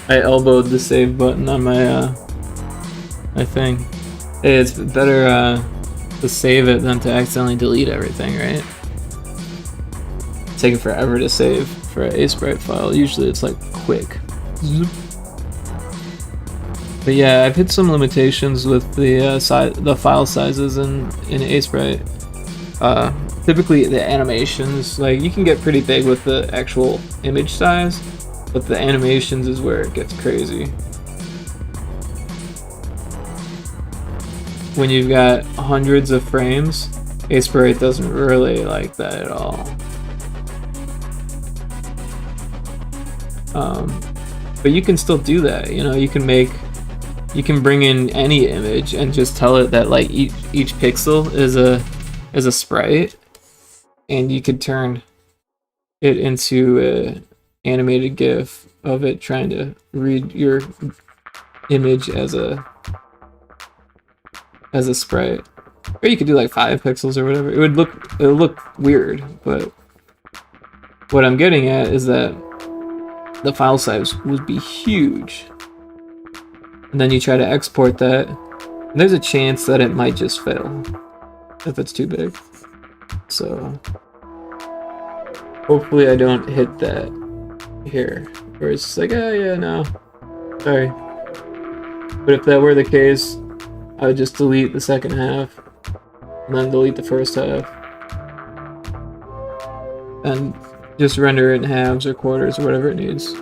I elbowed the save button on my my thing. Hey, it's better to save it than to accidentally delete everything, right? It's taking forever to save for an Aseprite file. Usually it's like quick. Zoop. But yeah, I've hit some limitations with the file sizes in Aseprite. Typically the animations, like you can get pretty big with the actual image size, but the animations is where it gets crazy. When you've got hundreds of frames, Aseprite doesn't really like that at all. But you can still do that, you know, you can bring in any image and just tell it that like each pixel is a sprite, and you could turn it into a animated GIF of it trying to read your image as a sprite. Or you could do like 5 pixels or whatever. It would look weird, but what I'm getting at is that the file size would be huge. And then you try to export that, and there's a chance that it might just fail if it's too big. So hopefully I don't hit that here, where it's like, oh yeah, no, sorry. But if that were the case, I would just delete the second half, and then delete the first half, and just render it in halves or quarters or whatever it needs.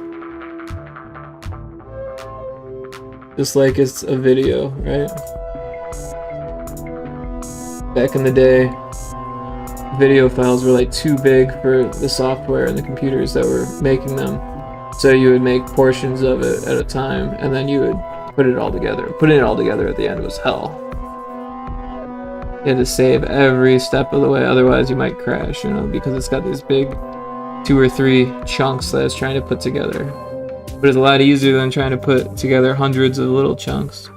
Just like it's a video, right? Back in the day, video files were like too big for the software and the computers that were making them. So you would make portions of it at a time, and then you would put it all together. Putting it all together at the end was hell. You had to save every step of the way, otherwise you might crash, you know, because it's got these big 2 or 3 chunks that it's trying to put together. But it's a lot easier than trying to put together hundreds of little chunks.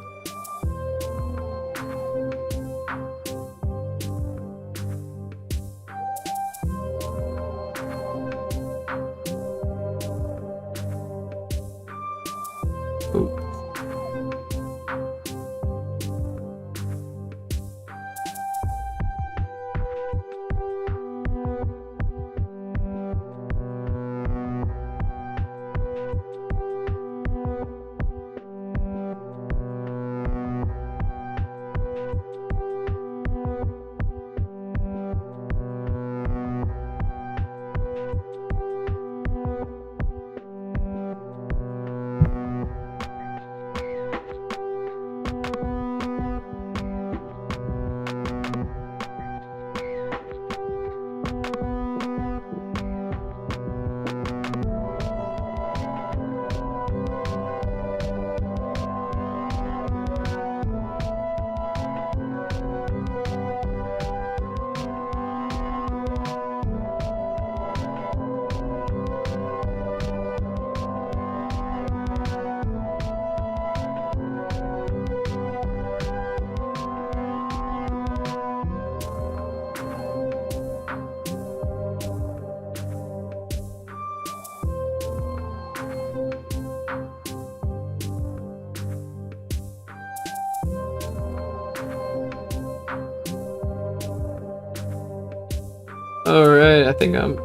Alright, I think I'm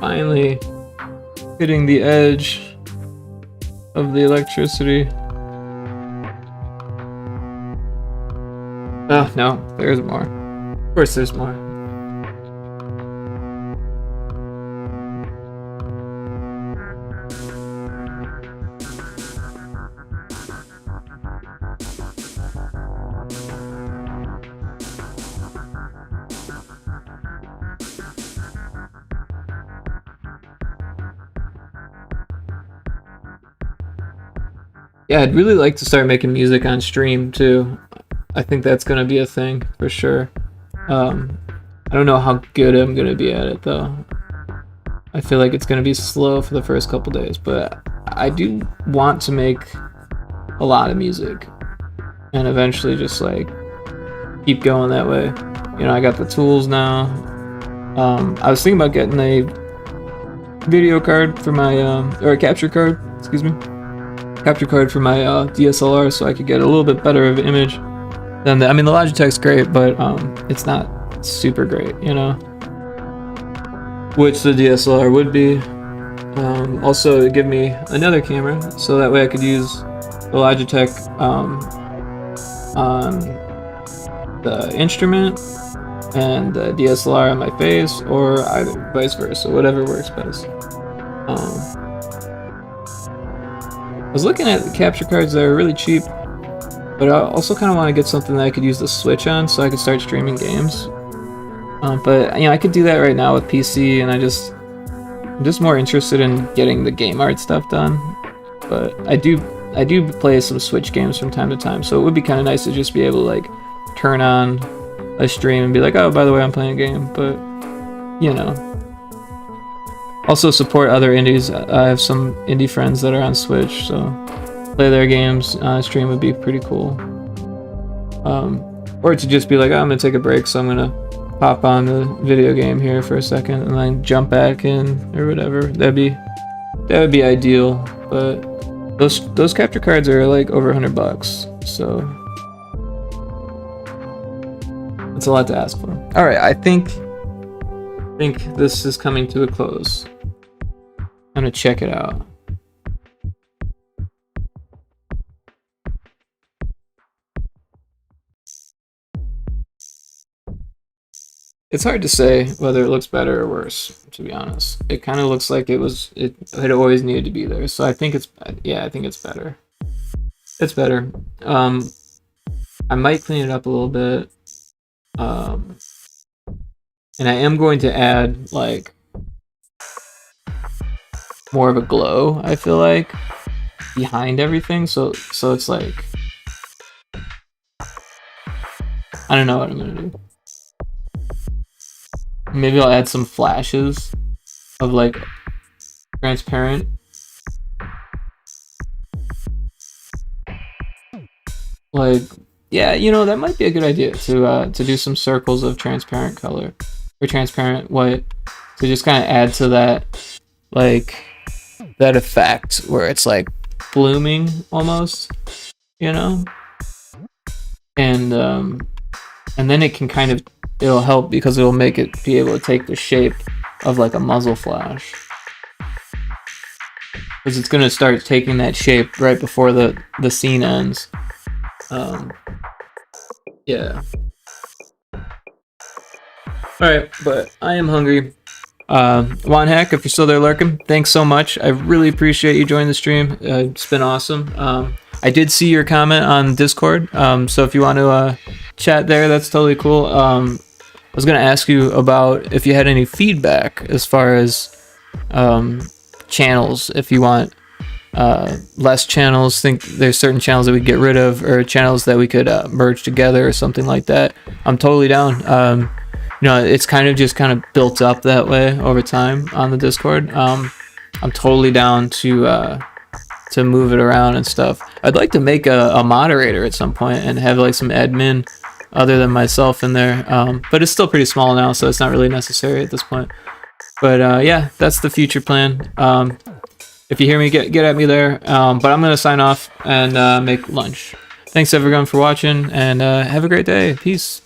finally hitting the edge of the electricity. Oh, no, there's more. Of course there's more. Yeah, I'd really like to start making music on stream too. I think that's gonna be a thing for sure. Um, I don't know how good I'm gonna be at it though. I feel like it's gonna be slow for the first couple days, but I do want to make a lot of music and eventually just like keep going that way. You know, I got the tools now. I was thinking about getting a video card for my or a capture card, excuse me, capture card for my DSLR, so I could get a little bit better of an image than the. I mean, the Logitech's great, but it's not super great, you know. Which the DSLR would be. Also, it'd give me another camera, so that way I could use the Logitech on the instrument and the DSLR on my face, or either vice versa, whatever works best. I was looking at the capture cards that are really cheap, but I also kind of want to get something that I could use the Switch on, so I could start streaming games. But you know, I could do that right now with PC, and I'm just more interested in getting the game art stuff done. But I do play some Switch games from time to time, so it would be kind of nice to just be able to like turn on a stream and be like, oh, by the way, I'm playing a game. But you know, also support other indies. I have some indie friends that are on Switch, so play their games on stream would be pretty cool. Or to just be like, oh, I'm gonna take a break, so I'm gonna pop on the video game here for a second and then jump back in or whatever. That would be ideal. But those capture cards are like over $100, so it's a lot to ask for. All right, I think this is coming to a close. I'm gonna check it out. It's hard to say whether it looks better or worse, to be honest. It kind of looks like it had always needed to be there. So I think it's better. It's better. I might clean it up a little bit. And I am going to add like more of a glow, I feel like, behind everything. So it's like, I don't know what I'm gonna do. Maybe I'll add some flashes of like transparent. Like, yeah, you know, that might be a good idea to do some circles of transparent color or transparent white to just kind of add to that, like, that effect where it's like blooming almost, you know. And then it can kind of, it'll help because it'll make it be able to take the shape of like a muzzle flash, because it's going to start taking that shape right before the scene ends. Yeah. Alright, but I am hungry. Juan Hack, if you're still there lurking, thanks so much. I really appreciate you joining the stream. It's been awesome. I did see your comment on Discord, so if you want to chat there, that's totally cool. I was going to ask you about if you had any feedback as far as channels, if you want less channels, think there's certain channels that we get rid of, or channels that we could merge together or something like that. I'm totally down. You know, it's kind of built up that way over time on the Discord. I'm totally down to move it around and stuff. I'd like to make a moderator at some point and have like some admin other than myself in there, but it's still pretty small now, so it's not really necessary at this point. But yeah, that's the future plan. If you hear me, get at me there. But I'm gonna sign off and make lunch. Thanks everyone for watching, and have a great day. Peace.